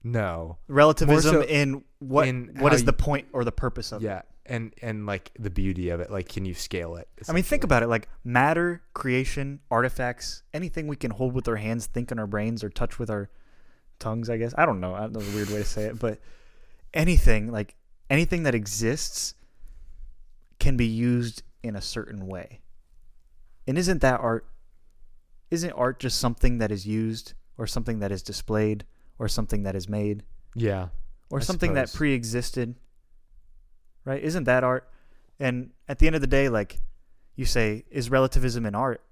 Speaker 2: No.
Speaker 1: Relativism in what is the point or the purpose of it.
Speaker 2: Yeah. And like the beauty of it, like, can you scale it?
Speaker 1: I mean, think about it, like matter, creation, artifacts, anything we can hold with our hands, think in our brains, or touch with our tongues, I guess. I don't know. That's a weird way to say it, but anything that exists can be used in a certain way. And isn't that art? Isn't art just something that is used, or something that is displayed, or something that is made?
Speaker 2: Yeah.
Speaker 1: Or something that pre-existed? Right? Isn't that art? And at the end of the day, like you say, is relativism in art?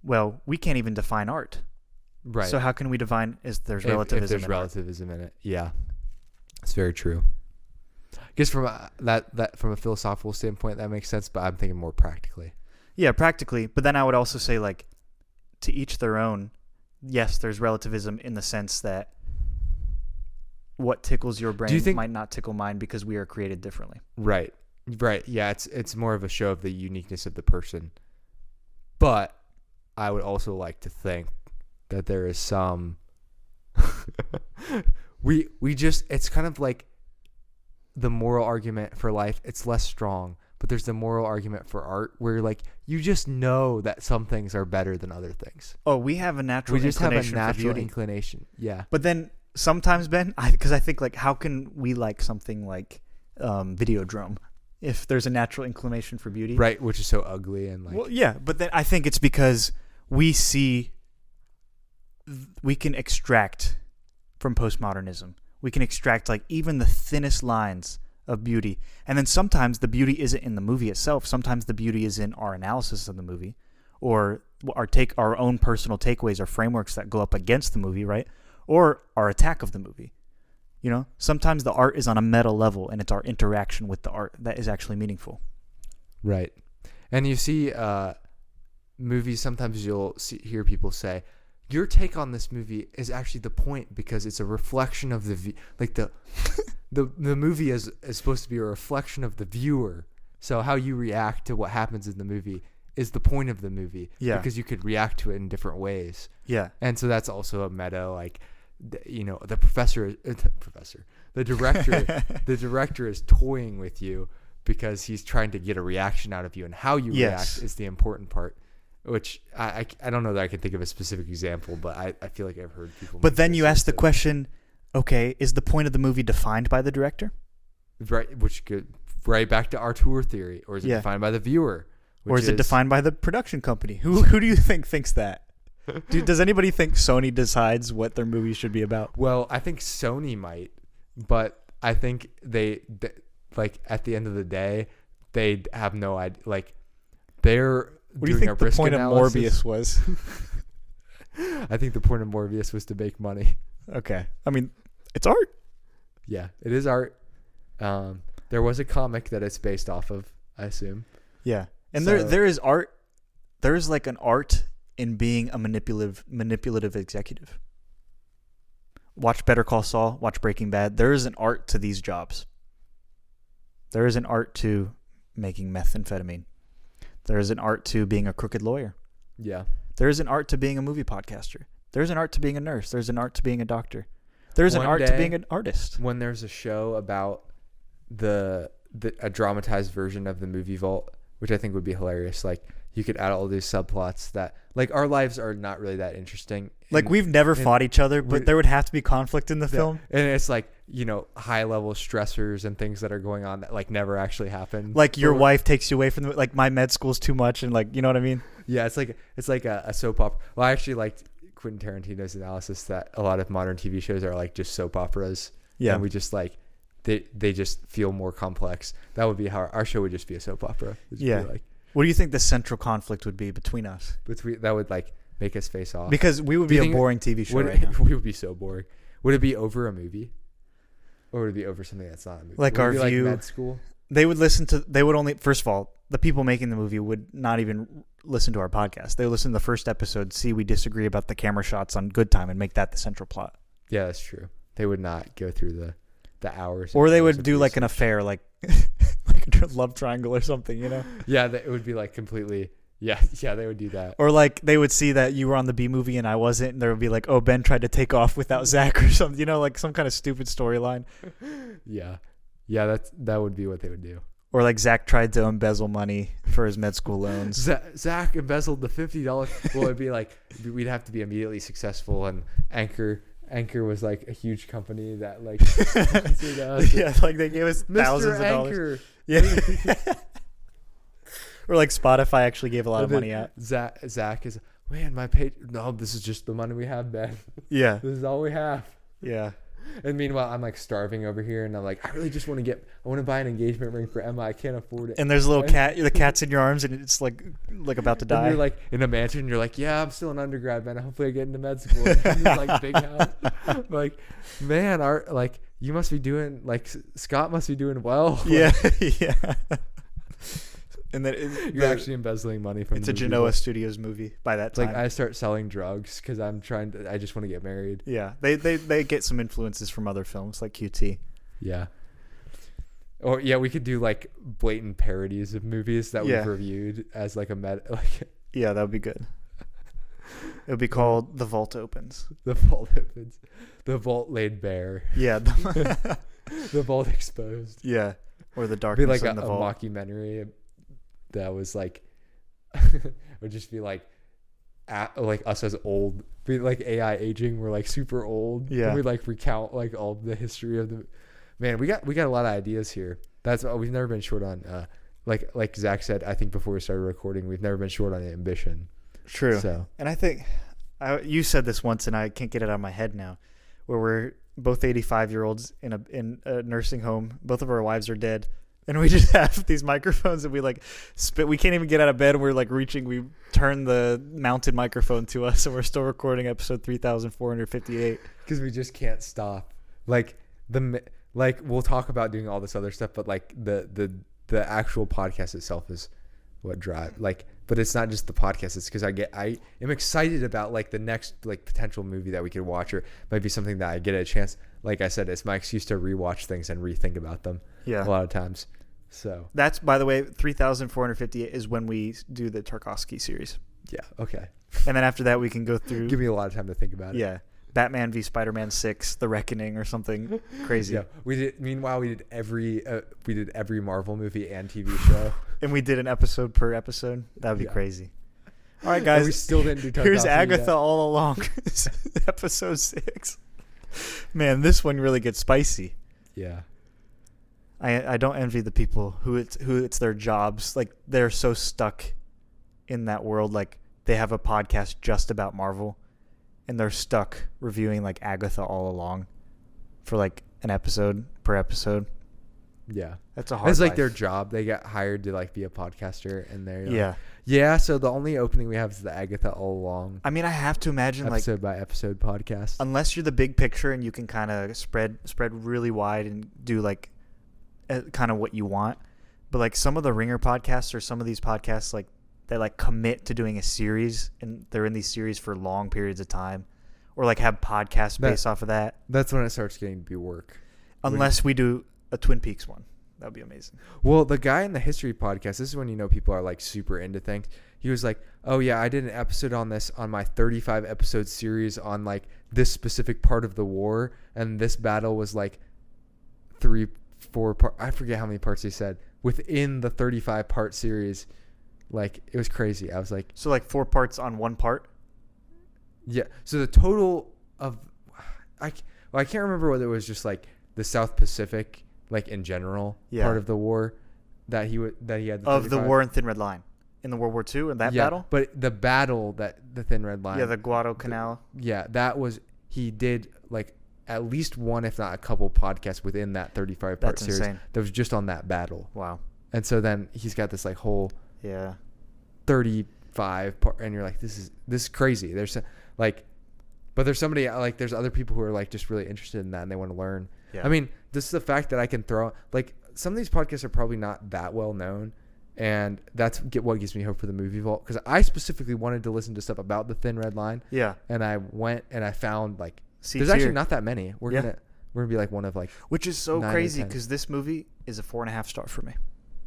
Speaker 1: Well, we can't even define art.
Speaker 2: Right.
Speaker 1: So how can we define there's relativism
Speaker 2: if there's
Speaker 1: in
Speaker 2: relativism in it? Yeah. It's very true. I guess from from a philosophical standpoint, that makes sense, but I'm thinking more practically.
Speaker 1: Yeah, practically. But then I would also say, like, to each their own. Yes, there's relativism in the sense that what tickles your brain might not tickle mine because we are created differently.
Speaker 2: Right. Yeah, it's more of a show of the uniqueness of the person. But I would also like to think that there is some it's kind of like the moral argument for life. It's less strong, but there's the moral argument for art where, like, you just know that some things are better than other things.
Speaker 1: Oh, we have a natural
Speaker 2: inclination. Yeah.
Speaker 1: But then sometimes, Ben, because I think, like, how can we like something like Videodrome if there's a natural inclination for beauty?
Speaker 2: Right, which is so ugly and like.
Speaker 1: Well, yeah, but then I think it's because we can extract from postmodernism. We can extract, like, even the thinnest lines of beauty. And then sometimes the beauty isn't in the movie itself. Sometimes the beauty is in our analysis of the movie, or our own personal takeaways or frameworks that go up against the movie, right? Or our attack of the movie. You know, sometimes the art is on a meta level, and it's our interaction with the art that is actually meaningful.
Speaker 2: Right. And you see movies, sometimes you'll hear people say, your take on this movie is actually the point because it's a reflection of the the movie is supposed to be a reflection of the viewer. So how you react to what happens in the movie is the point of the movie.
Speaker 1: Yeah.
Speaker 2: Because you could react to it in different ways.
Speaker 1: Yeah.
Speaker 2: And so that's also a meta, like, you know, the director is toying with you because he's trying to get a reaction out of you, and how you react is the important part. Which I don't know that I can think of a specific example, but I feel like I've heard people.
Speaker 1: But then you ask the question, okay, is the point of the movie defined by the director?
Speaker 2: Right, which could right back to our tour theory, or is it defined by the viewer?
Speaker 1: Or is it defined by the production company? Who do you think thinks that? Does anybody think Sony decides what their movie should be about?
Speaker 2: Well, I think Sony might, but I think they like at the end of the day, they have no idea. Like they're.
Speaker 1: What do you think the point
Speaker 2: analysis.
Speaker 1: of Morbius was?
Speaker 2: I think the point of Morbius was to make money.
Speaker 1: Okay. I mean, it's art.
Speaker 2: Yeah, it is art. There was a comic that it's based off of, I assume.
Speaker 1: Yeah. And there is art. There is like an art in being a manipulative executive. Watch Better Call Saul, watch Breaking Bad. There is an art to these jobs. There is an art to making methamphetamine. There is an art to being a crooked lawyer.
Speaker 2: Yeah.
Speaker 1: There is an art to being a movie podcaster. There's an art to being a nurse. There's an art to being a doctor. There's an art to being an artist.
Speaker 2: When there's a show about a dramatized version of the movie Vault, which I think would be hilarious. Like you could add all these subplots that like our lives are not really that interesting.
Speaker 1: Like we've never fought each other, but there would have to be conflict in the film.
Speaker 2: And it's like, you know, high level stressors and things that are going on that like never actually happen.
Speaker 1: Like your wife takes you away from like my med school's too much, and like, you know what I mean?
Speaker 2: Yeah, it's like a soap opera. Well, I actually liked Quentin Tarantino's analysis that a lot of modern TV shows are like just soap operas. Yeah. And we just like they just feel more complex. That would be how our show would just be a soap opera.
Speaker 1: Yeah. What do you think the central conflict would be between us?
Speaker 2: That would like make us face off.
Speaker 1: Because we would be a boring TV show right now.
Speaker 2: We would be so boring. Would it be over a movie? Or would it be over something that's not a movie?
Speaker 1: Like our view.
Speaker 2: Like med school?
Speaker 1: They would only, first of all, the people making the movie would not even listen to our podcast. They would listen to the first episode, see we disagree about the camera shots on Good Time, and make that the central plot.
Speaker 2: Yeah, that's true. They would not go through the hours.
Speaker 1: Or they would do like an affair, like a love triangle or something, you know?
Speaker 2: Yeah, it would be like completely... Yeah, they would do that.
Speaker 1: Or like they would see that you were on the B movie and I wasn't, and there would be like, oh, Ben tried to take off without Zach or something, you know, like some kind of stupid storyline.
Speaker 2: Yeah, that would be what they would do.
Speaker 1: Or like Zach tried to embezzle money for his med school loans.
Speaker 2: Zach embezzled the $50. Well, it'd be like we'd have to be immediately successful, and Anchor was like a huge company that like
Speaker 1: yeah, like they gave us thousands of dollars. Yeah. Or like Spotify actually gave a lot of money out.
Speaker 2: Zach is, man, my pay. No, this is just the money we have, Ben.
Speaker 1: Yeah.
Speaker 2: This is all we have.
Speaker 1: Yeah.
Speaker 2: And meanwhile, I'm like starving over here, and I'm like, I really just want to buy an engagement ring for Emma. I can't afford it.
Speaker 1: And there's a little cat. The cat's in your arms, and it's like about to die.
Speaker 2: And you're like in a mansion. You're like, yeah, I'm still an undergrad, man. Hopefully, I get into med school. And this like big house. Like, man, you must be doing like Scott must be doing well.
Speaker 1: Yeah, yeah. And then
Speaker 2: you're actually embezzling money from.
Speaker 1: It's a Genoa Studios movie by that time.
Speaker 2: Like I start selling drugs because I just want to get married.
Speaker 1: Yeah, they get some influences from other films like QT.
Speaker 2: Yeah. Or yeah, we could do like blatant parodies of movies that we've reviewed as like a
Speaker 1: Yeah, that would be good. It would be called The Vault Opens.
Speaker 2: The Vault Opens. The Vault Laid Bare.
Speaker 1: Yeah.
Speaker 2: The Vault Exposed.
Speaker 1: Yeah. Or The Darkness
Speaker 2: like
Speaker 1: in the Vault.
Speaker 2: A mockumentary that was like would just be like like us as old, be like AI aging. We're like super old.
Speaker 1: Yeah.
Speaker 2: And we like recount like all the history of the man. We got a lot of ideas here. That's we've never been short on. Like Zach said, I think before we started recording, we've never been short on ambition.
Speaker 1: True.
Speaker 2: So,
Speaker 1: and I think you said this once, and I can't get it out of my head now, where we're both 85-year-olds in a nursing home. Both of our wives are dead. And we just have these microphones, and we like spit. We can't even get out of bed. And we're like reaching. We turn the mounted microphone to us, and we're still recording episode 3,458
Speaker 2: because we just can't stop. Like like we'll talk about doing all this other stuff, but like the actual podcast itself is what drive like. But it's not just the podcast. It's because I am excited about like the next like potential movie that we could watch, or might be something that I get a chance. Like I said, it's my excuse to rewatch things and rethink about them.
Speaker 1: Yeah,
Speaker 2: a lot of times. So
Speaker 1: that's, by the way, 3,450 is when we do the Tarkovsky series.
Speaker 2: Yeah. Okay.
Speaker 1: And then after that, we can go through.
Speaker 2: Give me a lot of time to think about it.
Speaker 1: Yeah. Batman v Spider-Man 6, The Reckoning, or something crazy.
Speaker 2: Yeah. Meanwhile, we did every Marvel movie and TV show.
Speaker 1: And we did an episode per episode. That would be crazy. All right, guys.
Speaker 2: And we still didn't do Tarkovsky.
Speaker 1: Here's Agatha
Speaker 2: yet.
Speaker 1: All Along. Episode 6. Man, this one really gets spicy.
Speaker 2: Yeah.
Speaker 1: I don't envy the people who it's their jobs. Like, they're so stuck in that world. Like, they have a podcast just about Marvel, and they're stuck reviewing like Agatha All Along for like an episode per episode.
Speaker 2: Yeah,
Speaker 1: that's a hard.
Speaker 2: It's like
Speaker 1: life.
Speaker 2: their job. They got hired to like be a podcaster, and they're
Speaker 1: yeah.
Speaker 2: So the only opening we have is the Agatha All Along.
Speaker 1: I mean, I have to imagine
Speaker 2: episode by episode podcast.
Speaker 1: Unless you're the big picture and you can kind of spread really wide and do like kind of what you want, but like some of the Ringer podcasts or some of these podcasts, like they like commit to doing a series and they're in these series for long periods of time, or like have podcasts based off of that.
Speaker 2: That's when it starts getting to be work.
Speaker 1: Unless we do a Twin Peaks one. That would be amazing.
Speaker 2: Well, the guy in the history podcast, this is when you know people are like super into things. He was like, oh yeah, I did an episode on this on my 35 episode series on like this specific part of the war, and this battle was like 3-4 part. I forget how many parts he said within the 35 part series. Like, it was crazy. I was like,
Speaker 1: so like 4 parts on one part.
Speaker 2: Yeah. So the total of, I can't remember whether it was just like the South Pacific, like in general, part of the war that he had.
Speaker 1: Of the war in Thin Red Line, in the World War II, in that battle.
Speaker 2: But the battle that the Thin Red Line.
Speaker 1: Yeah, the Guadalcanal.
Speaker 2: That was, he did like at least one, if not a couple podcasts within that 35 part series.
Speaker 1: Insane.
Speaker 2: That was just on that battle.
Speaker 1: Wow.
Speaker 2: And so then he's got this like whole 35 part, and you're like, this is crazy. There's like, but there's somebody like, there's other people who are like just really interested in that and they want to learn. I mean, this is the fact that I can throw, like, some of these podcasts are probably not that well known, and that's what gives me hope for the Movie Vault, because I specifically wanted to listen to stuff about the Thin Red Line. Yeah. And I went and I found like there's actually not that many. We're gonna be like one of like,
Speaker 1: which is so crazy because this movie is a 4.5 star for me.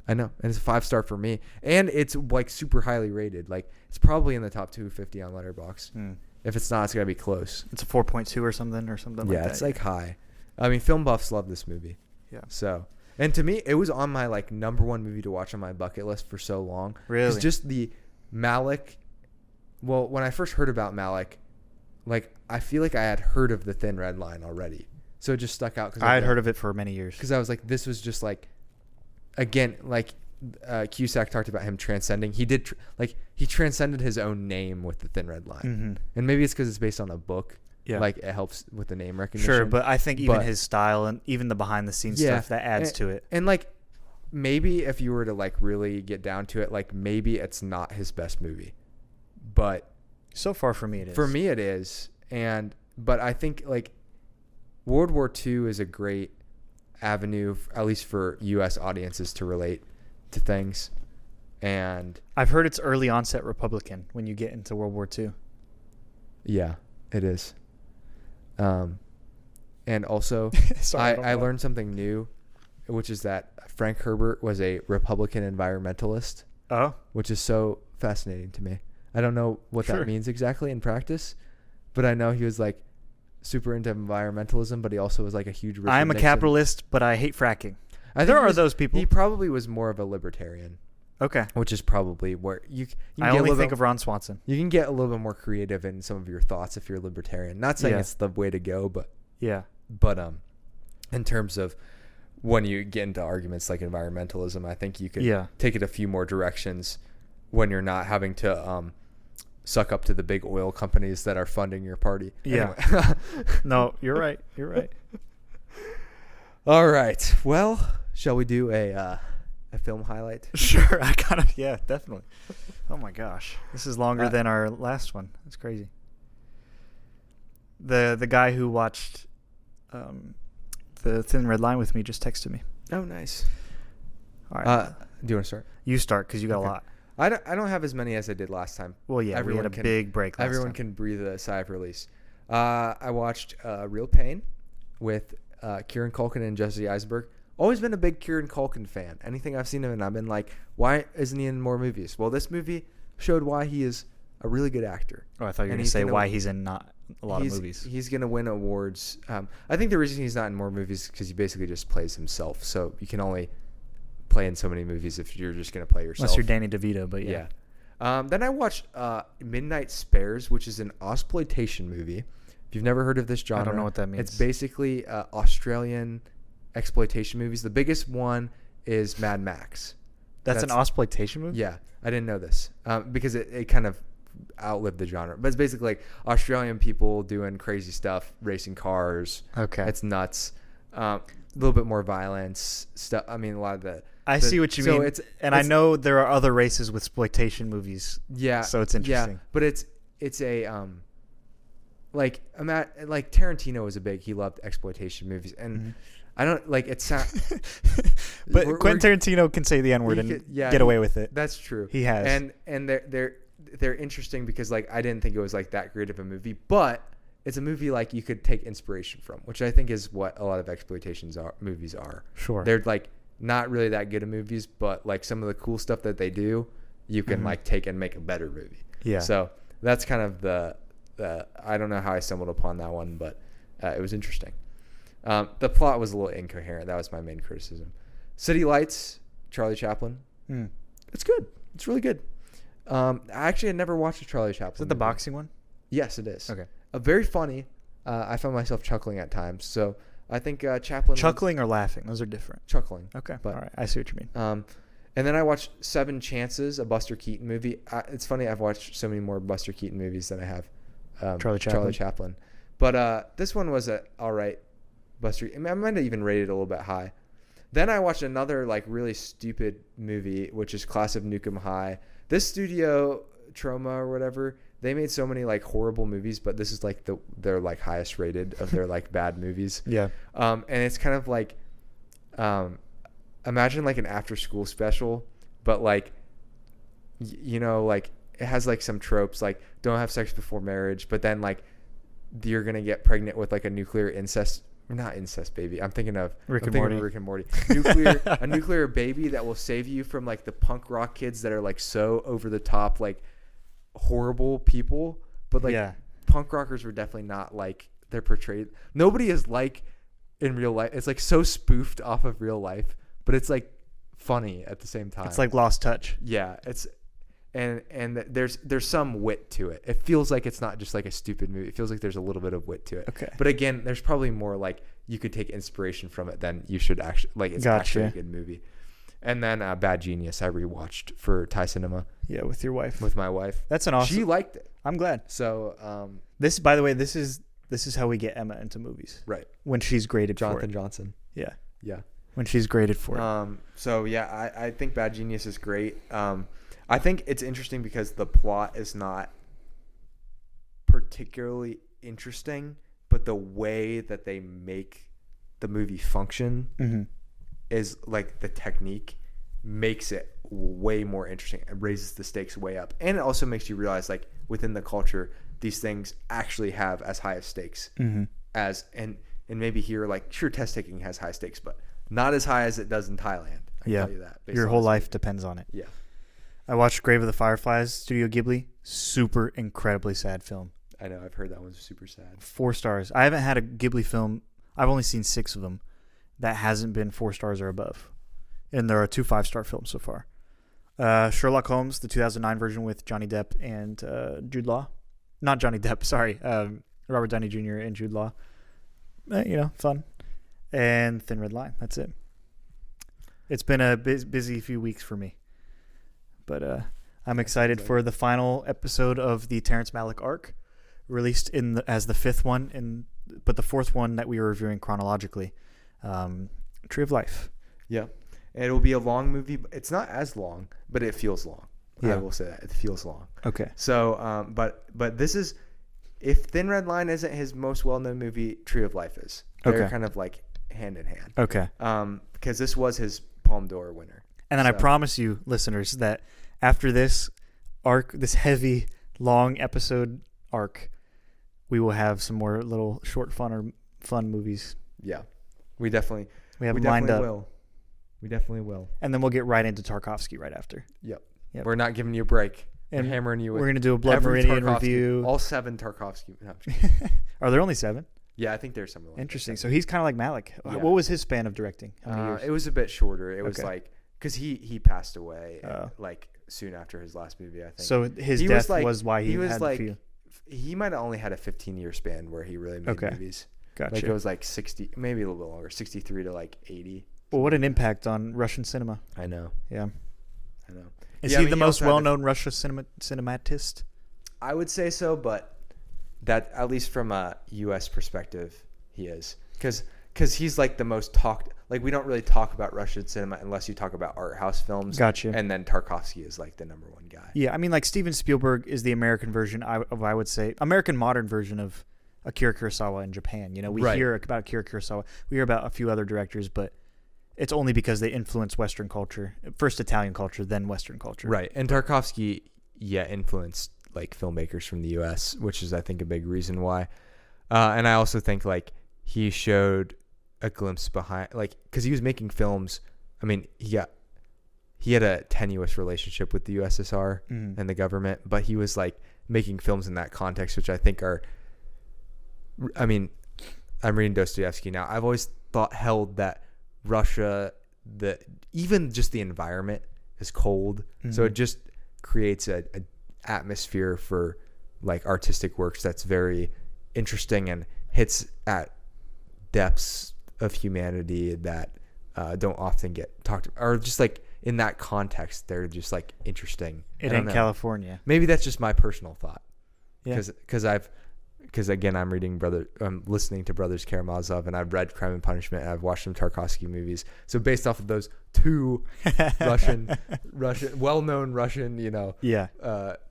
Speaker 2: I know, and it's a 5-star for me, and it's like super highly rated. Like, it's probably in the top 250 on Letterboxd. If it's not, it's gonna be close.
Speaker 1: It's a 4.2 or something like that.
Speaker 2: Yeah, it's like high. I mean, film buffs love this movie. Yeah. So, and to me, it was on my like number one movie to watch on my bucket list for so long. Really? It's just the Malick. Well, when I first heard about Malick, like, I feel like I had heard of the Thin Red Line already, so it just stuck out.
Speaker 1: I had heard of it for many years.
Speaker 2: Because I was like, this was just like, again, like Cusack talked about him transcending. He did he transcended his own name with the Thin Red Line, and maybe it's because it's based on a book. Yeah. Like, it helps with the name recognition.
Speaker 1: Sure, but I think even his style and even the behind the scenes stuff, that adds to it.
Speaker 2: And like, maybe if you were to like really get down to it, like, maybe it's not his best movie, but
Speaker 1: so far for me it is.
Speaker 2: For me it is, but I think like World War II is a great avenue, at least for U.S. audiences, to relate to things. And
Speaker 1: I've heard it's early onset Republican when you get into World War II.
Speaker 2: Yeah, it is. And also, I learned something new, which is that Frank Herbert was a Republican environmentalist. Oh. Which is so fascinating to me. I don't know what that means exactly in practice, but I know he was like super into environmentalism, but he also was like a huge Richard
Speaker 1: I'm a
Speaker 2: Nixon.
Speaker 1: capitalist, but I hate fracking. There are those people.
Speaker 2: He probably was more of a libertarian. Okay. Which is probably where you
Speaker 1: I only think of Ron Swanson.
Speaker 2: You can get a little bit more creative in some of your thoughts if you're libertarian. Not saying it's the way to go, but in terms of when you get into arguments like environmentalism, I think you could take it a few more directions when you're not having to suck up to the big oil companies that are funding your party.
Speaker 1: Yeah. Anyway. No, you're right. You're right.
Speaker 2: All right. Well, shall we do a film highlight?
Speaker 1: Sure. Definitely. Oh my gosh. This is longer than our last one. That's crazy. The guy who watched the Thin Red Line with me just texted me.
Speaker 2: Oh, nice.
Speaker 1: All right.
Speaker 2: Do you want to start?
Speaker 1: You start because you got a lot.
Speaker 2: I don't have as many as I did last time.
Speaker 1: Well, yeah, we had a big break last
Speaker 2: Everyone
Speaker 1: time.
Speaker 2: can breathe a sigh of release. I watched Real Pain with Kieran Culkin and Jesse Eisenberg. Always been a big Kieran Culkin fan. Anything I've seen him in, I've been like, why isn't he in more movies? Well, this movie showed why he is a really good actor.
Speaker 1: Oh, I thought you were going to say why he's in not a lot of movies.
Speaker 2: He's going to win awards. I think the reason he's not in more movies is because he basically just plays himself. So you can only play in so many movies if you're just going to play yourself.
Speaker 1: Unless you're Danny DeVito, but yeah.
Speaker 2: Then I watched Midnight Spares, which is an Ausploitation movie. If you've never heard of this genre,
Speaker 1: I don't know what that means.
Speaker 2: It's basically Australian exploitation movies. The biggest one is Mad Max.
Speaker 1: That's an Ausploitation movie?
Speaker 2: Yeah, I didn't know this because it kind of outlived the genre. But it's basically like Australian people doing crazy stuff, racing cars.
Speaker 1: Okay.
Speaker 2: It's nuts. A little bit more violence stuff. I mean, a lot of the...
Speaker 1: I see what you mean. I know there are other races with exploitation movies.
Speaker 2: Yeah.
Speaker 1: So it's interesting.
Speaker 2: Yeah, but it's a like Tarantino was he loved exploitation movies, and I don't like it's not.
Speaker 1: But Quentin Tarantino can say the N-word and get away with it.
Speaker 2: That's true.
Speaker 1: He has.
Speaker 2: And they're interesting because like I didn't think it was like that great of a movie, but it's a movie like you could take inspiration from, which I think is what a lot of movies are.
Speaker 1: Sure.
Speaker 2: They're like not really that good of movies, but like some of the cool stuff that they do, you can like take and make a better movie.
Speaker 1: Yeah.
Speaker 2: So that's kind of the I don't know how I stumbled upon that one, but it was interesting. The plot was a little incoherent. That was my main criticism. City Lights, Charlie Chaplin. It's good. It's really good. I actually had never watched a Charlie Chaplin.
Speaker 1: Is it the boxing one?
Speaker 2: Yes, it is.
Speaker 1: Okay.
Speaker 2: Very funny. I found myself chuckling at times. So I think Chaplin.
Speaker 1: Chuckling or laughing? Those are different.
Speaker 2: Chuckling.
Speaker 1: Okay.
Speaker 2: But,
Speaker 1: all right. I see what you mean.
Speaker 2: And then I watched Seven Chances, a Buster Keaton movie. It's funny. I've watched so many more Buster Keaton movies than I have Charlie Chaplin. But this one was all right. Buster. I might have even rated it a little bit high. Then I watched another like really stupid movie, which is Class of Nukem High. This studio, Troma or whatever, they made so many like horrible movies, but this is like their like highest rated of their like bad movies.
Speaker 1: Yeah.
Speaker 2: And it's kind of like, imagine like an after school special, but like, like it has like some tropes like don't have sex before marriage, but then like you're gonna get pregnant with like a nuclear not incest baby. I'm thinking of Rick and Morty. A nuclear baby that will save you from like the punk rock kids that are like so over the top, like horrible people. But like punk rockers were definitely not like they're portrayed. Nobody is like in real life. It's like so spoofed off of real life, but it's like funny at the same time.
Speaker 1: It's like Lost Touch.
Speaker 2: Yeah, it's and there's some wit to it. It feels like it's not just like a stupid movie. It feels like there's a little bit of wit to it.
Speaker 1: Okay.
Speaker 2: But again, there's probably more like you could take inspiration from it than you should actually like. It's actually a good movie. And then Bad Genius, I rewatched for Thai Cinema.
Speaker 1: Yeah, with your wife.
Speaker 2: With my wife.
Speaker 1: That's an awesome.
Speaker 2: She liked it.
Speaker 1: I'm glad.
Speaker 2: So
Speaker 1: this, by the way, this is how we get Emma into movies.
Speaker 2: Right.
Speaker 1: When she's graded
Speaker 2: Jonathan
Speaker 1: for it.
Speaker 2: Johnson.
Speaker 1: Yeah.
Speaker 2: Yeah.
Speaker 1: When she's graded for it.
Speaker 2: So yeah, I think Bad Genius is great. I think it's interesting because the plot is not particularly interesting, but the way that they make the movie function is like the technique makes it way more interesting and raises the stakes way up. And it also makes you realize like within the culture, these things actually have as high of stakes as, and maybe here, like sure, test taking has high stakes, but not as high as it does in Thailand. I can tell you that.
Speaker 1: Your whole life depends on it.
Speaker 2: Yeah.
Speaker 1: I watched Grave of the Fireflies, Studio Ghibli. Super incredibly sad film.
Speaker 2: I know. I've heard that one's super sad. 4
Speaker 1: stars. I haven't had a Ghibli film. I've only seen 6 of them that hasn't been 4 stars or above. And there are 2 5-star films so far. Sherlock Holmes, the 2009 version with Johnny Depp and Jude Law. Not Johnny Depp, sorry. Robert Downey Jr. and Jude Law. Fun. And Thin Red Line. That's it. It's been a busy few weeks for me. But I'm excited for the final episode of the Terrence Malick arc, released as the 5th one, but the 4th one that we were reviewing chronologically, Tree of Life.
Speaker 2: Yeah, and it will be a long movie. It's not as long, but it feels long. Yeah. I will say that it feels long.
Speaker 1: Okay.
Speaker 2: So, but this is, if Thin Red Line isn't his most well-known movie, Tree of Life is. They're kind of like hand in hand.
Speaker 1: Okay.
Speaker 2: Because this was his Palme d'Or winner.
Speaker 1: And then I promise you, listeners, that after this arc, this heavy, long episode arc, we will have some more little short fun movies.
Speaker 2: Yeah, we definitely
Speaker 1: lined up.
Speaker 2: We definitely will.
Speaker 1: And then we'll get right into Tarkovsky right after.
Speaker 2: Yep. We're not giving you a break.
Speaker 1: And
Speaker 2: we're hammering you with.
Speaker 1: We're going to do a Blood Meridian review.
Speaker 2: All 7 Tarkovsky. No,
Speaker 1: Are there only 7?
Speaker 2: Yeah, I think there's something like
Speaker 1: Interesting.
Speaker 2: that.
Speaker 1: So he's kind of like Malick. Yeah. What was his span of directing? How many years?
Speaker 2: It was a bit shorter. It was like, because he passed away like soon after his last movie, I think.
Speaker 1: So his death was why he was had like, the few.
Speaker 2: He might have only had a 15-year span where he really made movies.
Speaker 1: Gotcha.
Speaker 2: Like it was like 60, maybe a little bit longer, 63 to like 80.
Speaker 1: Well, what an impact on Russian cinema.
Speaker 2: I know.
Speaker 1: Yeah.
Speaker 2: I know.
Speaker 1: Is he the most well-known Russian cinematist?
Speaker 2: I would say so, but that at least from a U.S. perspective, he is. Because he's like the most talked. Like we don't really talk about Russian cinema unless you talk about art house films.
Speaker 1: Gotcha.
Speaker 2: And then Tarkovsky is like the number one guy.
Speaker 1: Yeah, I mean, like Steven Spielberg is the American version. I would say American modern version of Akira Kurosawa in Japan. You know, we hear about Akira Kurosawa. We hear about a few other directors, but it's only because they influence Western culture. First Italian culture, then Western culture.
Speaker 2: Right. And Tarkovsky, influenced like filmmakers from the U.S., which is, I think, a big reason why. And I also think like he showed a glimpse behind, like, because he was making films. I mean, he had a tenuous relationship with the USSR and the government, but he was like making films in that context, which I think are, I mean, I'm reading Dostoevsky now. I've always held that Russia, even just the environment is cold, so it just creates a atmosphere for like artistic works that's very interesting and hits at depths of humanity that don't often get talked about, or just like in that context they're just like interesting.
Speaker 1: It ain't California.
Speaker 2: Maybe that's just my personal thought.
Speaker 1: Yeah.
Speaker 2: Because again, I'm listening to Brothers Karamazov, and I've read Crime and Punishment, and I've watched some Tarkovsky movies. So based off of those 2 Russian, well-known Russian,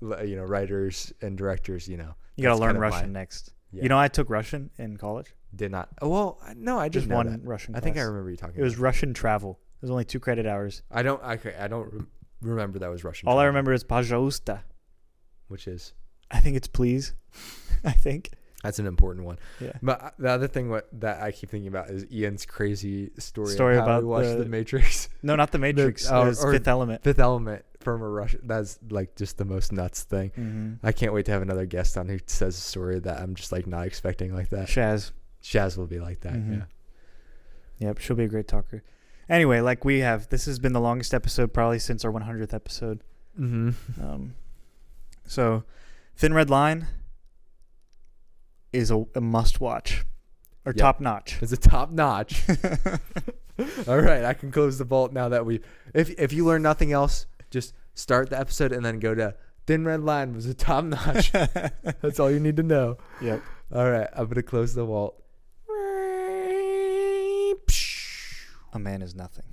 Speaker 2: writers and directors, you
Speaker 1: gotta learn Russian next. Yeah. You know, I took Russian in college.
Speaker 2: Did not. Well, no, I just
Speaker 1: one Russian class.
Speaker 2: I think I remember you talking.
Speaker 1: It was Russian travel. It was only 2 credit hours.
Speaker 2: I don't remember that was Russian.
Speaker 1: All
Speaker 2: travel.
Speaker 1: I remember is "Пожалуйста,"
Speaker 2: which is.
Speaker 1: I think it's please. I think
Speaker 2: that's an important one.
Speaker 1: Yeah.
Speaker 2: But the other thing that I keep thinking about is Ian's crazy story
Speaker 1: about
Speaker 2: we watched The Matrix.
Speaker 1: No, not The Matrix. It was Fifth Element.
Speaker 2: Fifth Element from a Russian. That's like just the most nuts thing. Mm-hmm. I can't wait to have another guest on who says a story that I'm just like not expecting like that. Shaz will be like that. Mm-hmm. Yeah.
Speaker 1: Yep, she'll be a great talker. Anyway, this has been the longest episode probably since our 100th episode. Mm-hmm. So, Thin Red Line is a must-watch, or top-notch.
Speaker 2: It's a top-notch. All right, I can close the vault now that if you learn nothing else, just start the episode and then go to Thin Red Line was a top-notch. That's all you need to know.
Speaker 1: Yep.
Speaker 2: All right, I'm going to close the vault.
Speaker 1: A man is nothing.